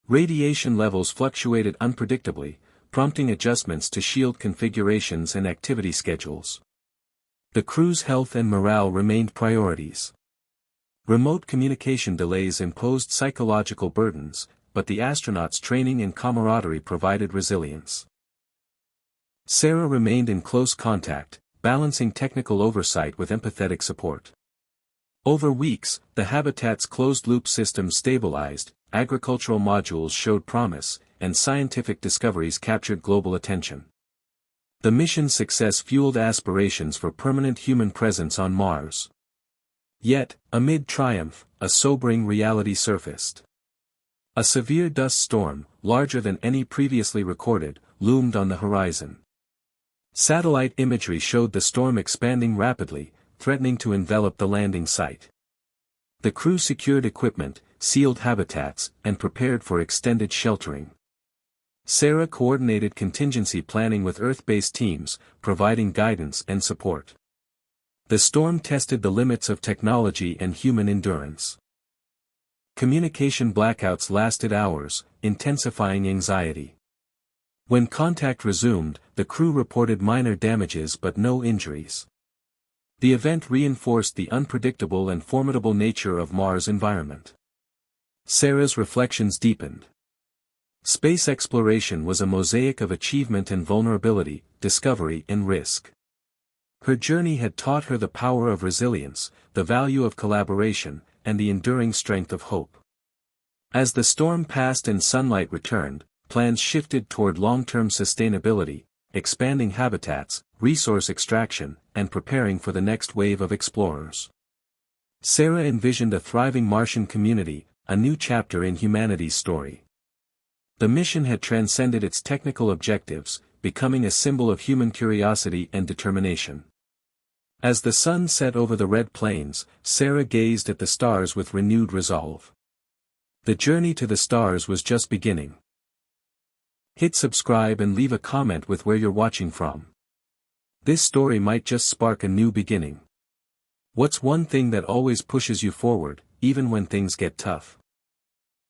Speaker 1: Radiation levels fluctuated unpredictably, prompting adjustments to shield configurations and activity schedules. The crew's health and morale remained priorities. Remote communication delays imposed psychological burdens, but the astronauts' training and camaraderie provided resilience. Sarah remained in close contact, balancing technical oversight with empathetic support. Over weeks, the habitat's closed-loop system stabilized, agricultural modules showed promise, and scientific discoveries captured global attention. The mission's success fueled aspirations for permanent human presence on Mars. Yet, amid triumph, a sobering reality surfaced. A severe dust storm, larger than any previously recorded, loomed on the horizon. Satellite imagery showed the storm expanding rapidly, threatening to envelop the landing site. The crew secured equipment, sealed habitats, and prepared for extended sheltering. Sarah coordinated contingency planning with Earth-based teams, providing guidance and support. The storm tested the limits of technology and human endurance. Communication blackouts lasted hours, intensifying anxiety. When contact resumed, the crew reported minor damages but no injuries. The event reinforced the unpredictable and formidable nature of Mars' environment. Sarah's reflections deepened. Space exploration was a mosaic of achievement and vulnerability, discovery and risk. Her journey had taught her the power of resilience, the value of collaboration, and the enduring strength of hope. As the storm passed and sunlight returned, plans shifted toward long-term sustainability, expanding habitats, resource extraction, and preparing for the next wave of explorers. Sarah envisioned a thriving Martian community, a new chapter in humanity's story. The mission had transcended its technical objectives, becoming a symbol of human curiosity and determination. As the sun set over the red plains, Sarah gazed at the stars with renewed resolve. The journey to the stars was just beginning. Hit subscribe and leave a comment with where you're watching from. This story might just spark a new beginning. What's one thing that always pushes you forward, even when things get tough?